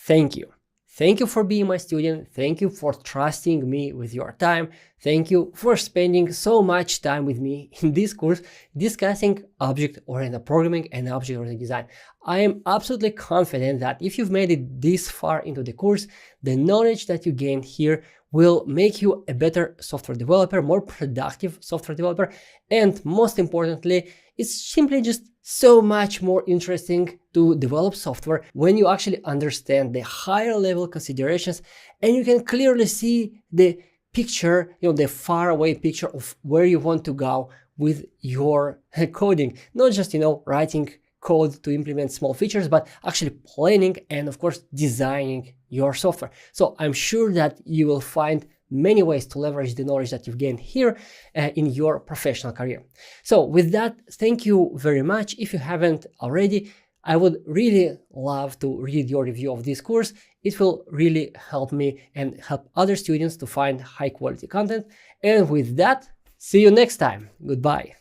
thank you. Thank you for being my student. Thank you for trusting me with your time. Thank you for spending so much time with me in this course discussing object-oriented programming and object-oriented design. I am absolutely confident that if you've made it this far into the course, the knowledge that you gained here will make you a better software developer, more productive software developer, and most importantly, it's simply just so much more interesting to develop software when you actually understand the higher level considerations and you can clearly see the picture, the far away picture of where you want to go with your coding, not just, writing code to implement small features, but actually planning and of course designing your software. So I'm sure that you will find many ways to leverage the knowledge that you've gained here in your professional career. So with that, thank you very much. If you haven't already, I would really love to read your review of this course. It will really help me and help other students to find high quality content. And with that, see you next time. Goodbye.